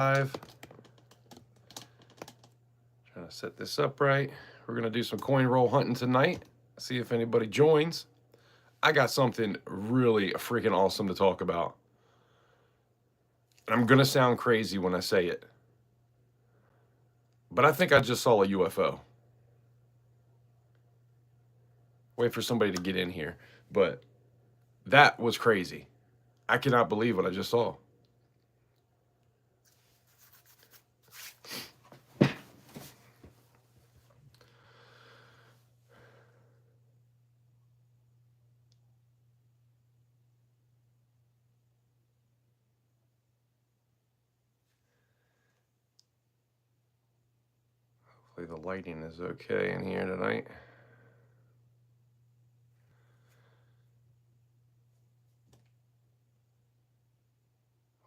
Trying to set this up right. We're going to do some coin roll hunting tonight. See if anybody joins. I got something really freaking awesome to talk about. And I'm going to sound crazy when I say it. But I think I just saw a UFO. Wait for somebody to get in here. But that was crazy. I cannot believe what I just saw. Hopefully the lighting is okay in here tonight.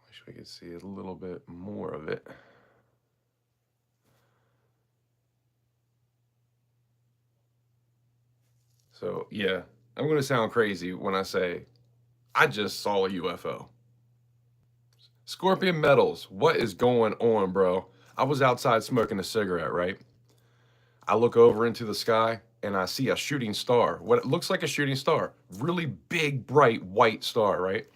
Wish we could see a little bit more of it. So, yeah, I'm going to sound crazy when I say I just saw a UFO. Scorpion Metals, what is going on, bro? I was outside smoking a cigarette, right? I look over into the sky and I see a shooting star. What it looks like a shooting star. Really big, bright, white star, right?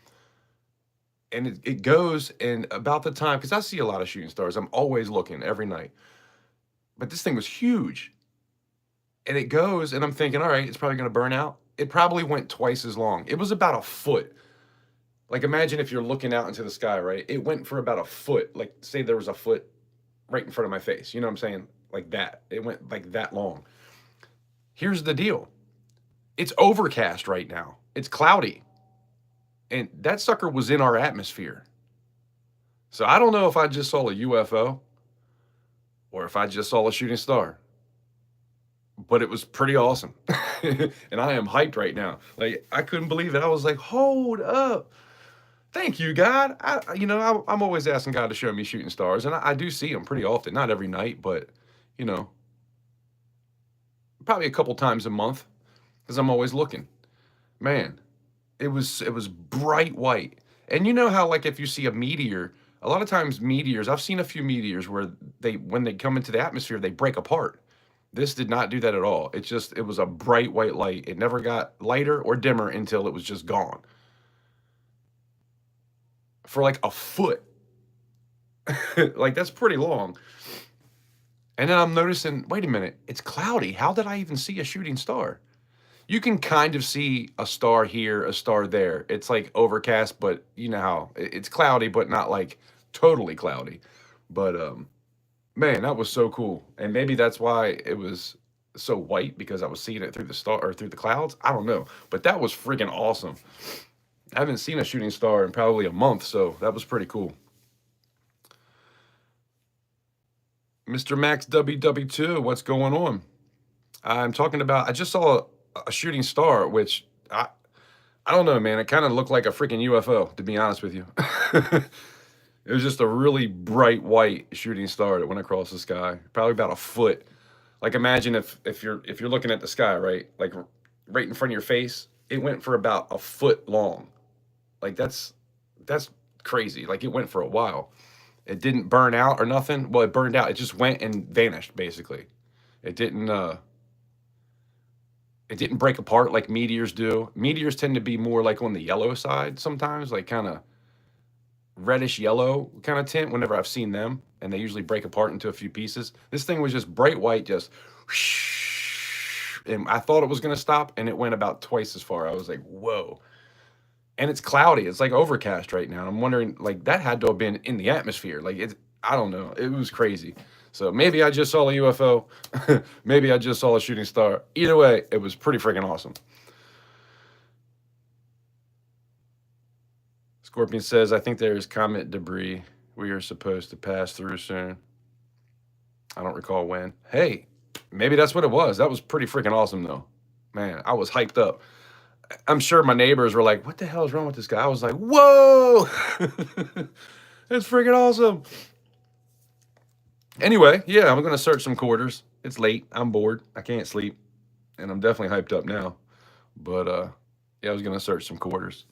And it goes, and about the time, because I see a lot of shooting stars. I'm always looking every night. But this thing was huge. And it goes, and I'm thinking, all right, it's probably going to burn out. It probably went twice as long. It was about a foot. Like, imagine if you're looking out into the sky, right? It went for about a foot. Like, say there was a foot right in front of my face. You know what I'm saying? Like that. It went like that long. Here's the deal. It's overcast right now. It's cloudy. And that sucker was in our atmosphere. So I don't know if I just saw a UFO or if I just saw a shooting star. But it was pretty awesome. And I am hyped right now. Like, I couldn't believe it. I was like, hold up. Thank you, God. I'm always asking God to show me shooting stars, and I do see them pretty often. Not every night, but, probably a couple times a month because I'm always looking. Man, it was bright white. And you know how, like, if you see a meteor, a lot of times meteors, I've seen a few meteors where when they come into the atmosphere, they break apart. This did not do that at all. It was a bright white light. It never got lighter or dimmer until it was just gone. For like a foot. Like, that's pretty long. And then I'm noticing, wait a minute, it's cloudy. How did I even see a shooting star? You can kind of see a star here, a star there. It's like overcast, but you know how it's cloudy, but not like totally cloudy. But man, that was so cool. And maybe that's why it was so white, because I was seeing it through the star or through the clouds. I don't know. But that was freaking awesome. I haven't seen a shooting star in probably a month, so that was pretty cool. Mr. Max WW2, what's going on? I'm talking about, I just saw a shooting star, which I don't know, man. It kind of looked like a freaking UFO, to be honest with you. It was just a really bright white shooting star that went across the sky, probably about a foot. Like, imagine if you're looking at the sky, right? Like right in front of your face, it went for about a foot long. Like, that's crazy. Like, it went for a while. It didn't burn out or nothing. Well, it burned out. It just went and vanished, basically. It didn't break apart like meteors do. Meteors tend to be more like on the yellow side sometimes, like kind of reddish yellow kind of tint whenever I've seen them, and they usually break apart into a few pieces. This thing was just bright white, just whoosh, and I thought it was going to stop, and it went about twice as far. I was like, whoa. And it's cloudy. It's like overcast right now. I'm wondering, like, that had to have been in the atmosphere. Like, I don't know. It was crazy. So maybe I just saw a UFO. Maybe I just saw a shooting star. Either way, it was pretty freaking awesome. Scorpion says, I think there is comet debris we are supposed to pass through soon. I don't recall when. Hey, maybe that's what it was. That was pretty freaking awesome, though. Man, I was hyped up. I'm sure my neighbors were like, what the hell is wrong with this guy? I was like, whoa! It's freaking awesome. Anyway, yeah, I'm going to search some quarters. It's late. I'm bored. I can't sleep. And I'm definitely hyped up now. But, yeah, I was going to search some quarters.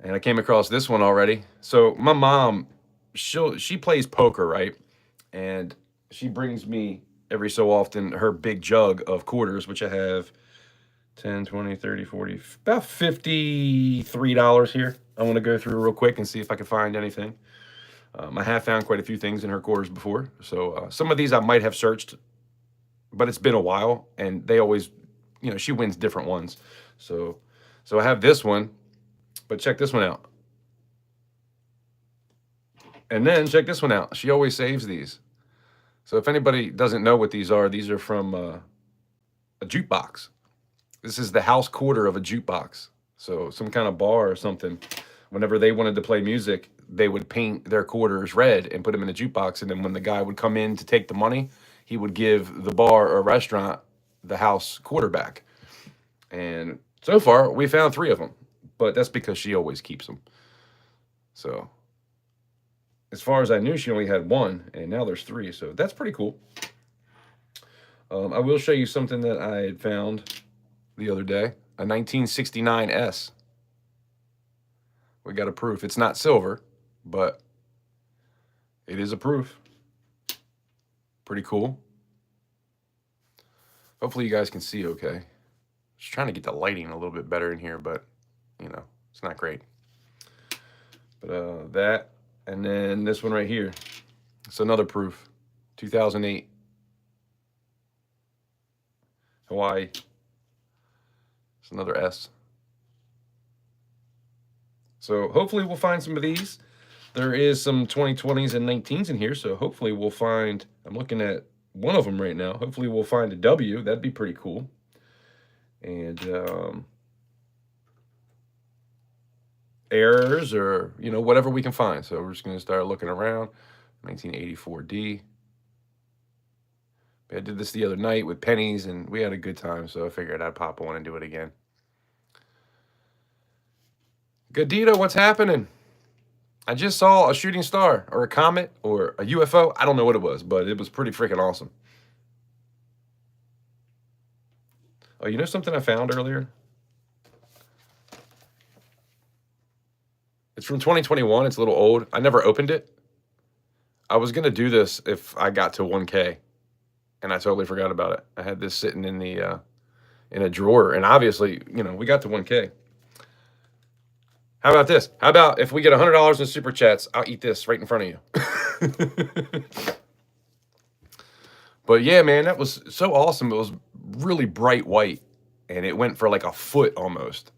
And I came across this one already. So my mom she plays poker, right? And she brings me every so often her big jug of quarters, which I have 10, 20, 30, 40, about $53 here. I want to go through real quick and see if I can find anything. I have found quite a few things in her quarters before. So some of these I might have searched, but it's been a while, and they always, she wins different ones. So I have this one, but check this one out. And then check this one out. She always saves these. So if anybody doesn't know what these are from a jukebox. This is the house quarter of a jukebox. So some kind of bar or something. Whenever they wanted to play music, they would paint their quarters red and put them in a jukebox. And then when the guy would come in to take the money, he would give the bar or restaurant the house quarterback. And so far, we found 3 of them. But that's because she always keeps them. So as far as I knew, she only had 1, and now there's 3. So that's pretty cool. I will show you something that I had found the other day, a 1969 S. We got a proof. It's not silver, but it is a proof. Pretty cool. Hopefully you guys can see okay. Just trying to get the lighting a little bit better in here, but it's not great. But that, and then this one right here. It's another proof. 2008. Hawaii. It's another S. So hopefully we'll find some of these. There is some 2020s and 19s in here, so hopefully we'll find, I'm looking at one of them right now. Hopefully we'll find a W. That'd be pretty cool. And errors or, whatever we can find. So we're just going to start looking around. 1984D. I did this the other night with pennies, and we had a good time, so I figured I'd pop on and do it again. Godito, what's happening? I just saw a shooting star or a comet or a UFO. I don't know what it was, but it was pretty freaking awesome. Oh, you know something I found earlier? It's from 2021. It's a little old. I never opened it. I was going to do this if I got to 1K, and I totally forgot about it. I had this sitting in the in a drawer, and obviously, we got to 1K. How about this? How about if we get $100 in super chats, I'll eat this right in front of you. But yeah, man, that was so awesome. It was really bright white, and it went for like a foot almost.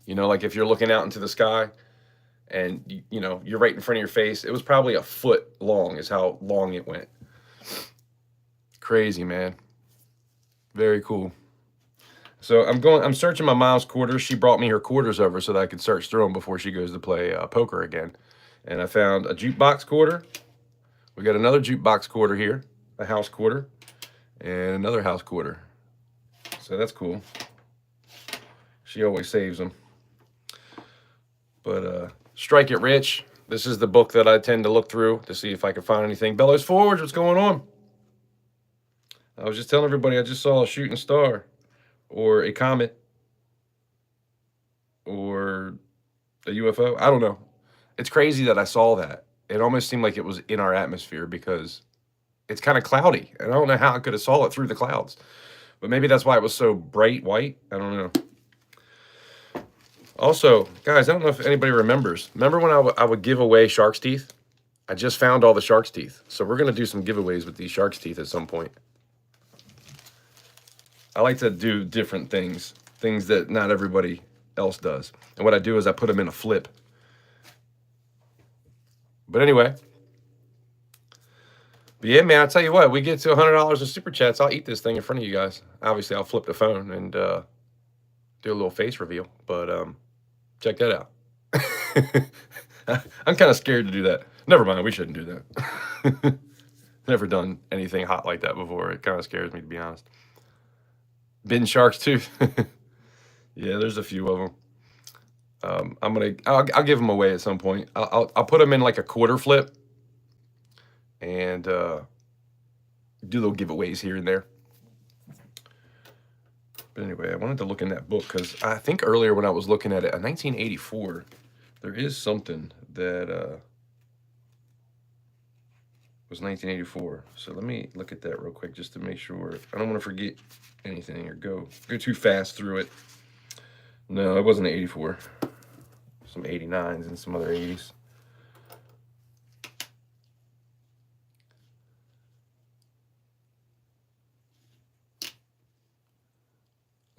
Like if you're looking out into the sky and, you're right in front of your face, it was probably a foot long is how long it went. Crazy, man. Very cool. So I'm searching my mom's quarters. She brought me her quarters over so that I could search through them before she goes to play poker again. And I found a jukebox quarter. We got another jukebox quarter here, a house quarter, and another house quarter. So that's cool. She always saves them. But Strike It Rich. This is the book that I tend to look through to see if I can find anything. Bellows Forge, what's going on? I was just telling everybody I just saw a shooting star or a comet or a UFO. I don't know. It's crazy that I saw that. It almost seemed like it was in our atmosphere because it's kind of cloudy. And I don't know how I could have saw it through the clouds. But maybe that's why it was so bright white. I don't know. Also, guys, I don't know if anybody remembers. Remember when I would give away shark's teeth? I just found all the shark's teeth. So we're going to do some giveaways with these shark's teeth at some point. I like to do different things that not everybody else does. And what I do is I put them in a flip. But anyway. But yeah, man, I'll tell you what. We get to $100 in super chats. I'll eat this thing in front of you guys. Obviously, I'll flip the phone and do a little face reveal. But check that out. I'm kind of scared to do that. Never mind. We shouldn't do that. Never done anything hot like that before. It kind of scares me, to be honest. Bin sharks too. Yeah, there's a few of them. I'll give them away at some point. I'll put them in like a quarter flip and do little giveaways here and there. But anyway, I wanted to look in that book because I think earlier when I was looking at it, in 1984, there is something that was 1984. So let me look at that real quick just to make sure. I don't want to forget anything or go too fast through it. No, it wasn't 84. Some 89s and some other 80s.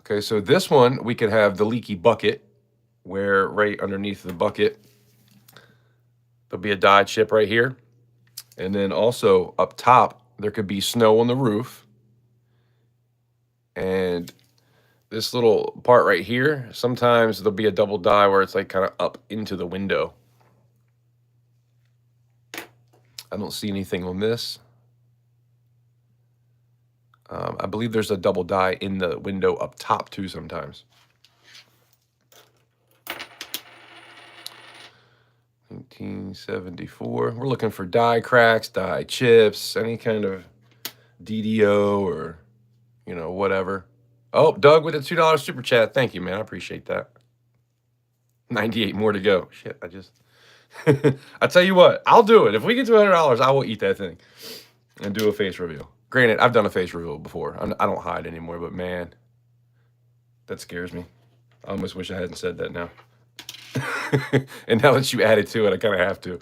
Okay, so this one, we could have the leaky bucket, where right underneath the bucket, there'll be a die chip right here. And then also up top, there could be snow on the roof. And this little part right here, sometimes there'll be a double die where it's like kind of up into the window. I don't see anything on this. I believe there's a double die in the window up top too sometimes. 1974. We're looking for die cracks, die chips, any kind of DDO or, you know, whatever. Oh, Doug with a $2 super chat. Thank you, man. I appreciate that. 98 more to go. Shit, I just... I tell you what, I'll do it. If we get to $100, I will eat that thing and do a face reveal. Granted, I've done a face reveal before. I don't hide anymore, but man, that scares me. I almost wish I hadn't said that now. And now that you added to it, I kind of have to.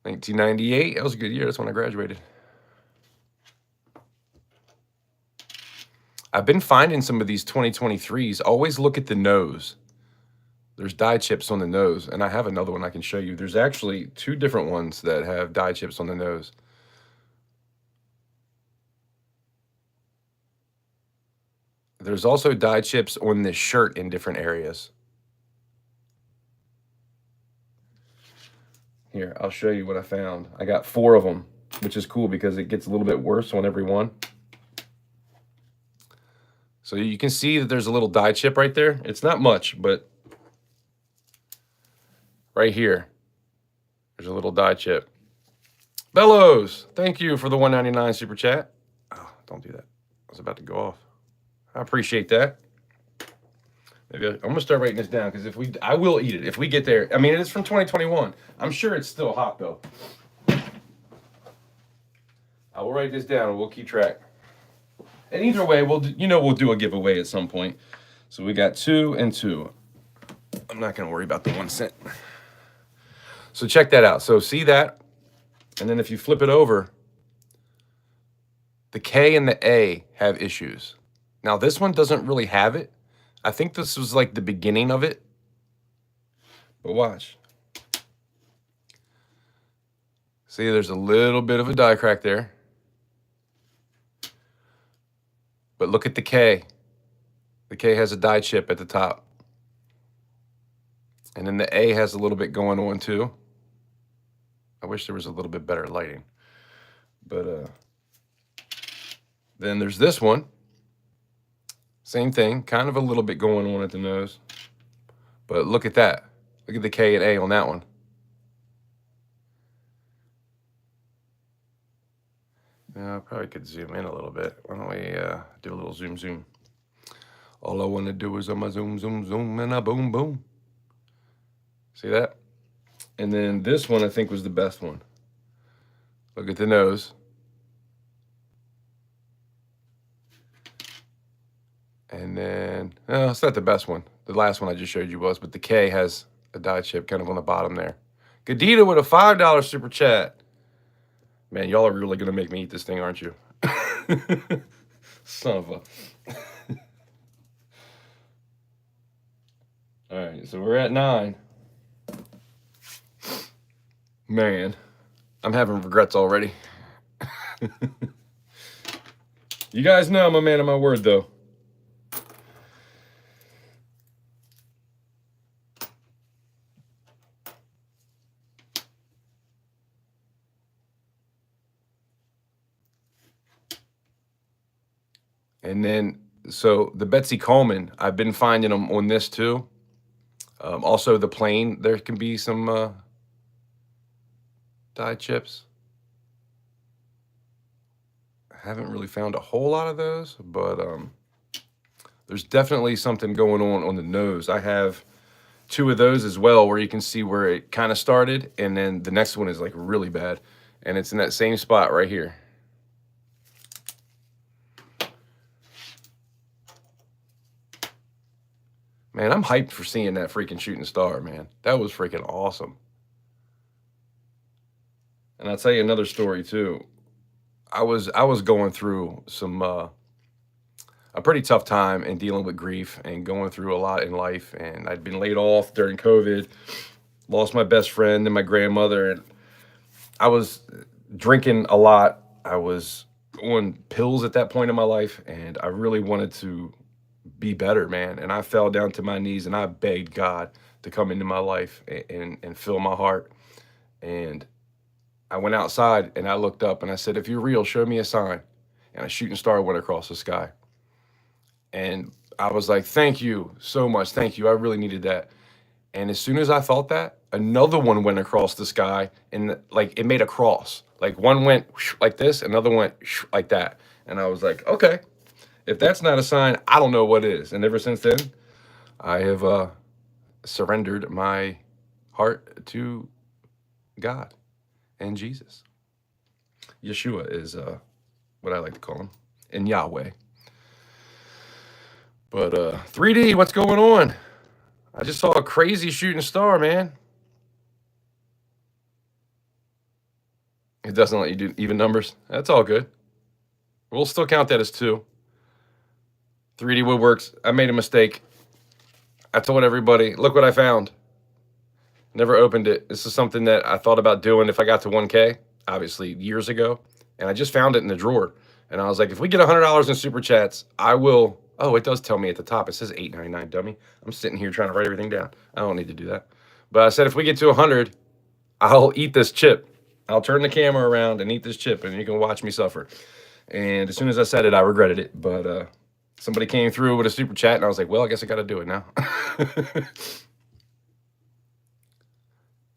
1998, that was a good year. That's when I graduated. I've been finding some of these 2023s. Always look at the nose. There's die chips on the nose, and I have another one I can show you. There's actually 2 different ones that have die chips on the nose. There's also die chips on this shirt in different areas. Here, I'll show you what I found. I got 4 of them, which is cool because it gets a little bit worse on every one. So you can see that there's a little die chip right there. It's not much, but right here, there's a little die chip. Bellows, thank you for the $1.99 super chat. Oh, don't do that. I was about to go off. I appreciate that. Maybe I'm gonna start writing this down because I will eat it if we get there. I mean, it is from 2021. I'm sure it's still hot though. I will write this down and we'll keep track. And either way, we'll do a giveaway at some point. So we got 2 and 2. I'm not gonna worry about the 1 cent. So check that out. So see that, and then if you flip it over, the K and the A have issues. Now this one doesn't really have it. I think this was like the beginning of it. But watch. See, there's a little bit of a die crack there. But look at the K. The K has a die chip at the top. And then the A has a little bit going on too. I wish there was a little bit better lighting. But then there's this one. Same thing, kind of a little bit going on at the nose. But look at that. Look at the K and A on that one. Now, I probably could zoom in a little bit. Why don't we do a little zoom? All I want to do is zoom, and a boom, boom. See that? And then this one, I think, was the best one. Look at the nose. And then, no, it's not the best one. The last one I just showed you was, but the K has a die chip kind of on the bottom there. Gadita with a $5 super chat. Man, y'all are really going to make me eat this thing, aren't you? Son of a... All right, so we're at 9. Man, I'm having regrets already. You guys know I'm a man of my word, though. And then, so the Betsy Coleman, I've been finding them on this too. Also the plain, there can be some die chips. I haven't really found a whole lot of those, but there's definitely something going on the nose. I have two of those as well, where you can see where it kind of started, and then the next one is like really bad, and it's in that same spot right here. Man, I'm hyped for seeing that freaking shooting star, man. That was freaking awesome. And I'll tell you another story too. I was going through some a pretty tough time and dealing with grief and going through a lot in life, and I'd been laid off during COVID, lost my best friend and my grandmother, and I was drinking a lot. I was on pills at that point in my life, and I really wanted to be better, man. And I fell down to my knees and I begged God to come into my life and fill my heart. And I went outside and I looked up and I said, if you're real, show me a sign. And a shooting star went across the sky. And I was like, thank you so much. Thank you. I really needed that. And as soon as I thought that, another one went across the sky, and like it made a cross. Like one went like this, another went like that. And I was like, okay, if that's not a sign, I don't know what is. And ever since then, I have surrendered my heart to God and Jesus. Yeshua is what I like to call him, and Yahweh. But 3D, what's going on? I just saw a crazy shooting star, man. It doesn't let you do even numbers. That's all good. We'll still count that as 2. 3D Woodworks, I made a mistake. I told everybody, look what I found. Never opened it. This is something that I thought about doing if I got to 1K, obviously years ago. And I just found it in the drawer. And I was like, if we get $100 in super chats, I will. Oh, it does tell me at the top. It says $8.99, dummy. I'm sitting here trying to write everything down. I don't need to do that. But I said, if we get to 100, I'll eat this chip. I'll turn the camera around and eat this chip, and you can watch me suffer. And as soon as I said it, I regretted it. But somebody came through with a super chat, and I was like, well, I guess I got to do it now.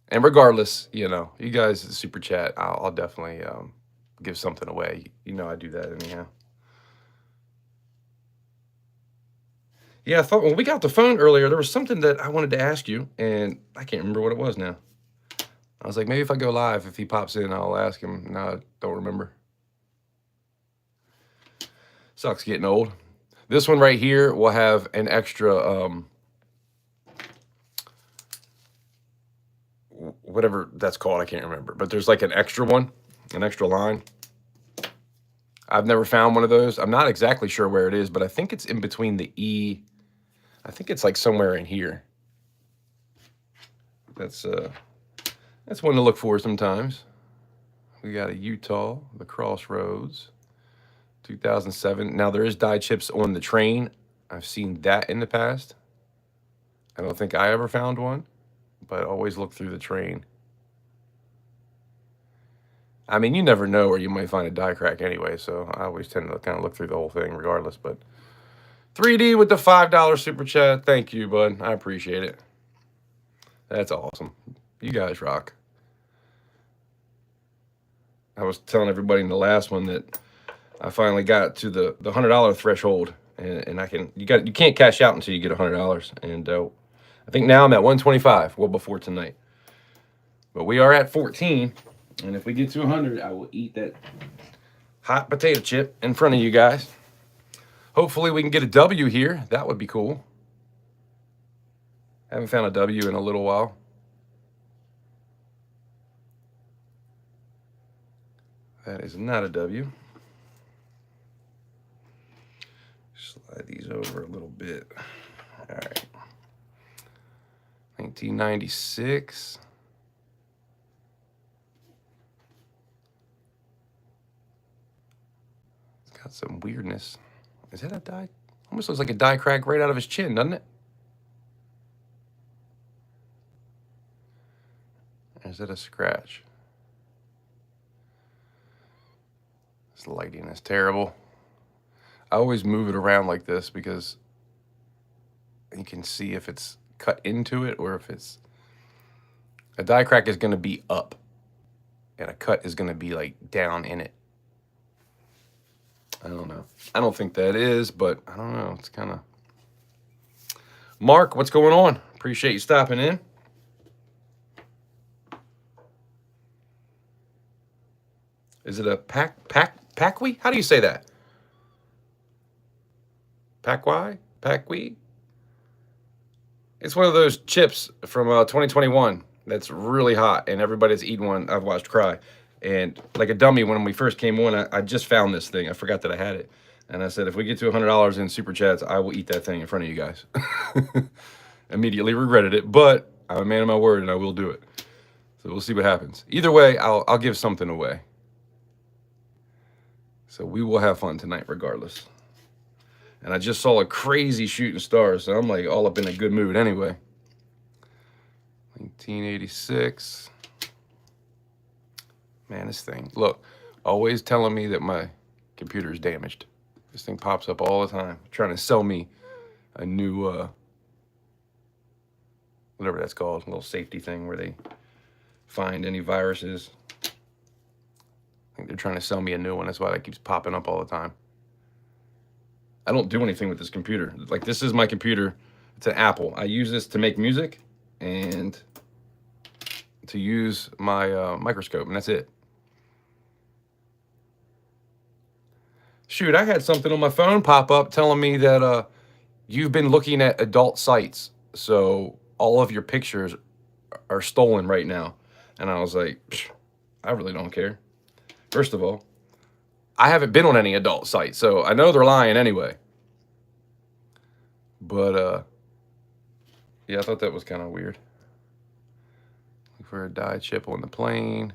And regardless, you know, you guys super chat, I'll definitely give something away. You know I do that anyhow. Yeah, I thought when we got the phone earlier, there was something that I wanted to ask you, and I can't remember what it was now. I was like, maybe if I go live, if he pops in, I'll ask him. No, I don't remember. Sucks getting old. This one right here will have an extra, whatever that's called, I can't remember. But there's like an extra one, an extra line. I've never found one of those. I'm not exactly sure where it is, but I think it's in between the E. I think it's like somewhere in here. That's one to look for sometimes. We got a Utah, the Crossroads, 2007. Now there is die chips on the train. I've seen that in the past. I don't think I ever found one, but always look through the train. I mean, you never know where you might find a die crack anyway, so I always tend to kind of look through the whole thing regardless. But 3D with the $5 super chat. Thank you, bud. I appreciate it. That's awesome. You guys rock. I was telling everybody in the last one that I finally got to the $100 threshold, and you can't cash out until you get $100, and I think now I'm at 125. Well, before tonight, but we are at 14, and if we get to 100, I will eat that hot potato chip in front of you guys. Hopefully, we can get a W here. That would be cool. Haven't found a W in a little while. That is not a W. Slide these over a little bit. All right. 1996. It's got some weirdness. Is that a die? Almost looks like a die crack right out of his chin, doesn't it? Or is that a scratch? This lighting is terrible. I always move it around like this because you can see if it's cut into it or if it's... A die crack is going to be up, and a cut is going to be like down in it. I don't know. I don't think that is, but I don't know. It's kind of... Mark, what's going on? Appreciate you stopping in. Is it a Packwee? How do you say that? Packwee? It's one of those chips from 2021 that's really hot, and everybody's eating one. I've watched cry. And like a dummy, when we first came on, I just found this thing. I forgot that I had it. And I said, if we get to $100 in super chats, I will eat that thing in front of you guys. Immediately regretted it, but I'm a man of my word, and I will do it. So we'll see what happens. Either way, I'll give something away. So we will have fun tonight regardless. And I just saw a crazy shooting star, so I'm like all up in a good mood anyway. 1986. Man, this thing, look, always telling me that my computer is damaged. This thing pops up all the time, trying to sell me a new, whatever that's called, a little safety thing where they find any viruses. I think they're trying to sell me a new one. That's why that keeps popping up all the time. I don't do anything with this computer. Like, this is my computer. It's an Apple. I use this to make music and to use my microscope, and that's it. Shoot, I had something on my phone pop up telling me that you've been looking at adult sites, so all of your pictures are stolen right now. And I was like, I really don't care. First of all, I haven't been on any adult site, so I know they're lying anyway. But, yeah, I thought that was kind of weird. Look for a dye chip on the plane.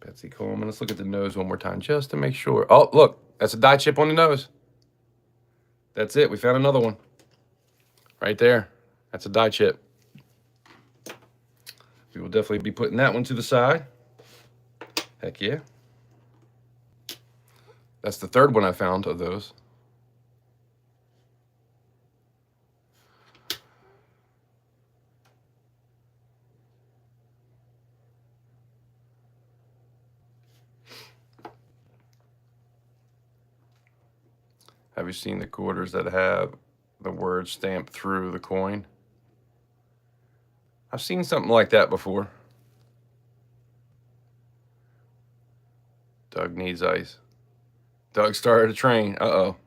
Betsy Coleman. Let's look at the nose one more time just to make sure. Oh, look, that's a dye chip on the nose. That's it. We found another one. Right there. That's a dye chip. We will definitely be putting that one to the side. Heck yeah. That's the third one I found of those. Have you seen the quarters that have the word stamped through the coin? I've seen something like that before. Doug needs ice. Doug started a train. Uh-oh.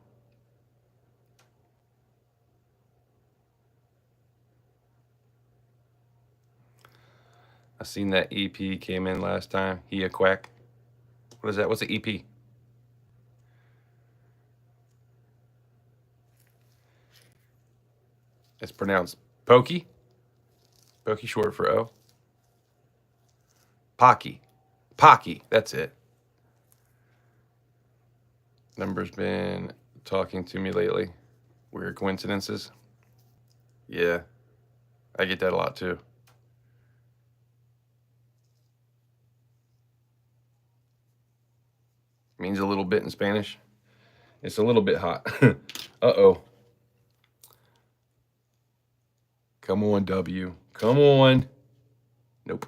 I seen that EP came in last time. He a quack. What is that? What's the EP? It's pronounced Pokey. Pokey short for O. Pocky. Pocky. That's it. Number's been talking to me lately. Weird coincidences. Yeah. I get that a lot too. Means a little bit in Spanish. It's a little bit hot. Uh-oh. Come on, W. Come on. Nope.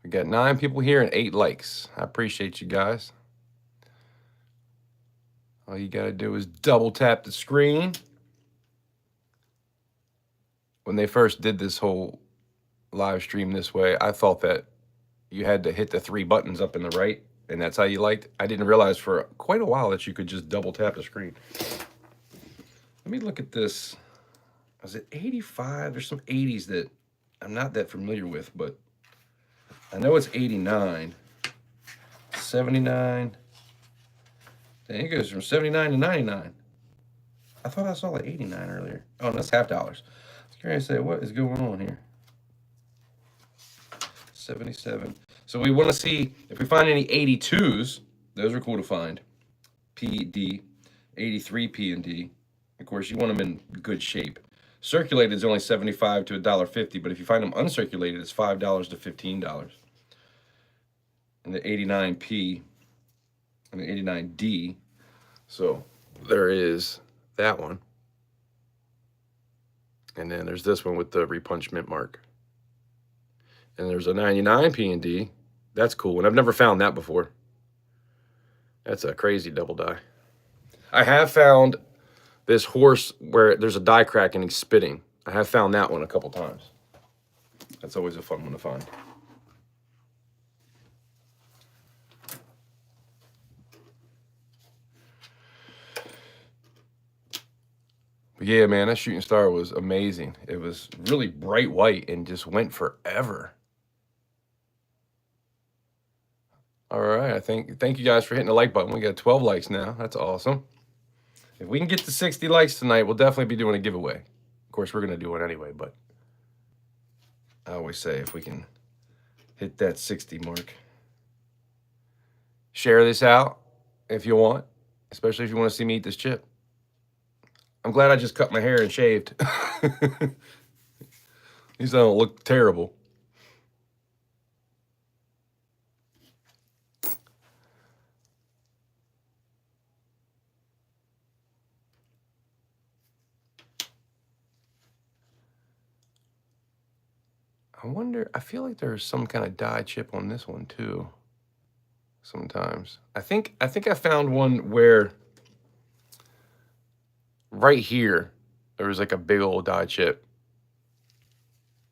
We got 9 people here and 8 likes. I appreciate you guys. All you got to do is double tap the screen. When they first did this whole live stream this way, I thought that you had to hit the 3 buttons up in the right, and that's how you liked. I didn't realize for quite a while that you could just double tap the screen. Let me look at this. Was it 85? There's some 80s that I'm not that familiar with, but I know it's 89. 79. Then it goes from 79 to 99. I thought I saw like 89 earlier. Oh, that's half dollars. I was curious to say, what is going on here? 77. So we want to see if we find any 82s. Those are cool to find. P, D, 83 P and D. Of course, you want them in good shape. Circulated is only $75 to $1.50, but if you find them uncirculated, it's $5 to $15. And the 89P and the 89D. So there is that one. And then there's this one with the repunch mint mark. And there's a 99 P&D. That's cool. And I've never found that before. That's a crazy double die. I have found this horse where there's a die crack and he's spitting. I have found that one a couple times. That's always a fun one to find. But yeah, man, that shooting star was amazing. It was really bright white and just went forever. All right, thank you guys for hitting the like button. We got 12 likes now. That's awesome. If we can get to 60 likes tonight, we'll definitely be doing a giveaway. Of course, we're going to do it anyway, but I always say if we can hit that 60 mark. Share this out if you want, especially if you want to see me eat this chip. I'm glad I just cut my hair and shaved. These don't look terrible. I wonder, I feel like there's some kind of dye chip on this one too. Sometimes. I think I found one where right here there was like a big old dye chip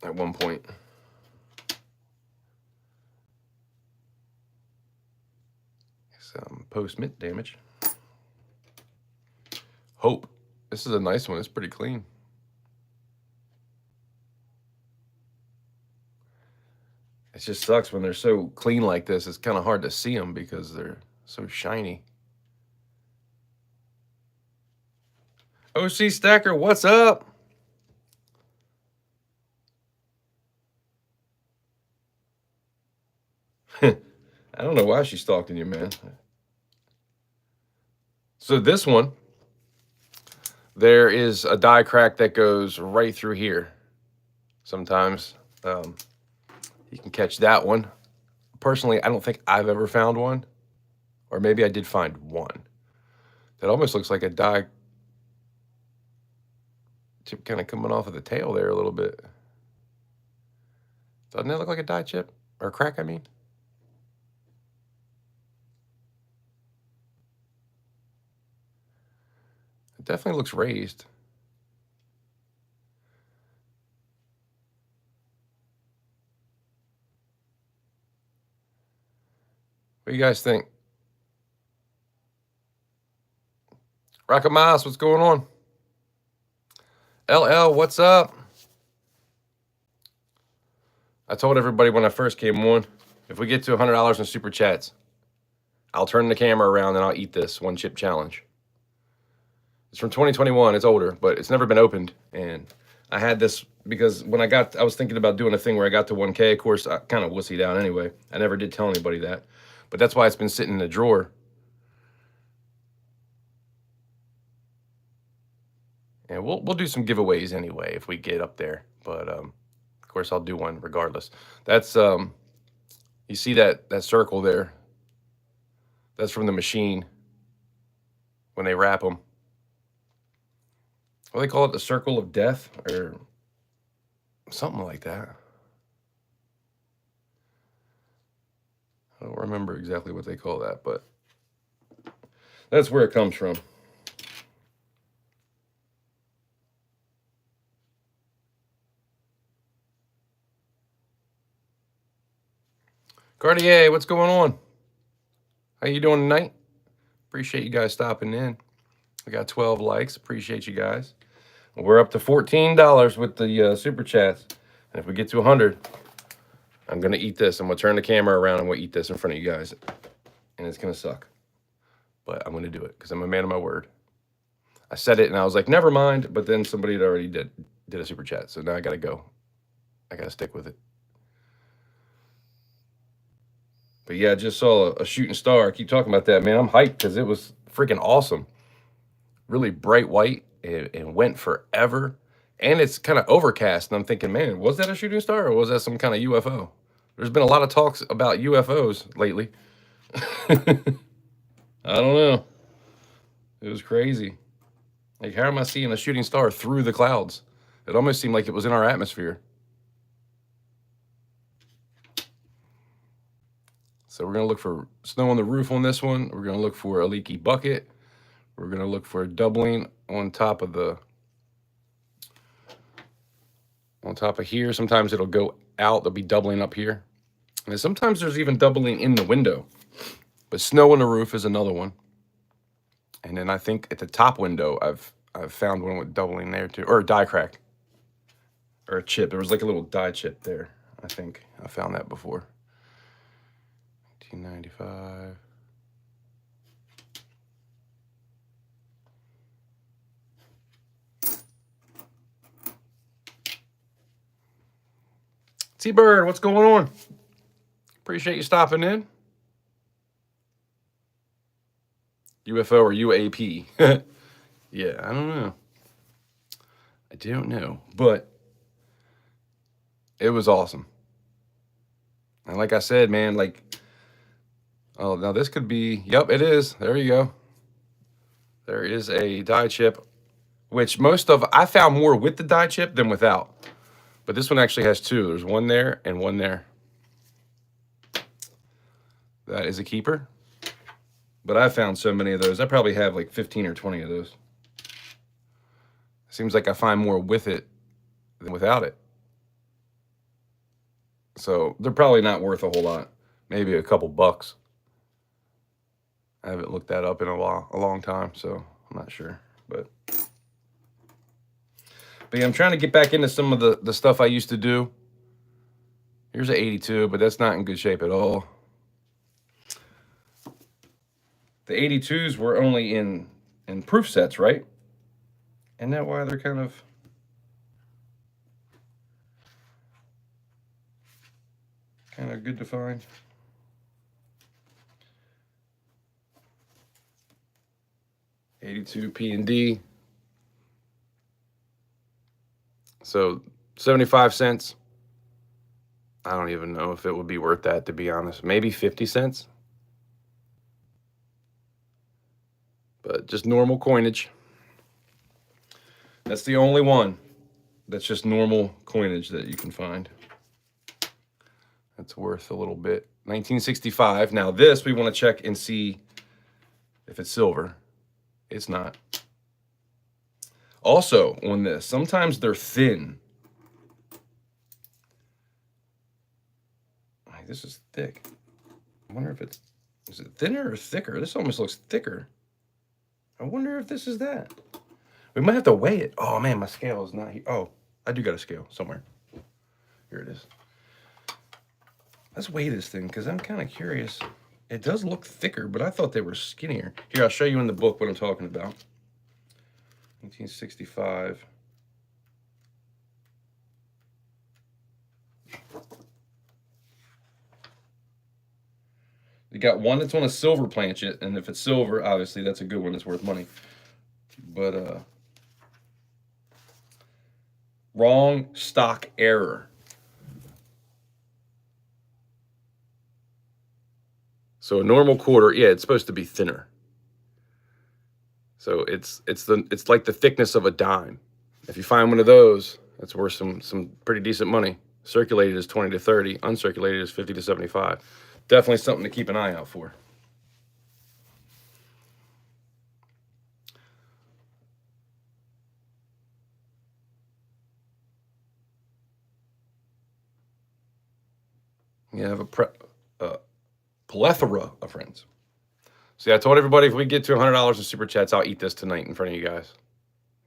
at one point. Some post-mint damage. Hope. This is a nice one. It's pretty clean. It just sucks when they're so clean like this. It's kind of hard to see them because they're so shiny. OC Stacker, what's up? I don't know why she's stalking you, man. So this one, there is a die crack that goes right through here. Sometimes you can catch that one. Personally, I don't think I've ever found one. Or maybe I did find one. That almost looks like a die chip kind of coming off of the tail there a little bit. Doesn't that look like a die chip? Or a crack, I mean? It definitely looks raised. What do you guys think? Rockamas, what's going on? LL, what's up? I told everybody when I first came on, if we get to $100 in super chats, I'll turn the camera around and I'll eat this one chip challenge. It's from 2021. It's older, but it's never been opened. And I had this because when I was thinking about doing a thing where I got to 1K. Of course, I kind of wussied out anyway. I never did tell anybody that. But that's why it's been sitting in the drawer. And we'll do some giveaways anyway if we get up there. But of course, I'll do one regardless. That's you see that circle there? That's from the machine when they wrap them. What do they call it? The circle of death or something like that. I don't remember exactly what they call that, but that's where it comes from. Cartier, what's going on? How you doing tonight? Appreciate you guys stopping in. We got 12 likes. Appreciate you guys. We're up to $14 with the super chats. And if we get to 100, I'm going to eat this. I'm going to turn the camera around and we'll eat this in front of you guys. And it's going to suck. But I'm going to do it because I'm a man of my word. I said it and I was like, never mind. But then somebody had already did a super chat. So now I got to go. I got to stick with it. But yeah, I just saw a shooting star. I keep talking about that, man. I'm hyped because it was freaking awesome. Really bright white and went forever. And it's kind of overcast. And I'm thinking, man, was that a shooting star or was that some kind of UFO? There's been a lot of talks about UFOs lately. I don't know. It was crazy. Like, how am I seeing a shooting star through the clouds? It almost seemed like it was in our atmosphere. So we're going to look for snow on the roof on this one. We're going to look for a leaky bucket. We're going to look for a doubling on top of here. Sometimes it'll go out. There'll be doubling up here. And sometimes there's even doubling in the window. But snow on the roof is another one. And then I think at the top window, I've found one with doubling there too, or a die crack, or a chip. There was like a little die chip there. I think I found that before. 1995. T-Bird, what's going on? Appreciate you stopping in. UFO or UAP? Yeah, I don't know. I don't know, but it was awesome. And like I said, man, like, oh, now this could be, yep, it is. There you go. There is a die chip, which I found more with the die chip than without. But this one actually has two. There's one there and one there. That is a keeper. But I found so many of those. I probably have like 15 or 20 of those. Seems like I find more with it than without it. So they're probably not worth a whole lot. Maybe a couple bucks. I haven't looked that up in a long time, so I'm not sure. But yeah, I'm trying to get back into some of the stuff I used to do. Here's an 82, but that's not in good shape at all. The 82s were only in proof sets, right? Isn't that why they're kind of good to find? $82 P&D. So 75 cents. I don't even know if it would be worth that, to be honest. Maybe 50 cents. But just normal coinage. That's the only one that's just normal coinage that you can find. That's worth a little bit. 1965. Now this, we want to check and see if it's silver. It's not. Also on this, sometimes they're thin. This is thick. I wonder if is it thinner or thicker? This almost looks thicker. I wonder if this is that. We might have to weigh it. Oh man, my scale is not here. Oh, I do got a scale somewhere. Here it is. Let's weigh this thing because I'm kind of curious. It does look thicker, but I thought they were skinnier. Here, I'll show you in the book what I'm talking about. 1965. You got one that's on a silver planchet, and if it's silver, obviously that's a good one. It's worth money. But wrong stock error. So a normal quarter, yeah, it's supposed to be thinner. So it's like the thickness of a dime. If you find one of those, that's worth some pretty decent money. Circulated is 20 to 30, uncirculated is 50 to 75. Definitely something to keep an eye out for. You have a plethora of friends. See, I told everybody if we get to $100 in super chats, I'll eat this tonight in front of you guys.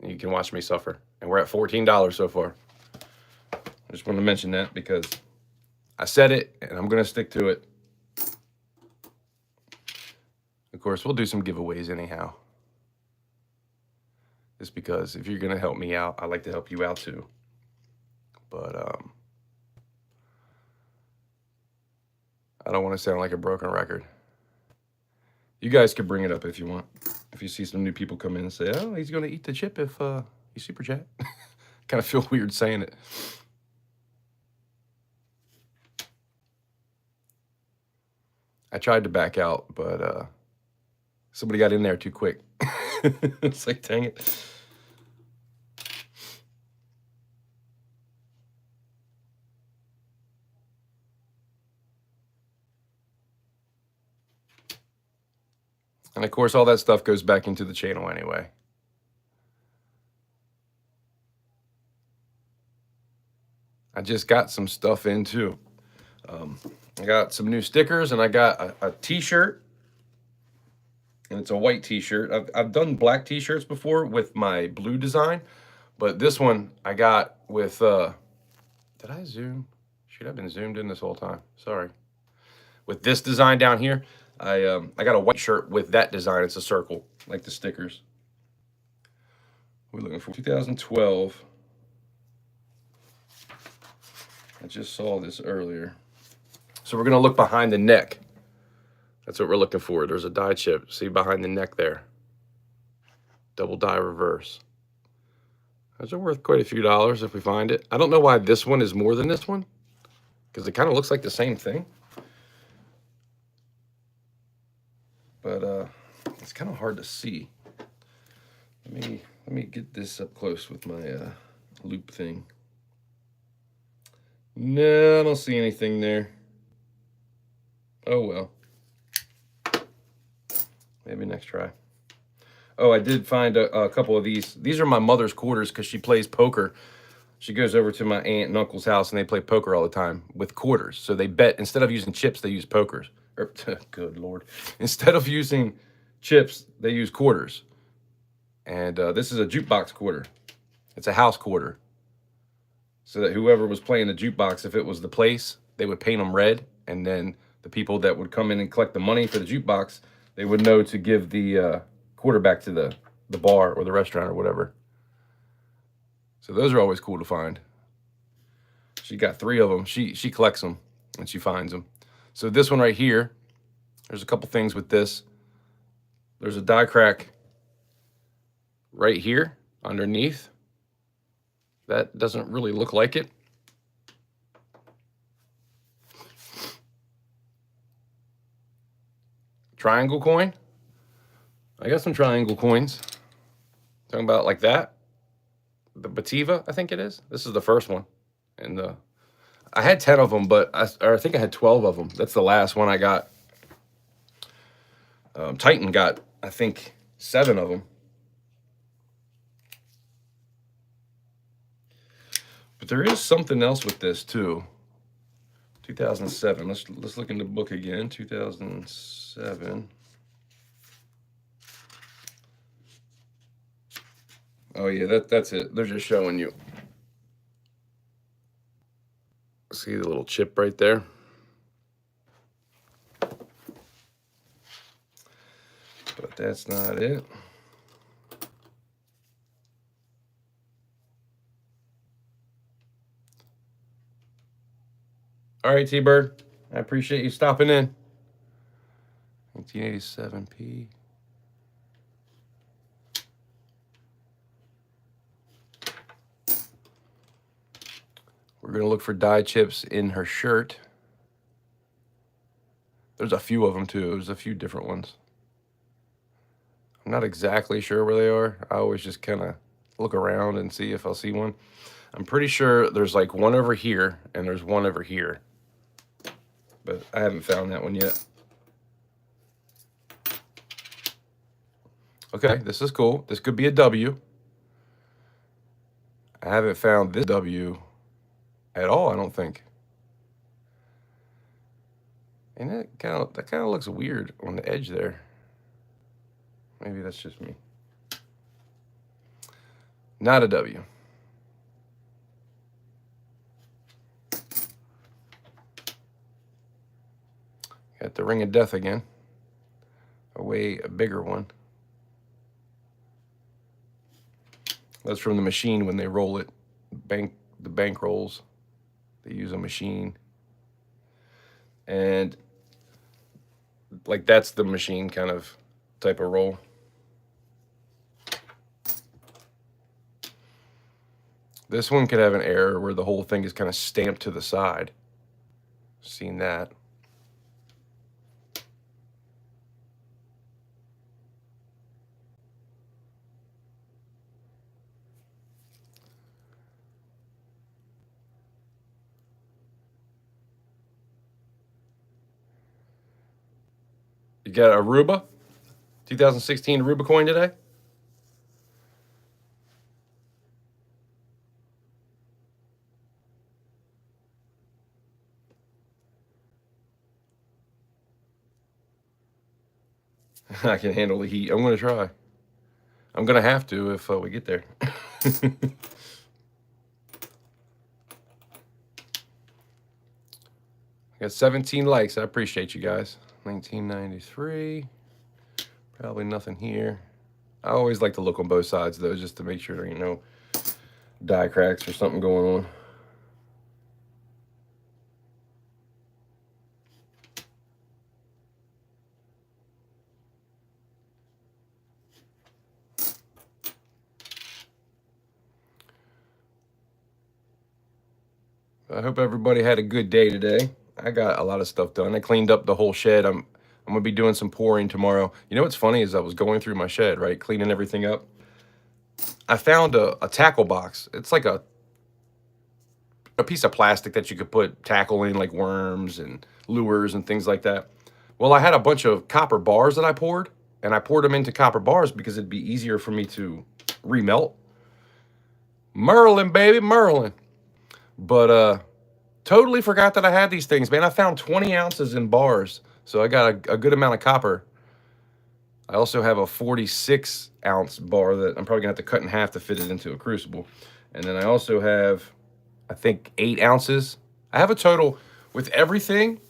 You can watch me suffer. And we're at $14 so far. I just wanted to mention that because I said it and I'm going to stick to it. Of course, we'll do some giveaways anyhow. Just because if you're going to help me out, I like to help you out too. But I don't want to sound like a broken record. You guys could bring it up if you want. If you see some new people come in and say, oh, he's going to eat the chip if you super chat. Kind of feel weird saying it. I tried to back out, but somebody got in there too quick. It's like, dang it. And of course, all that stuff goes back into the channel anyway. I just got some stuff in too. I got some new stickers, and I got a t-shirt, and it's a white t-shirt. I've done black t-shirts before with my blue design, but this one I got with, did I zoom? Shoot, I've been zoomed in this whole time. Sorry. With this design down here, I got a white shirt with that design. It's a circle, like the stickers. We're looking for 2012. I just saw this earlier. So we're gonna look behind the neck. That's what we're looking for. There's a die chip. See behind the neck there. Double die reverse. Those are worth quite a few dollars if we find it. I don't know why this one is more than this one, because it kind of looks like the same thing. But it's kind of hard to see. Let me get this up close with my loop thing. No, I don't see anything there. Oh well. Maybe next try. Oh, I did find a couple of these. These are my mother's quarters because she plays poker. She goes over to my aunt and uncle's house and they play poker all the time with quarters. So they bet, instead of using chips, they use pokers. Or, good Lord. Instead of using chips, they use quarters. And this is a jukebox quarter. It's a house quarter. So that whoever was playing the jukebox, if it was the place, they would paint them red. And then the people that would come in and collect the money for the jukebox, they would know to give the quarter back to the bar or the restaurant or whatever. So those are always cool to find. She got 3 of them. She collects them and she finds them. So this one right here, there's a couple things with this. There's a die crack right here underneath. That doesn't really look like it. Triangle coin. I got some triangle coins. Talking about like that. The Bativa, I think it is. This is the first one. And I had 10 of them, but I think I had 12 of them. That's the last one I got. Titan got, I think, 7 of them. But there is something else with this too. 2007. Let's look in the book again. 2007. Oh yeah, that's it. They're just showing you. See the little chip right there? But that's not it. All right, T-Bird. I appreciate you stopping in. 1987p. We're going to look for die chips in her shirt. There's a few of them, too. There's a few different ones. I'm not exactly sure where they are. I always just kind of look around and see if I'll see one. I'm pretty sure there's like one over here and there's one over here. But I haven't found that one yet. Okay, this is cool. This could be a W. I haven't found this W at all, I don't think. And that kind of looks weird on the edge there. Maybe that's just me. Not a W. Got the Ring of Death again. A way bigger one. That's from the machine when they roll it. The bank rolls. They use a machine. And like that's the machine kind of type of roll. This one could have an error where the whole thing is kind of stamped to the side. Seen that. You got Aruba. 2016 Rubicon today? I can handle the heat. I'm going to try. I'm going to have to if we get there. I got 17 likes. I appreciate you guys. 1993. Probably nothing here. I always like to look on both sides, though, just to make sure there ain't no die cracks or something going on. I hope everybody had a good day today. I got a lot of stuff done. I cleaned up the whole shed. I'm gonna be doing some pouring tomorrow. You know what's funny is I was going through my shed, right, cleaning everything up. I found a tackle box. It's like a piece of plastic that you could put tackle in, like worms and lures and things like that. Well, I had a bunch of copper bars that I poured, and I poured them into copper bars because it'd be easier for me to remelt. Merlin, baby, Merlin. But totally forgot that I had these things, man. I found 20 ounces in bars, so I got a good amount of copper. I also have a 46-ounce bar that I'm probably gonna have to cut in half to fit it into a crucible. And then I also have, I think, 8 ounces. I have a total with everything.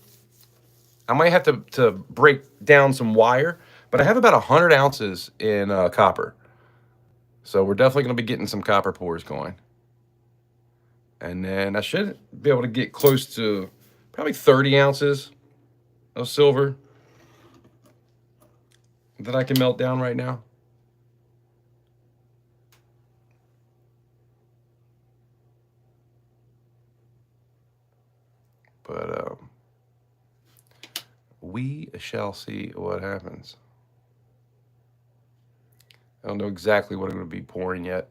I might have to break down some wire, but I have about 100 ounces in copper. So we're definitely gonna be getting some copper pours going. And then I should be able to get close to probably 30 ounces of silver that I can melt down right now. But we shall see what happens. I don't know exactly what I'm going to be pouring yet.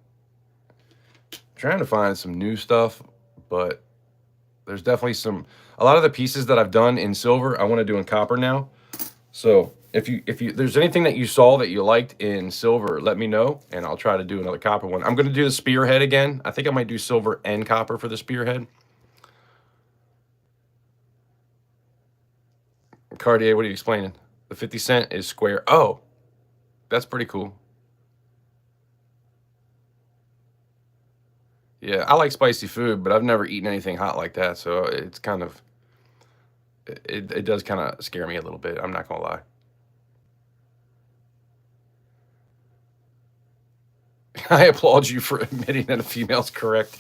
Trying to find some new stuff, but there's definitely a lot of the pieces that I've done in silver I want to do in copper now. So if there's anything that you saw that you liked in silver, let me know and I'll try to do another copper one. I'm going to do the spearhead again. I think I might do silver and copper for the spearhead. Cartier, what are you explaining? The 50 cent is square. Oh, that's pretty cool. Yeah, I like spicy food, but I've never eaten anything hot like that, so it's kind of, it does kind of scare me a little bit. I'm not gonna lie. I applaud you for admitting that a female's correct.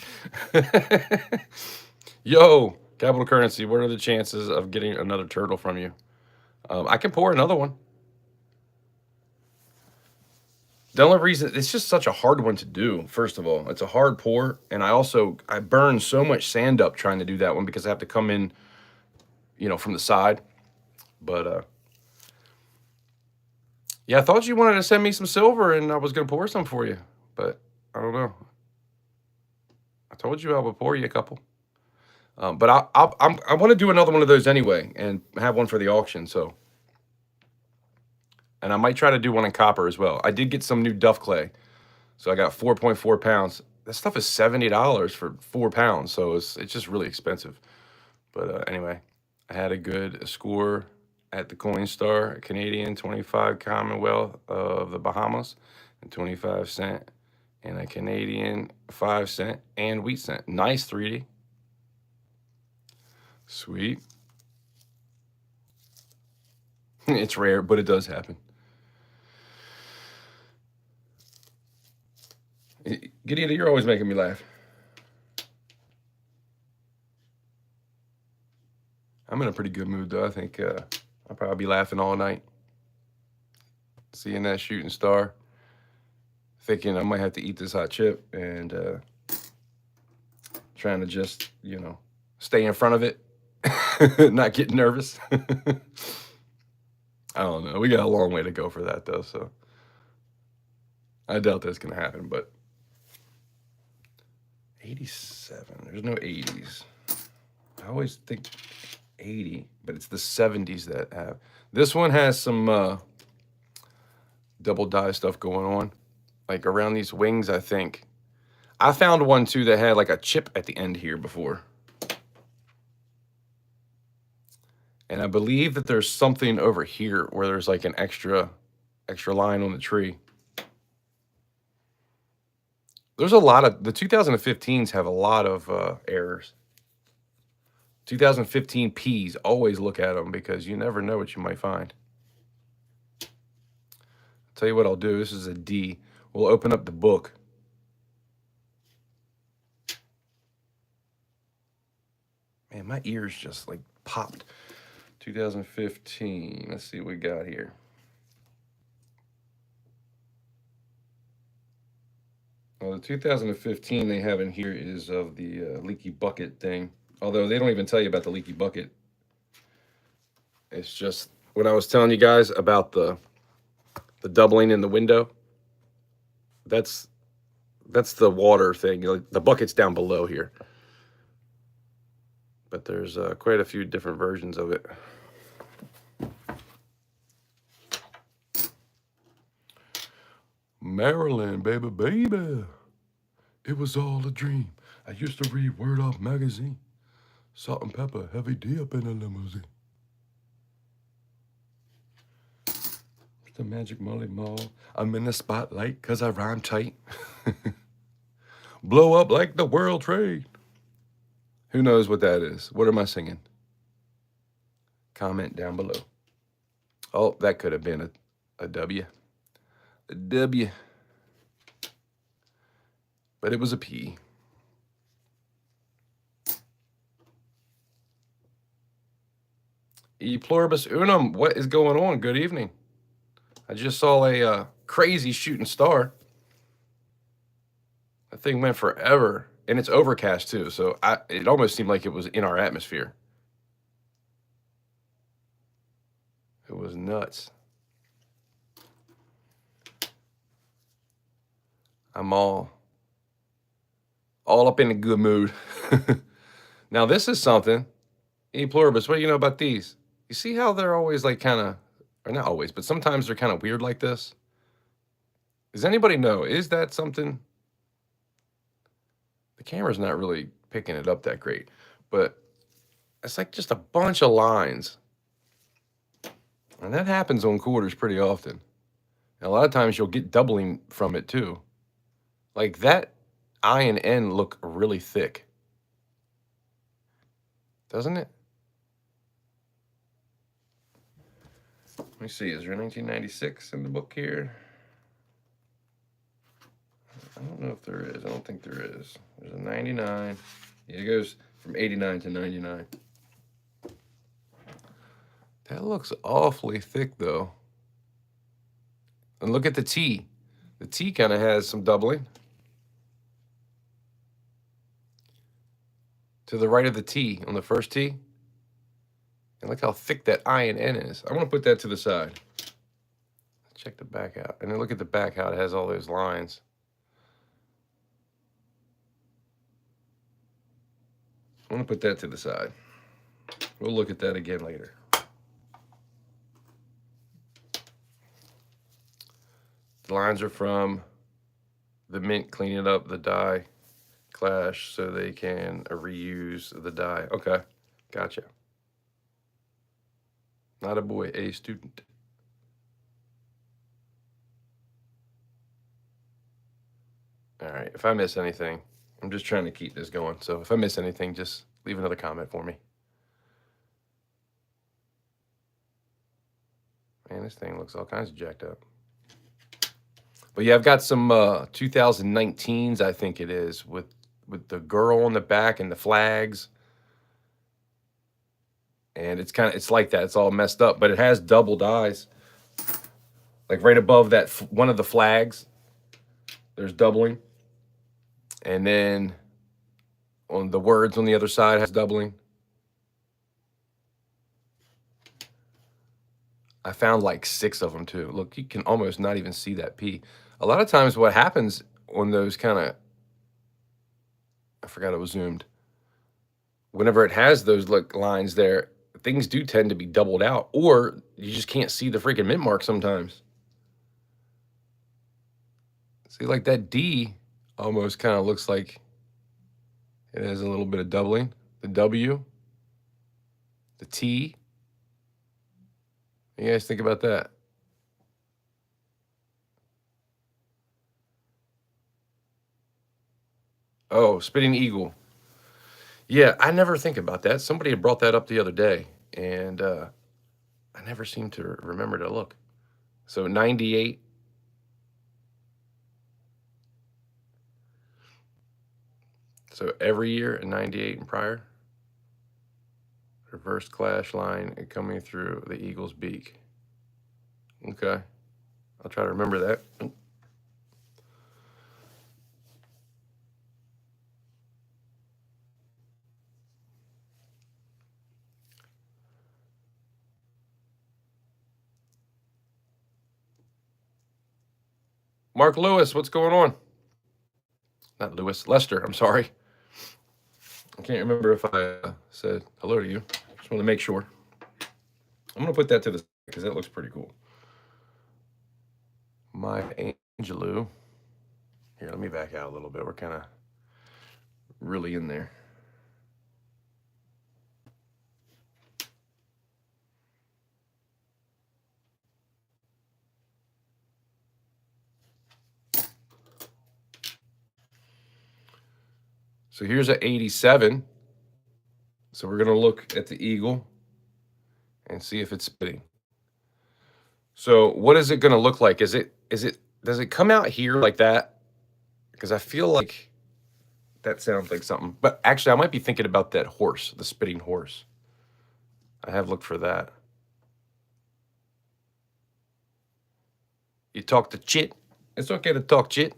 Yo, capital currency, what are the chances of getting another turtle from you? I can pour another one. The only reason, it's just such a hard one to do, first of all. It's a hard pour, and I burn so much sand up trying to do that one because I have to come in, from the side. But yeah, I thought you wanted to send me some silver and I was going to pour some for you, but I don't know. I told you I would pour you a couple. But I want to do another one of those anyway and have one for the auction, so. And I might try to do one in copper as well. I did get some new Duff clay. So I got 4.4 pounds. That stuff is $70 for 4 pounds. So it's just really expensive. But anyway, I had a good score at the Coinstar, Canadian 25 Commonwealth of the Bahamas, and 25 cent, and a Canadian 5 cent and wheat cent. Nice 3D. Sweet. It's rare, but it does happen. Gideon, you're always making me laugh. I'm in a pretty good mood, though. I think I'll probably be laughing all night. Seeing that shooting star. Thinking I might have to eat this hot chip and trying to just, stay in front of it. Not get nervous. I don't know. We got a long way to go for that, though, so I doubt that's going to happen, but 87. There's no 80s. I always think 80, but it's the 70s that have. This one has some double die stuff going on. Like around these wings, I think. I found one too that had like a chip at the end here before. And I believe that there's something over here where there's like an extra line on the tree. There's a lot of, the 2015s have a lot of errors. 2015 Ps, always look at them because you never know what you might find. I'll tell you what I'll do. This is a D. We'll open up the book. Man, my ears just like popped. 2015. Let's see what we got here. Well, the 2015 they have in here is of the leaky bucket thing. Although they don't even tell you about the leaky bucket. It's just when I was telling you guys about the doubling in the window. That's the water thing. The bucket's down below here. But there's quite a few different versions of it. Maryland, baby, baby. It was all a dream. I used to read Word Up magazine. Salt and pepper, heavy D up in the limousine. The Magic Molly Mall. I'm in the spotlight because I rhyme tight. Blow up like the World Trade. Who knows what that is? What am I singing? Comment down below. Oh, that could have been a W. A W. But it was a P. E pluribus unum. What is going on? Good evening. I just saw a crazy shooting star. That thing went forever. And it's overcast too, so it almost seemed like it was in our atmosphere. It was nuts. I'm all up in a good mood. Now this is something. E pluribus, what do you know about these? You see how they're always like kind of, or not always, but sometimes they're kind of weird like this? Does anybody know? Is that something? The camera's not really picking it up that great, but it's like just a bunch of lines. And that happens on quarters pretty often. And a lot of times you'll get doubling from it too. Like that I and N look really thick. Doesn't it? Let me see, is there 1996 in the book here? I don't know if there is. I don't think there is. There's a 99. Yeah, it goes from 89 to 99. That looks awfully thick, though. And look at the T. The T kind of has some doubling. To the right of the T, on the first T. And look how thick that I and N is. I want to put that to the side. Check the back out. And then look at the back, how it has all those lines. I'm going to put that to the side. We'll look at that again later. The lines are from the mint cleaning up the die clash so they can reuse the die. Okay, gotcha. Not a boy, a student. All right, if I miss anything, I'm just trying to keep this going. So if I miss anything, just leave another comment for me. Man, this thing looks all kinds of jacked up. But yeah, I've got some 2019s, I think it is, with the girl on the back and the flags. And it's like that. It's all messed up, but it has double dies. Like right above that, one of the flags, there's doubling. And then on the words on the other side has doubling. I found like 6 of them too. Look, you can almost not even see that P. A lot of times what happens on those kind of, I forgot it was zoomed. Whenever it has those lines there, things do tend to be doubled out, or you just can't see the freaking mint mark sometimes. See, like that D almost kind of looks like it has a little bit of doubling. The W, the T. What do you guys think about that? Oh, spitting eagle. Yeah, I never think about that. Somebody had brought that up the other day, and I never seem to remember to look. So 98. So every year in 98 and prior, reverse clash line and coming through the eagle's beak. Okay, I'll try to remember that. Mark Lewis, what's going on? Not Lewis, Lester, I'm sorry. I can't remember if I said hello to you. Just want to make sure. I'm going to put that to the side because that looks pretty cool. My Angelou. Here, let me back out a little bit. We're kind of really in there. So here's an 87. So we're going to look at the eagle and see if it's spitting. So what is it going to look like? Does it come out here like that? Because I feel like that sounds like something. But actually, I might be thinking about that horse, the spitting horse. I have looked for that. You talk to chit. It's okay to talk chit.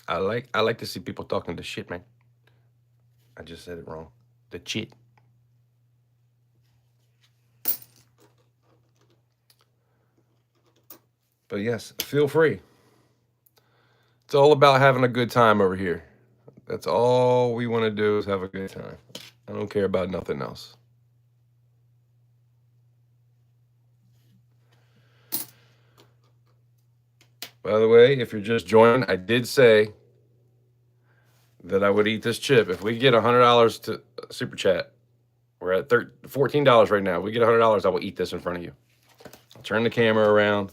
I like to see people talking to shit, man. I just said it wrong. The chit. But yes, feel free. It's all about having a good time over here. That's all we want to do is have a good time. I don't care about nothing else. By the way, if you're just joining, I did say that I would eat this chip. If we get $100 to Super Chat, we're at $14 right now. If we get $100, I will eat this in front of you. I'll turn the camera around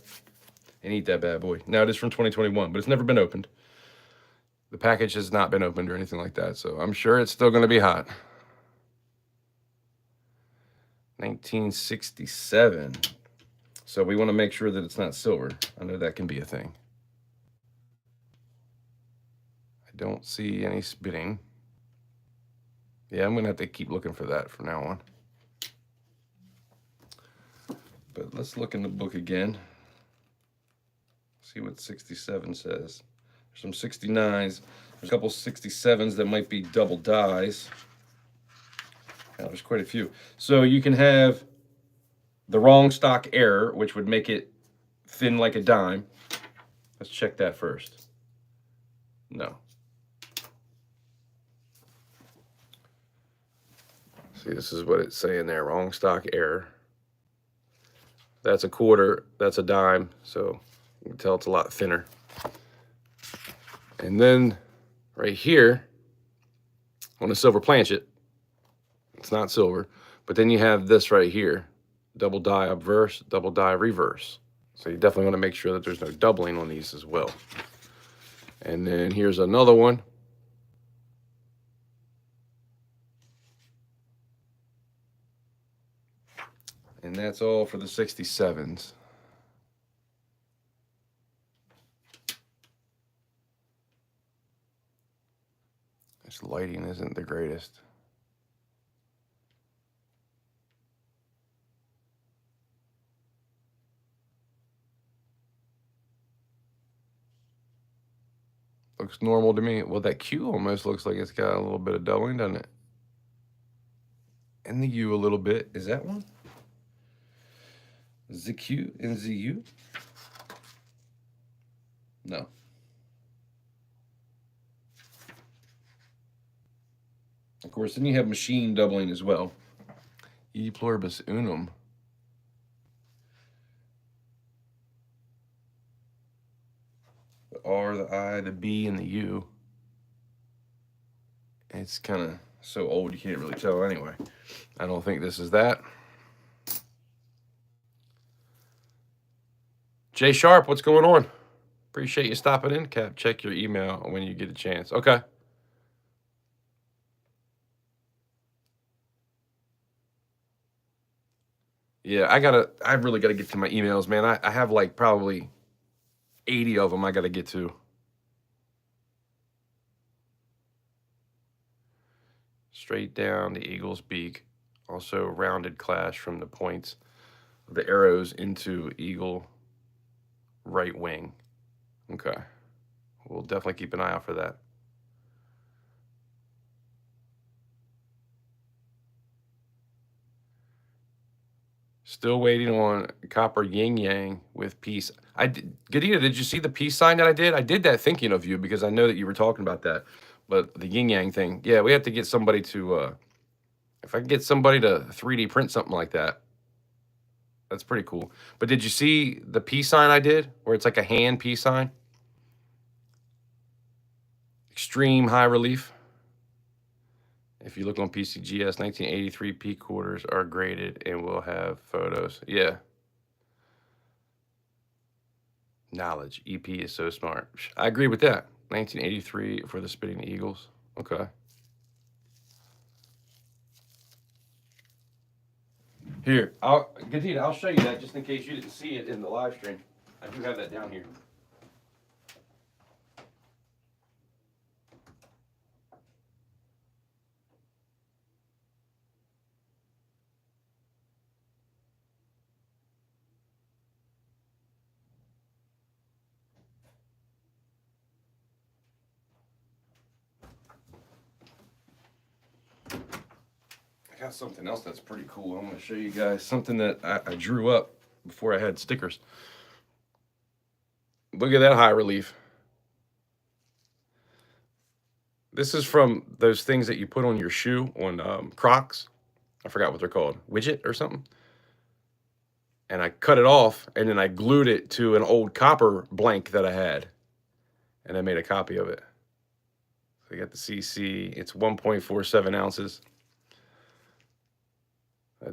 and eat that bad boy. Now, it is from 2021, but it's never been opened. The package has not been opened or anything like that, so I'm sure it's still going to be hot. 1967. So we want to make sure that it's not silver. I know that can be a thing. I don't see any spitting. Yeah, I'm going to have to keep looking for that from now on. But let's look in the book again. See what 67 says. There's some 69s. There's a couple 67s that might be double dies. Now, there's quite a few. So you can have the wrong stock error, which would make it thin like a dime. Let's check that first. No. See, this is what it's saying there. Wrong stock error. That's a quarter. That's a dime. So you can tell it's a lot thinner. And then right here, on a silver planchet, it's not silver, but then you have this right here, double die obverse, double die reverse. So you definitely want to make sure that there's no doubling on these as well. And then here's another one. And that's all for the 67s. This lighting isn't the greatest. Looks normal to me. Well, that Q almost looks like it's got a little bit of doubling, doesn't it? And the U a little bit. Is that one? The Q and the U? No. Of course, then you have machine doubling as well. E pluribus unum. The R, the I, the B, and the U. It's kind of so old you can't really tell anyway. I don't think this is that. Jay Sharp, what's going on? Appreciate you stopping in, Cap. Check your email when you get a chance. Okay. Yeah, I really gotta get to my emails, man. I have like probably 80 of them I gotta get to. Straight down the eagle's beak. Also rounded clash from the points of the arrows into eagle right wing. Okay. We'll definitely keep an eye out for that. Still waiting on copper yin yang with peace. Gadita, did you see the peace sign that I did? I did that thinking of you because I know that you were talking about that. But the yin yang thing, yeah, we have to get somebody to. If I can get somebody to 3D print something like that, that's pretty cool. But did you see the peace sign I did, where it's like a hand peace sign? Extreme high relief. If you look on PCGS, 1983 peak quarters are graded and we'll have photos. Yeah. Knowledge. EP is so smart. I agree with that. 1983 for the Spitting Eagles. Okay. Here, Gadita, I'll show you that just in case you didn't see it in the live stream. I do have that down here. I got something else that's pretty cool. I'm going to show you guys something that I drew up before I had stickers. Look at that high relief. This is from those things that you put on your shoe on Crocs. I forgot what they're called. Widget or something. And I cut it off and then I glued it to an old copper blank that I had. And I made a copy of it. So you got the CC. It's 1.47 ounces.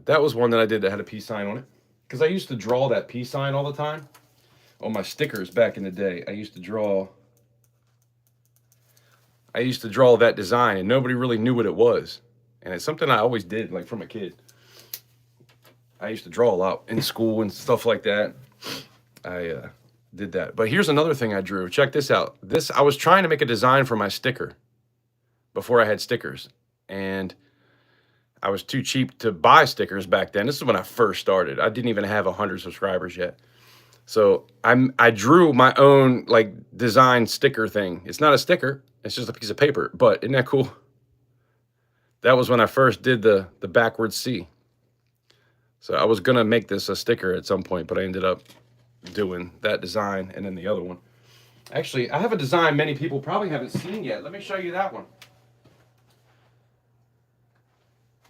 That was one that I did that had a peace sign on it. Because I used to draw that peace sign all the time on my stickers back in the day. I used to draw that design and nobody really knew what it was. And it's something I always did, like from a kid. I used to draw a lot in school and stuff like that. I did that. But here's another thing I drew. Check this out. I was trying to make a design for my sticker before I had stickers. And I was too cheap to buy stickers back then. This is when I first started. I didn't even have 100 subscribers yet. So I drew my own like design sticker thing. It's not a sticker. It's just a piece of paper. But isn't that cool? That was when I first did the backwards C. So I was going to make this a sticker at some point, but I ended up doing that design and then the other one. Actually, I have a design many people probably haven't seen yet. Let me show you that one.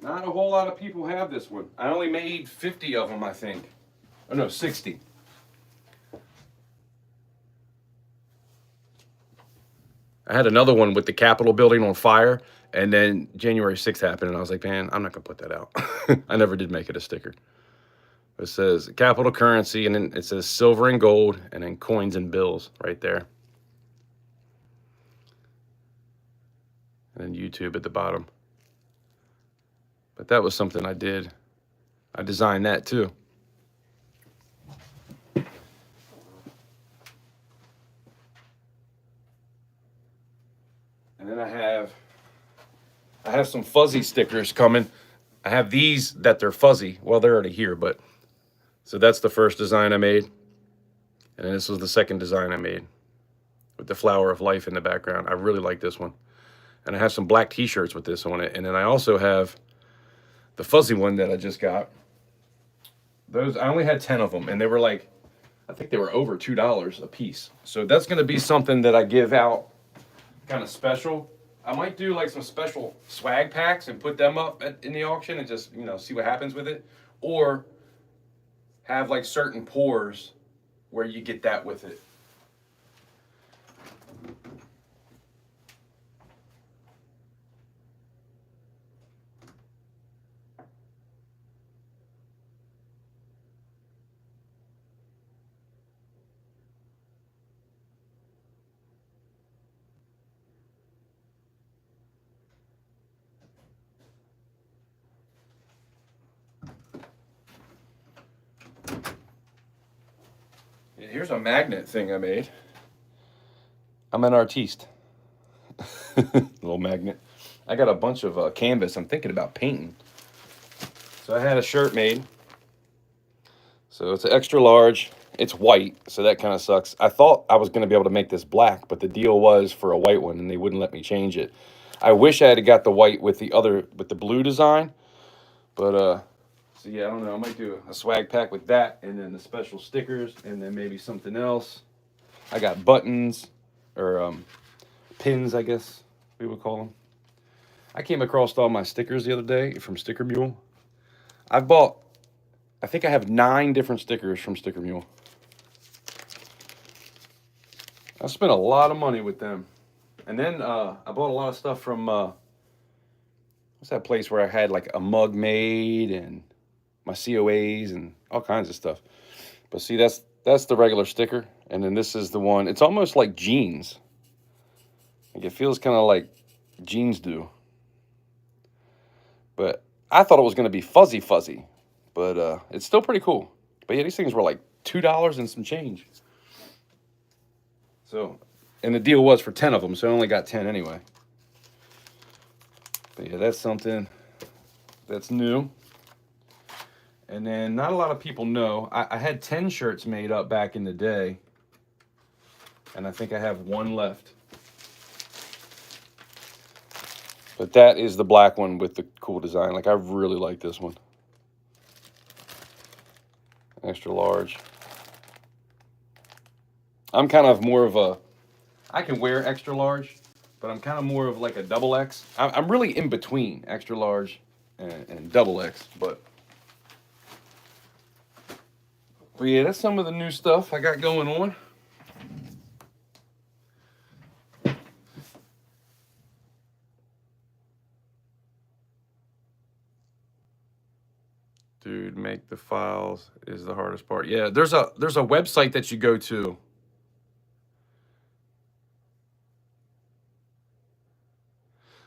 Not a whole lot of people have this one. I only made 50 of them, I think. Oh, no, 60. I had another one with the Capitol building on fire, and then January 6th happened, and I was like, man, I'm not going to put that out. I never did make it a sticker. It says capital currency, and then it says silver and gold, and then coins and bills right there. And then YouTube at the bottom. But that was something I did. I designed that too. And then I have some fuzzy stickers coming. I have these that they're fuzzy. Well, they're already here, but so that's the first design I made. And then this was the second design I made with the flower of life in the background. I really like this one. And I have some black t-shirts with this on it. And then I also have the fuzzy one that I just got. Those, I only had 10 of them, and they were like, I think they were over $2 a piece. So that's going to be something that I give out kind of special. I might do like some special swag packs and put them up in the auction and just, see what happens with it. Or have like certain pours where you get that with it. Here's a magnet thing I made. I'm an artiste. Little magnet. I got a bunch of canvas I'm thinking about painting. So I had a shirt made. So it's an extra large. It's white, so that kind of sucks. I thought I was going to be able to make this black, but the deal was for a white one, and they wouldn't let me change it. I wish I had got the white with the blue design, but so yeah, I don't know. I might do a swag pack with that, and then the special stickers, and then maybe something else. I got buttons or pins, I guess we would call them. I came across all my stickers the other day from Sticker Mule. I think I have 9 different stickers from Sticker Mule. I spent a lot of money with them. And then I bought a lot of stuff from, what's that place where I had like a mug made and my COAs and all kinds of stuff. But see, that's the regular sticker. And then this is the one, it's almost like jeans. Like it feels kind of like jeans do. But I thought it was going to be fuzzy. But it's still pretty cool. But yeah, these things were like $2 and some change. So, and the deal was for 10 of them, so I only got 10 anyway. But yeah, that's something that's new. And then not a lot of people know, I had 10 shirts made up back in the day. And I think I have 1 left. But that is the black one with the cool design. Like, I really like this one. Extra large. I'm kind of more of a, I can wear extra large, but I'm kind of more of like a double X. I'm really in between extra large and double X, but yeah, that's some of the new stuff I got going on. Dude, make the files is the hardest part. Yeah, there's a website that you go to.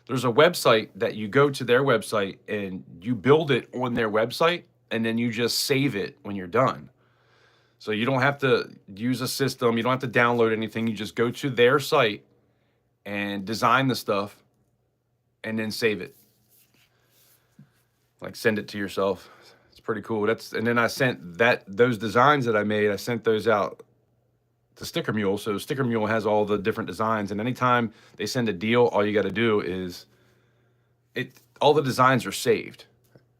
There's a website that you go to their website and you build it on their website and then you just save it when you're done. So you don't have to use a system, you don't have to download anything. You just go to their site and design the stuff and then save it. Like send it to yourself. It's pretty cool. And then I sent those designs that I made, I sent those out to Sticker Mule. So Sticker Mule has all the different designs, and anytime they send a deal, all you got to do is all the designs are saved.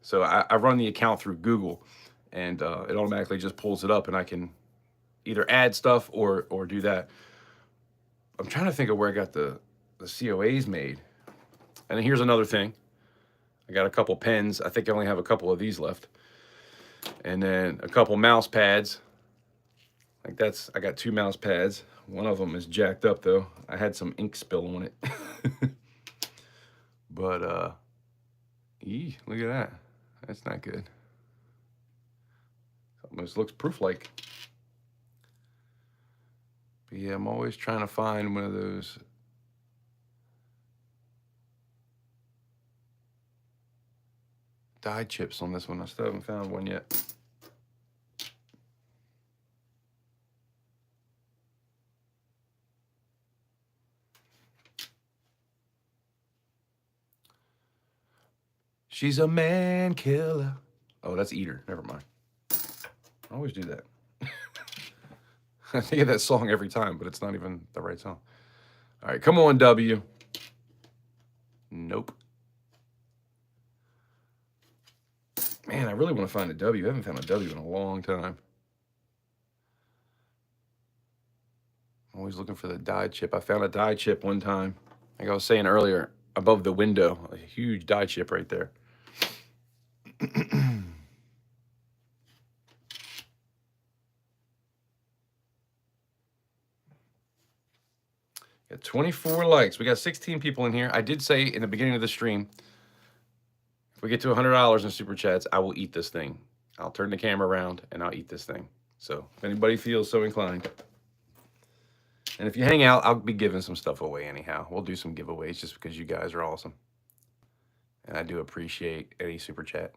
So I run the account through Google, and it automatically just pulls it up, and I can either add stuff or do that. I'm trying to think of where I got the COAs made. And then here's another thing. I got a couple pens. I think I only have a couple of these left. And then a couple mouse pads. Like I got 2 mouse pads. One of them is jacked up though. I had some ink spill on it. But look at that. That's not good. Almost looks proof-like. But yeah, I'm always trying to find one of those dye chips on this one. I still haven't found one yet. She's a man killer. Oh, that's Eater. Never mind. I always do that. I think of that song every time, but it's not even the right song. All right, come on, W. Nope. Man, I really want to find a W. I haven't found a W in a long time. I'm always looking for the dye chip. I found a dye chip one time. Like I was saying earlier, above the window, a huge dye chip right there. Got 24 likes. We got 16 people in here. I did say in the beginning of the stream, if we get to $100 in super chats, I will eat this thing. I'll turn the camera around and I'll eat this thing. So if anybody feels so inclined. And if you hang out, I'll be giving some stuff away anyhow. We'll do some giveaways just because you guys are awesome. And I do appreciate any super chat.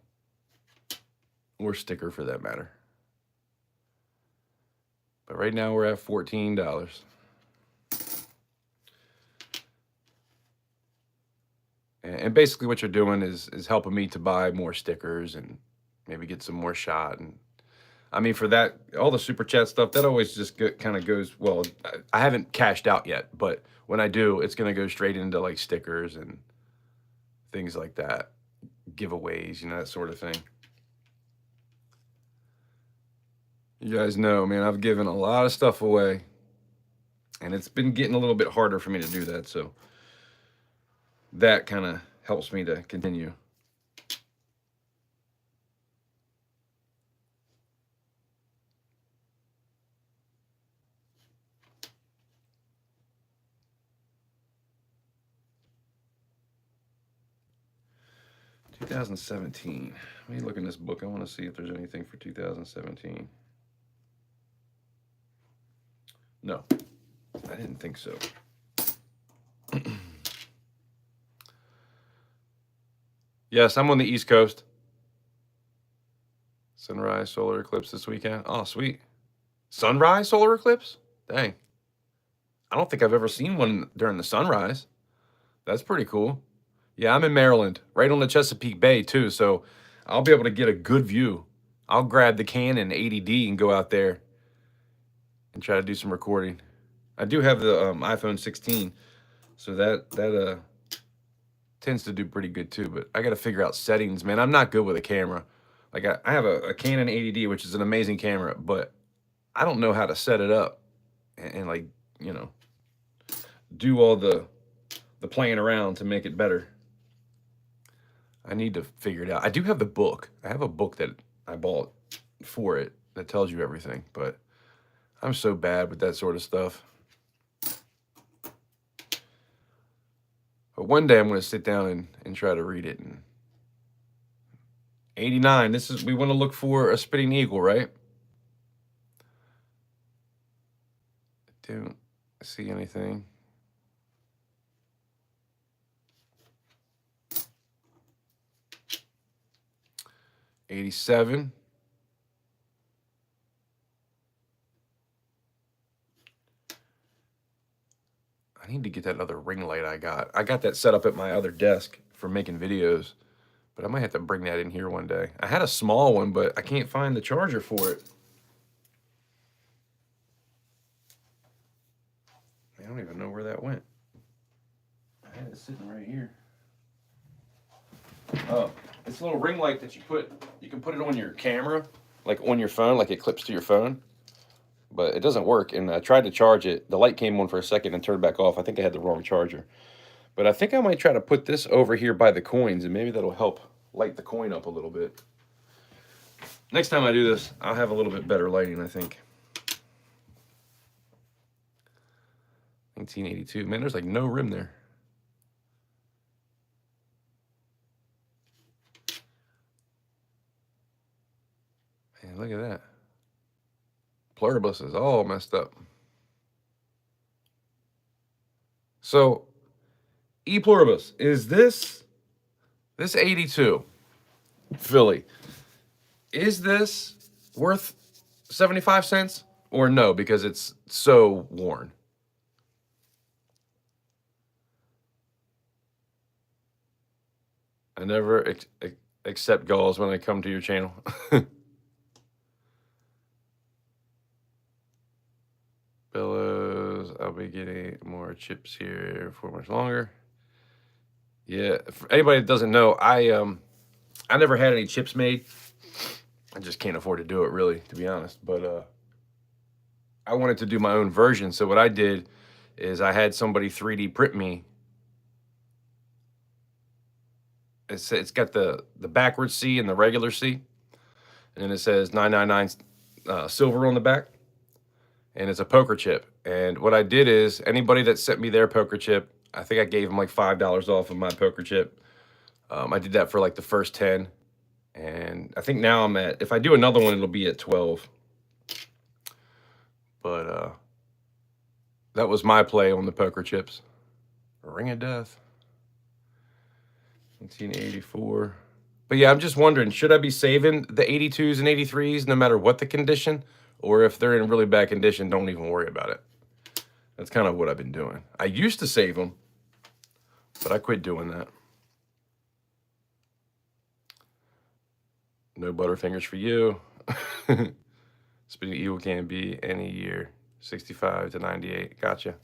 Or sticker for that matter. But right now we're at $14. And basically what you're doing is helping me to buy more stickers and maybe get some more shot. And I mean, for that, all the super chat stuff, that always just kind of goes, well, I haven't cashed out yet, but when I do, it's going to go straight into like stickers and things like that, giveaways, you know, that sort of thing. You guys know, man, I've given a lot of stuff away, and it's been getting a little bit harder for me to do that. So that kind of helps me to continue. $2017. Let me look in this book. I want to see if there's anything for 2017. No, I didn't think so. Yes, I'm on the East Coast. Sunrise solar eclipse this weekend. Oh, sweet. Sunrise solar eclipse? Dang. I don't think I've ever seen one during the sunrise. That's pretty cool. Yeah, I'm in Maryland, right on the Chesapeake Bay too, so I'll be able to get a good view. I'll grab the Canon 80D and go out there and try to do some recording. I do have the iPhone 16, so that tends to do pretty good too, but I got to figure out settings, man. I'm not good with a camera. Like I have a Canon 80D, which is an amazing camera, but I don't know how to set it up and like, you know, do all the playing around to make it better. I need to figure it out. I do have the book. I have a book that I bought for it that tells you everything, but I'm so bad with that sort of stuff. But one day I'm going to sit down and try to read it. And 89, we want to look for a spitting eagle, right? I don't see anything. $87. I need to get that other ring light I got. I got that set up at my other desk for making videos, but I might have to bring that in here one day. I had a small one, but I can't find the charger for it. I don't even know where that went. I had it sitting right here. Oh, it's a little ring light that you can put it on your camera, like on your phone, like it clips to your phone. But it doesn't work, and I tried to charge it. The light came on for a second and turned back off. I think I had the wrong charger. But I think I might try to put this over here by the coins, and maybe that'll help light the coin up a little bit. Next time I do this, I'll have a little bit better lighting, I think. 1982. Man, there's like no rim there. Man, look at that. Pluribus is all messed up. So, E pluribus, is this 82 Philly, is this worth 75 cents or no, because it's so worn? I never accept galls when I come to your channel. Billows, I'll be getting more chips here for much longer. Yeah, for anybody that doesn't know, I never had any chips made. I just can't afford to do it, really, to be honest. But I wanted to do my own version, so what I did is I had somebody 3D print me. It's got the backwards C and the regular C, and then it says 999 silver on the back, and it's a poker chip. And what I did is anybody that sent me their poker chip, I think I gave them like $5 off of my poker chip. I did that for like the first 10, and I think now I'm at, if I do another one, it'll be at 12. But that was my play on the poker chips. Ring of Death. 1984. But yeah, I'm just wondering, should I be saving the 82s and 83s no matter what the condition? Or if they're in really bad condition, don't even worry about it. That's kind of what I've been doing. I used to save them, but I quit doing that. No Butterfingers for you. Spinning Eagle can be any year, 65 to 98. Gotcha.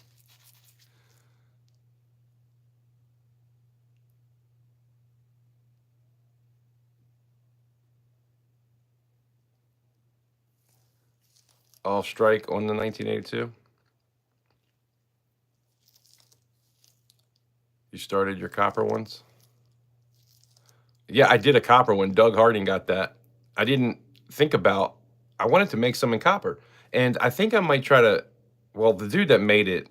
Off strike on the 1982. You started your copper ones? Yeah, I did a copper one. Doug Harding got that. I didn't think about, I wanted to make some in copper. And I think I might try to, well, the dude that made it,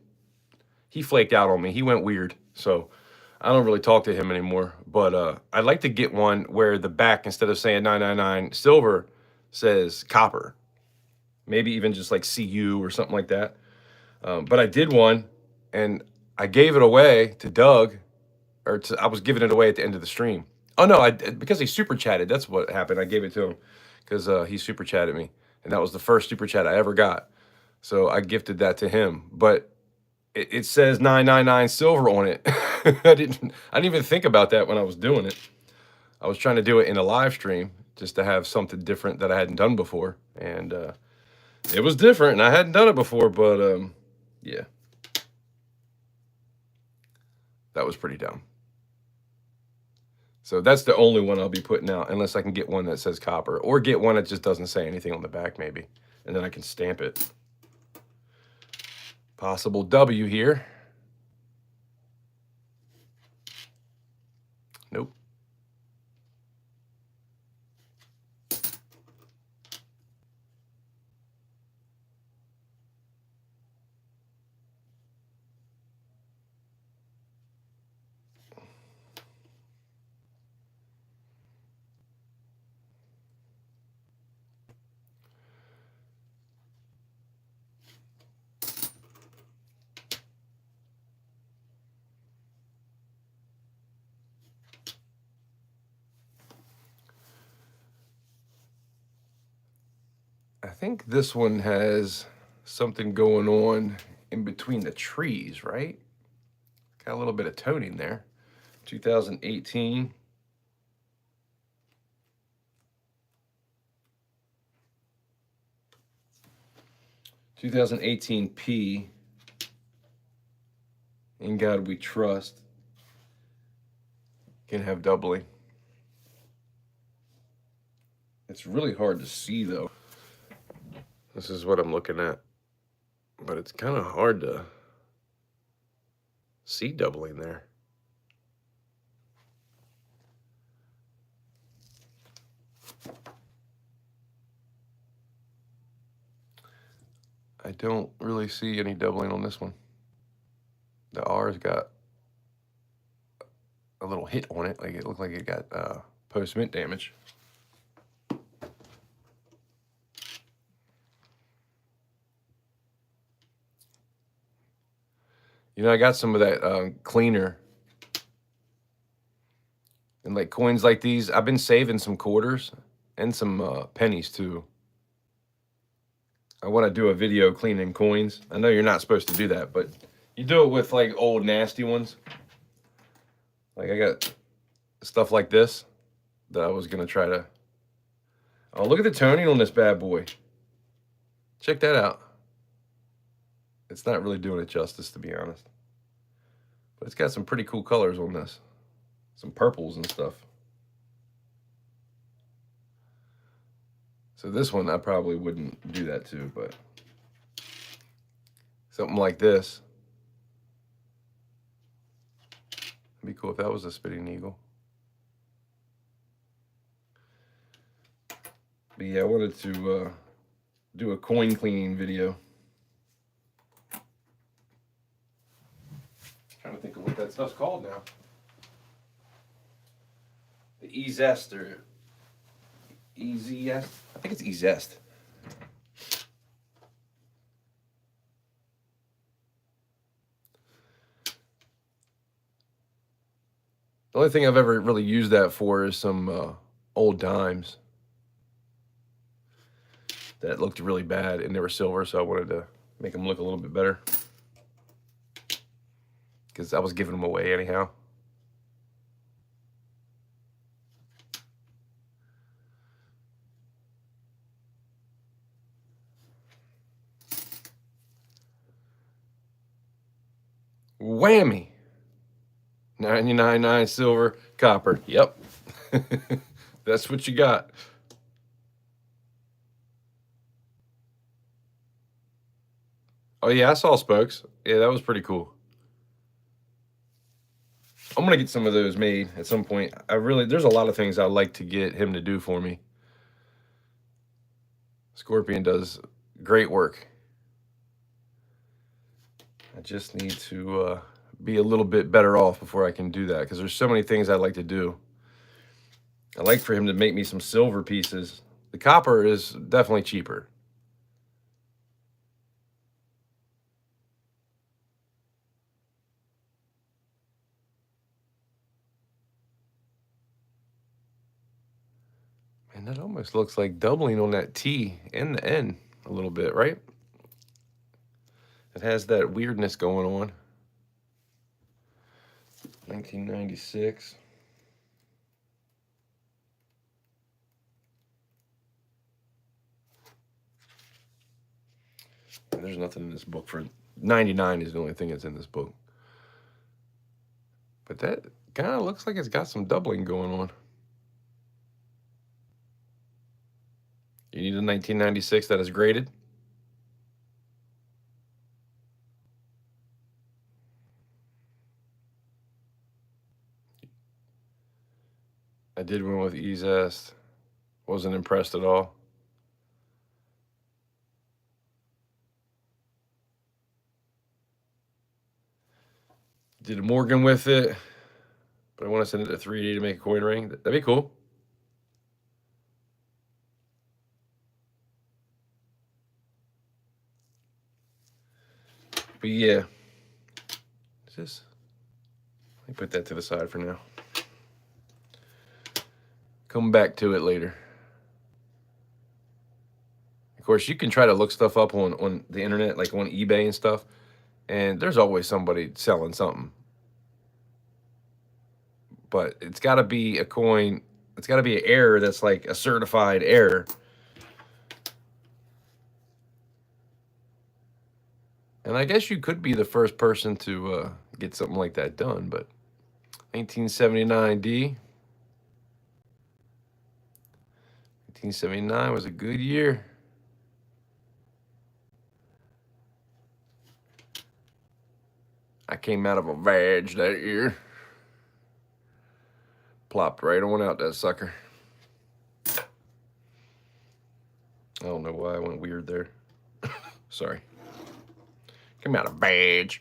he flaked out on me. He went weird. So I don't really talk to him anymore. But I'd like to get one where the back, instead of saying 999 silver, says copper. Maybe even just like CU or something like that. But I did one, and I gave it away to Doug, or I was giving it away at the end of the stream. Oh no, because he super chatted. That's what happened. I gave it to him because he super chatted me, and that was the first super chat I ever got. So I gifted that to him. But it says 999 silver on it. I didn't even think about that when I was doing it. I was trying to do it in a live stream just to have something different that I hadn't done before, and it was different, and I hadn't done it before. But yeah, that was pretty dumb. So that's the only one I'll be putting out, unless I can get one that says copper, or get one that just doesn't say anything on the back, maybe, and then I can stamp it. Possible W here. Nope. I think this one has something going on in between the trees, right? Got a little bit of toning there. 2018. P. In God We Trust. Can have doubling. It's really hard to see though. This is what I'm looking at, but it's kind of hard to see doubling there. I don't really see any doubling on this one. The R's got a little hit on it, like it looked like it got post-mint damage. You know, I got some of that cleaner. And like coins like these, I've been saving some quarters and some pennies too. I want to do a video cleaning coins. I know you're not supposed to do that, but you do it with like old nasty ones. Like I got stuff like this that I was going to try to... Oh, look at the toning on this bad boy. Check that out. It's not really doing it justice, to be honest. But it's got some pretty cool colors on this. Some purples and stuff. So this one, I probably wouldn't do that to, but something like this. It'd be cool if that was a spitting eagle. But yeah, I wanted to do a coin cleaning video. Trying to think of what that stuff's called now. The E-Zest or E-Z-est? I think it's E-Zest. The only thing I've ever really used that for is some old dimes. that looked really bad, and they were silver, so I wanted to make them look a little bit better because I was giving them away anyhow. Whammy! 99.9 silver, copper. Yep. That's what you got. Oh yeah, I saw spokes. Yeah, that was pretty cool. I'm gonna get some of those made at some point. There's a lot of things I'd like to get him to do for me. Scorpion does great work. I just need to be a little bit better off before I can do that, because there's so many things I'd like to do. I'd like for him to make me some silver pieces. The copper is definitely cheaper. And that almost looks like doubling on that T and the N a little bit, right? It has that weirdness going on. 1996. There's nothing in this book for 99 is the only thing that's in this book. But that kind of looks like it's got some doubling going on. You need a 1996 that is graded. I did one with E-Zest. Wasn't impressed at all. Did a Morgan with it, but I want to send it to 3D to make a coin ring. That'd be cool. But yeah, let me put that to the side for now. Come back to it later. Of course, you can try to look stuff up on the internet, like on eBay and stuff, and there's always somebody selling something. But it's got to be a coin. It's got to be an error that's like a certified error. And I guess you could be the first person to get something like that done, but 1979D. 1979 was a good year. I came out of a vag that year. Plopped right on out that sucker. I don't know why I went weird there. Sorry. Came out of vag.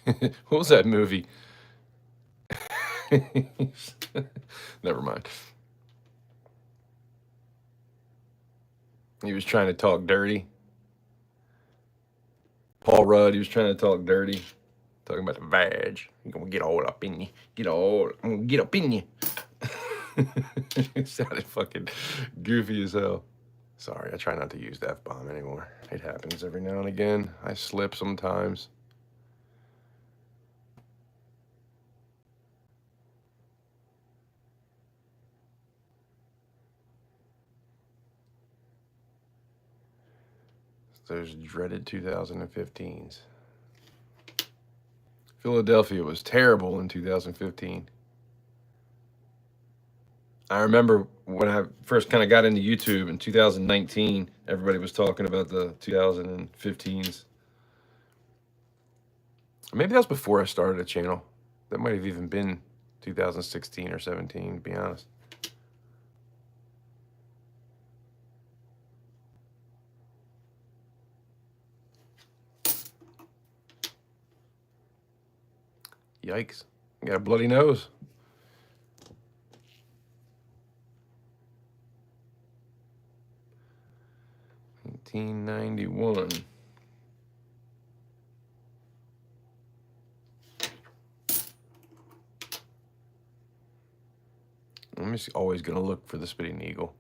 What was that movie? Never mind. He was trying to talk dirty. Paul Rudd, he was trying to talk dirty. Talking about the vag. You're gonna get all up in you. I'm gonna get up in you. It sounded fucking goofy as hell. Sorry, I try not to use the F-bomb anymore. It happens every now and again. I slip sometimes. Those dreaded 2015s. Philadelphia was terrible in 2015. I remember when I first kind of got into YouTube in 2019, everybody was talking about the 2015s. Maybe that was before I started a channel. That might have even been 2016 or 17, to be honest. Yikes. I got a bloody nose. $1991. I'm just always going to look for the spitting eagle.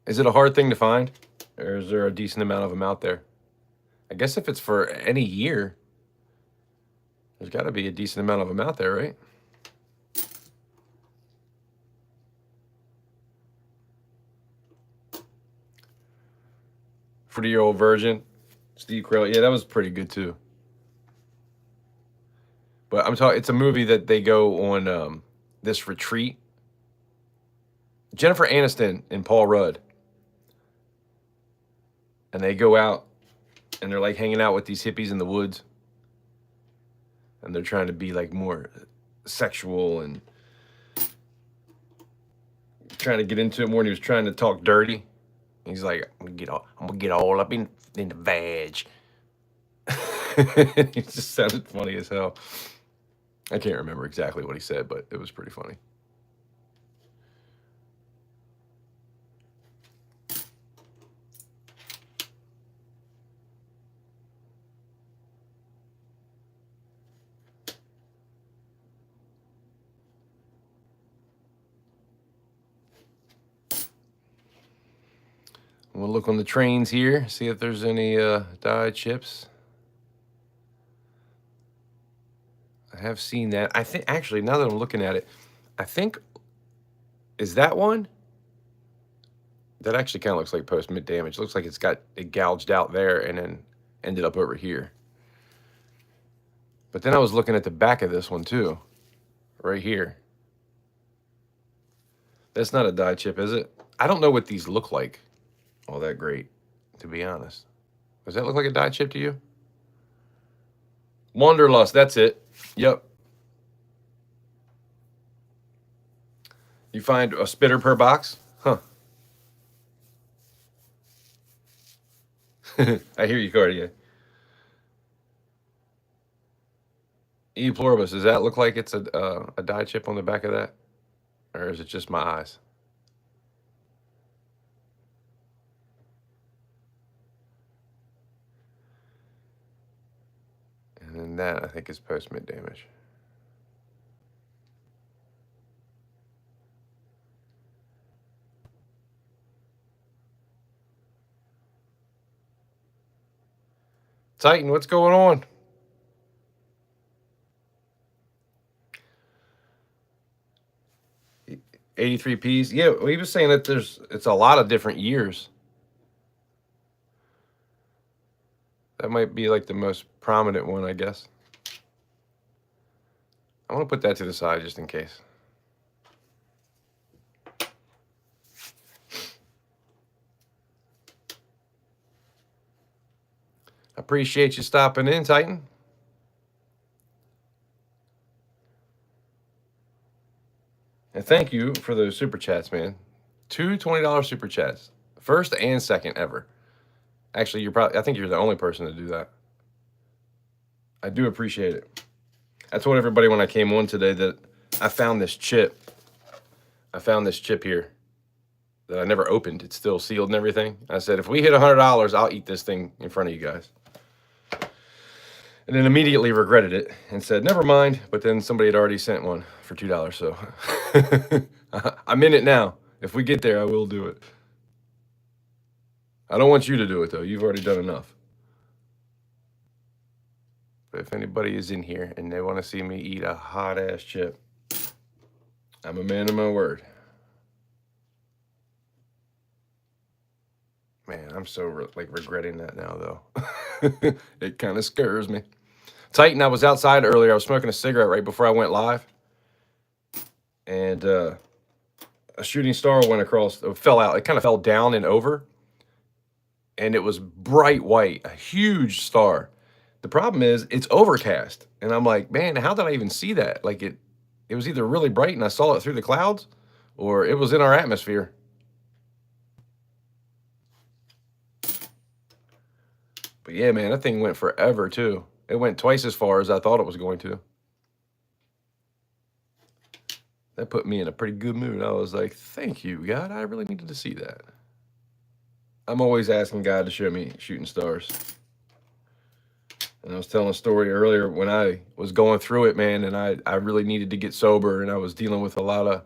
Is it a hard thing to find? Or is there a decent amount of them out there? I guess if it's for any year, there's got to be a decent amount of them out there, right? 40-year-old virgin, Steve Carell. Yeah, that was pretty good too. But I'm talking. It's a movie that they go on this retreat. Jennifer Aniston and Paul Rudd, and they go out, and they're like hanging out with these hippies in the woods, and they're trying to be like more sexual and trying to get into it more. And he was trying to talk dirty. He's like, I'm gonna get all up in the vag. It just sounded funny as hell. I can't remember exactly what he said, but it was pretty funny. We'll look on the trains here, see if there's any dyed chips. I have seen that. I think, actually, now that I'm looking at it, I think, is that one? That actually kind of looks like post-mid damage. Looks like it gouged out there and then ended up over here. But then I was looking at the back of this one too, right here. That's not a dye chip, is it? I don't know what these look like all that great, to be honest. Does that look like a dye chip to you? Wanderlust, that's it. Yep. You find a spitter per box? Huh. I hear you, Cartier. E pluribus, does that look like it's a dye chip on the back of that? Or is it just my eyes? And then that, I think, is post-mid damage. Titan, what's going on? $83Ps. Yeah, well, he was saying that it's a lot of different years. That might be like the most prominent one, I guess. I want to put that to the side just in case. Appreciate you stopping in, Titan. And thank you for those super chats, man. 2 $20 super chats. First and second ever. Actually, I think you're the only person to do that. I do appreciate it. I told everybody when I came on today that I found this chip. I found this chip here that I never opened. It's still sealed and everything. I said, if we hit $100, I'll eat this thing in front of you guys. And then immediately regretted it and said, never mind. But then somebody had already sent one for $2. So I'm in it now. If we get there, I will do it. I don't want you to do it, though. You've already done enough. But if anybody is in here and they want to see me eat a hot-ass chip, I'm a man of my word. Man, I'm so regretting that now, though. It kind of scares me. Titan, I was outside earlier. I was smoking a cigarette right before I went live. And a shooting star went across, fell out. It kind of fell down and over. And it was bright white, a huge star. The problem is it's overcast. And I'm like, man, how did I even see that? Like it was either really bright and I saw it through the clouds, or it was in our atmosphere. But yeah, man, that thing went forever too. It went twice as far as I thought it was going to. That put me in a pretty good mood. I was like, thank you, God. I really needed to see that. I'm always asking God to show me shooting stars. And I was telling a story earlier when I was going through it, man, and I really needed to get sober, and I was dealing with a lot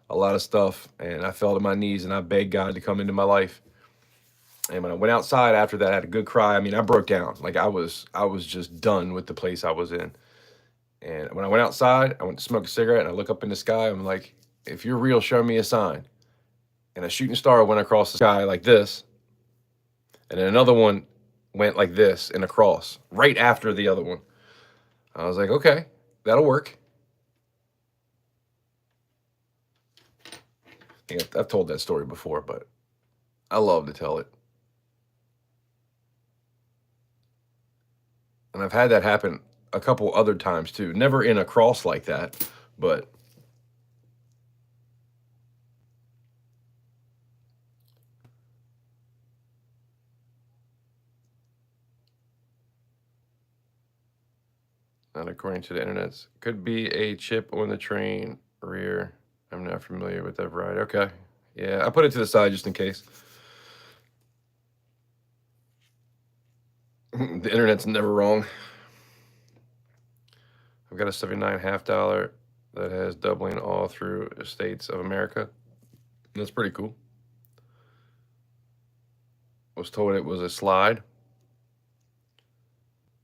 a lot of stuff, and I fell to my knees and I begged God to come into my life. And when I went outside after that, I had a good cry. I mean, I broke down. Like I was just done with the place I was in. And when I went outside, I went to smoke a cigarette and I look up in the sky. I'm like, if you're real, show me a sign. And a shooting star went across the sky like this. And then another one went like this and across right after the other one. I was like, okay, that'll work. Yeah, I've told that story before, but I love to tell it. And I've had that happen a couple other times too. Never in a cross like that, but not according to the internet. Could be a chip on the train rear. I'm not familiar with that variety. Okay. Yeah, I put it to the side just in case. The internet's never wrong. I've got a 79 half dollar that has doubling all through states of America. That's pretty cool. Was told it was a slide.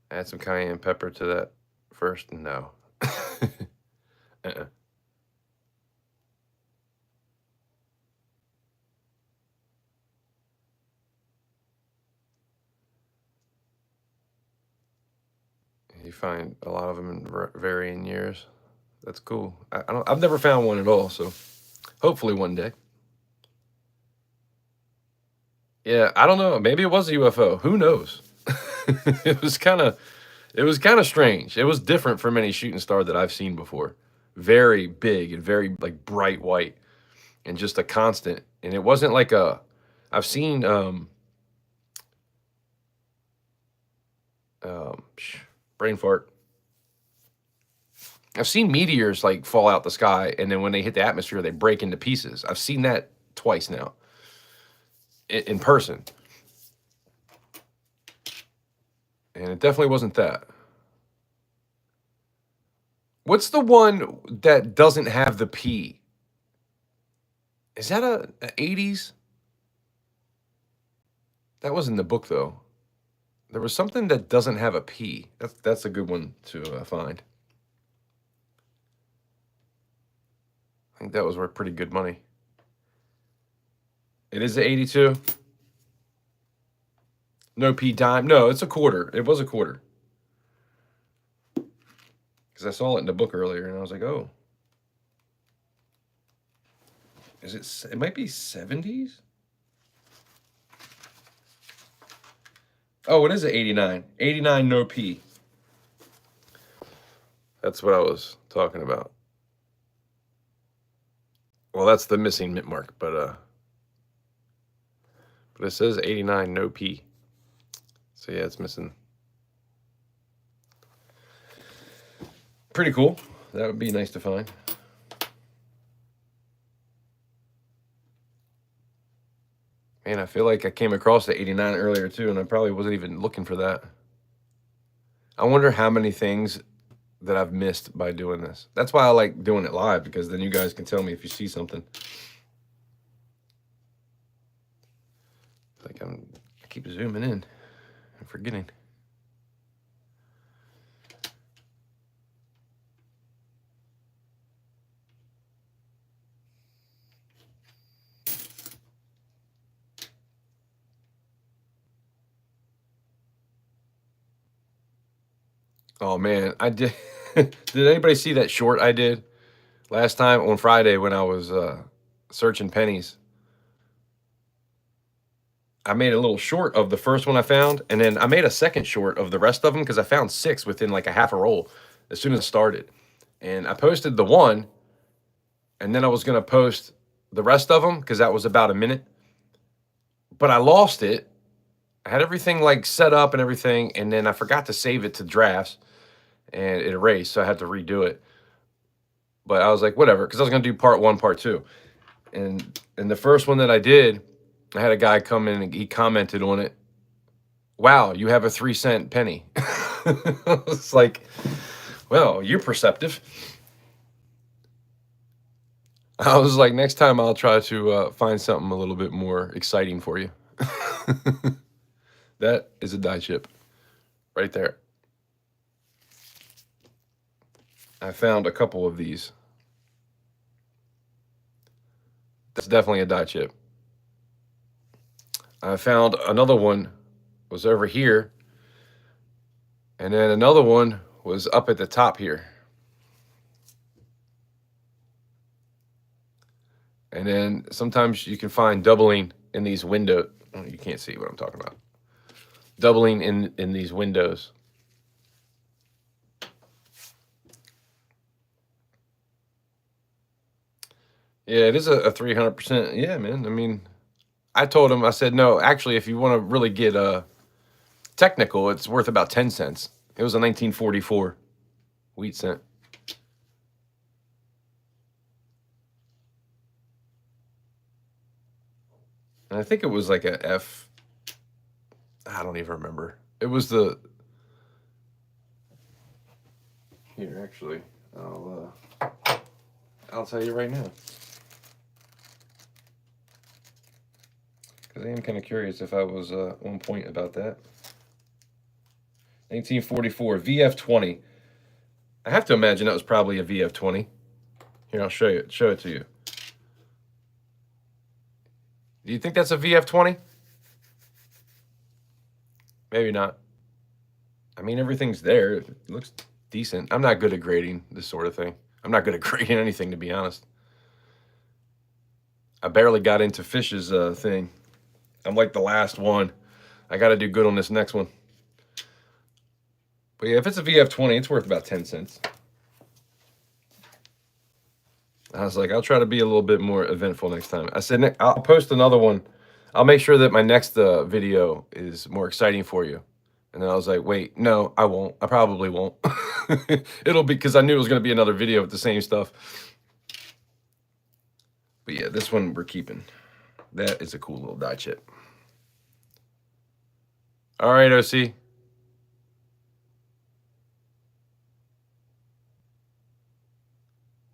Add some cayenne pepper to that first. No. uh-uh. You find a lot of them in varying years. That's cool. I've never found one at all, so hopefully one day. Yeah, I don't know. Maybe it was a UFO. Who knows? It was kind of strange. It was different from any shooting star that I've seen before. Very big and very like bright white and just a constant. And it wasn't like I've seen brain fart. I've seen meteors like fall out the sky, and then when they hit the atmosphere, they break into pieces. I've seen that twice now in person. And it definitely wasn't that. What's the one that doesn't have the P? Is that a 80s? That was in the book, though. There was something that doesn't have a P. That's a good one to find. I think that was worth pretty good money. It is an 82. No P dime. No, it's a quarter. It was a quarter. Because I saw it in the book earlier, and I was like, oh. Is it? It might be 70s? Oh, it is an 89. 89, no P. That's what I was talking about. Well, that's the missing mint mark, but it says 89, no P. So yeah, it's missing. Pretty cool. That would be nice to find. Man, I feel like I came across the 89 earlier too, and I probably wasn't even looking for that. I wonder how many things that I've missed by doing this. That's why I like doing it live, because then you guys can tell me if you see something. Like I keep zooming in and forgetting. Oh man, I did. Did anybody see that short I did last time on Friday when I was searching pennies? I made a little short of the first one I found, and then I made a second short of the rest of them because I found 6 within like a half a roll as soon as I started. And I posted the one, and then I was going to post the rest of them because that was about a minute. But I lost it. I had everything like set up and everything, and then I forgot to save it to drafts, and it erased, so I had to redo it. But I was like, whatever, because I was going to do part 1, part 2. And the first one that I did, I had a guy come in and he commented on it. Wow, you have a 3-cent penny. It's like, well, you're perceptive. I was like, next time I'll try to find something a little bit more exciting for you. That is a die chip right there. I found a couple of these. That's definitely a die chip. I found another one was over here, and then another one was up at the top here. And then sometimes you can find doubling in these windows. Oh, you can't see what I'm talking about. Doubling in these windows. Yeah, it is a 300%. Yeah, man. I mean, I told him, I said, no, actually, if you want to really get technical, it's worth about 10 cents. It was a 1944 wheat cent. And I think it was like a F. I don't even remember. It was the. Here, actually, I'll tell you right now. Because I am kind of curious if I was on point about that. 1944 VF20. I have to imagine that was probably a VF20. Here, I'll show it to you. Do you think that's a VF20? Maybe not. I mean, everything's there. It looks decent. I'm not good at grading this sort of thing. I'm not good at grading anything, to be honest. I barely got into Fish's thing. I'm like the last one. I got to do good on this next one. But yeah, if it's a VF20, it's worth about 10 cents. I was like, I'll try to be a little bit more eventful next time. I said, I'll post another one. I'll make sure that my next video is more exciting for you. And then I was like, wait, no, I won't. I probably won't. It'll be because I knew it was going to be another video with the same stuff. But yeah, this one we're keeping. That is a cool little die chip. All right, OC.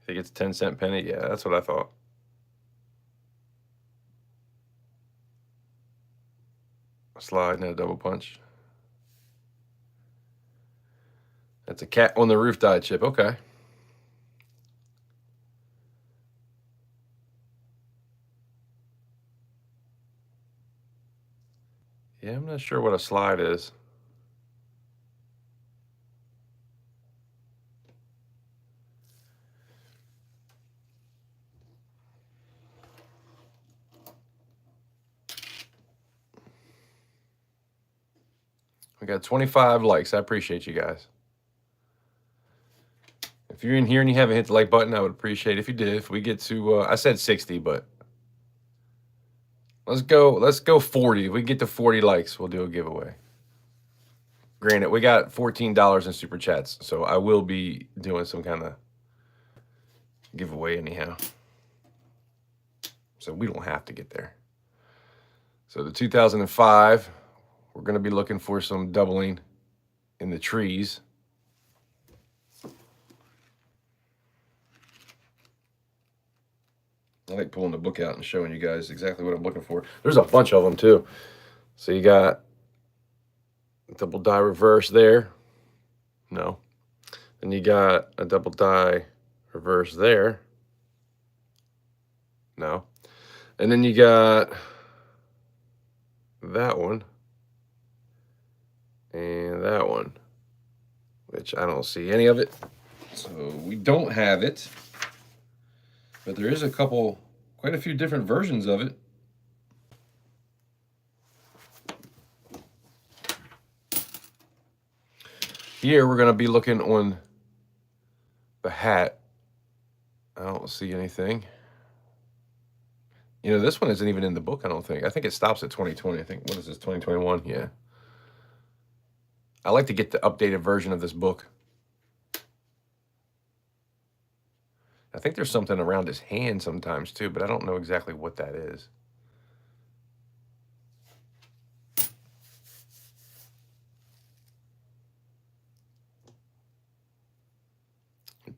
Think it's a 10-cent penny? Yeah, that's what I thought. A slide and a double punch. That's a cat on the roof die chip. Okay. Yeah, I'm not sure what a slide is. We got 25 likes. I appreciate you guys. If you're in here and you haven't hit the like button, I would appreciate it if you did. If we get to, I said 60, but let's go 40. If we get to 40 likes, we'll do a giveaway. Granted, we got $14 in super chats, so I will be doing some kind of giveaway anyhow. So we don't have to get there. So the 2005, we're going to be looking for some doubling in the trees. I like pulling the book out and showing you guys exactly what I'm looking for. There's a bunch of them too. So you got double die reverse there. No. Then you got a double die reverse there. No. And then you got that one. And that one. Which I don't see any of it. So we don't have it. But there is quite a few different versions of it. Here we're going to be looking on the hat. I don't see anything. You know, this one isn't even in the book, I don't think. I think it stops at 2020. I think, what is this, 2021? Yeah. I like to get the updated version of this book. I think there's something around his hand sometimes too, but I don't know exactly what that is.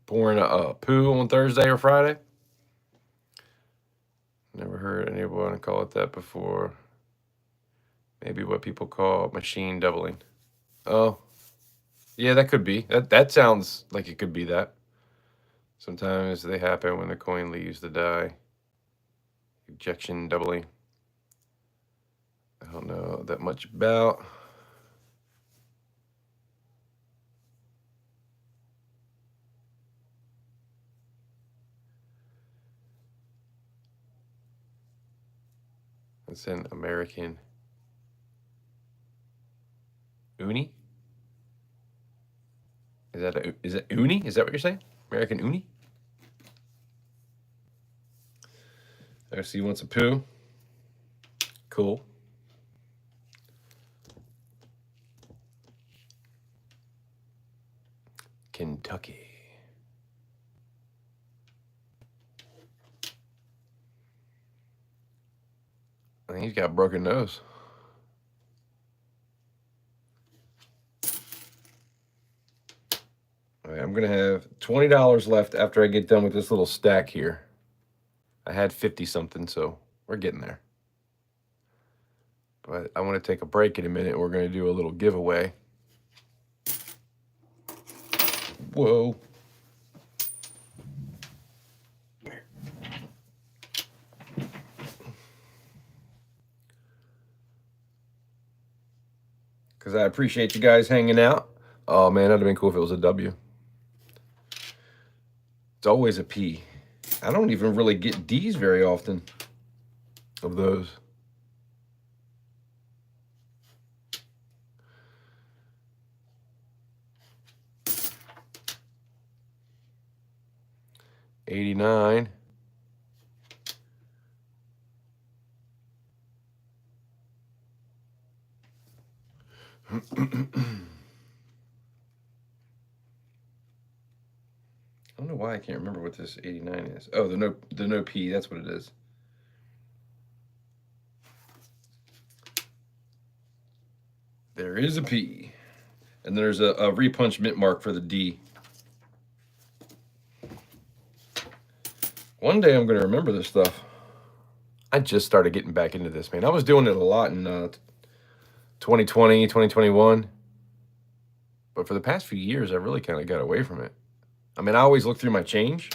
Pouring a poo on Thursday or Friday? heard anyone call it that before. Maybe what people call machine doubling. Oh, yeah, that could be. That sounds like it could be that. Sometimes they happen when the coin leaves the die. Ejection doubling. I don't know that much about. It's an American uni. Is it uni? Is that what you're saying? American uni? There, so you want some poo? Cool. Kentucky. I think he's got a broken nose. All right, I'm going to have $20 left after I get done with this little stack here. I had 50 something, so we're getting there. But I want to take a break in a minute. We're going to do a little giveaway. Whoa. Because I appreciate you guys hanging out. Oh, man, that'd have been cool if it was a W. It's always a P. I don't even really get D's very often of those. $89. I don't know why I can't remember what this 89 is. Oh, the no P, that's what it is. There is a P. And there's a repunch mint mark for the D. One day I'm going to remember this stuff. I just started getting back into this, man. I was doing it a lot in 2020, 2021. But for the past few years, I really kind of got away from it. I mean, I always look through my change.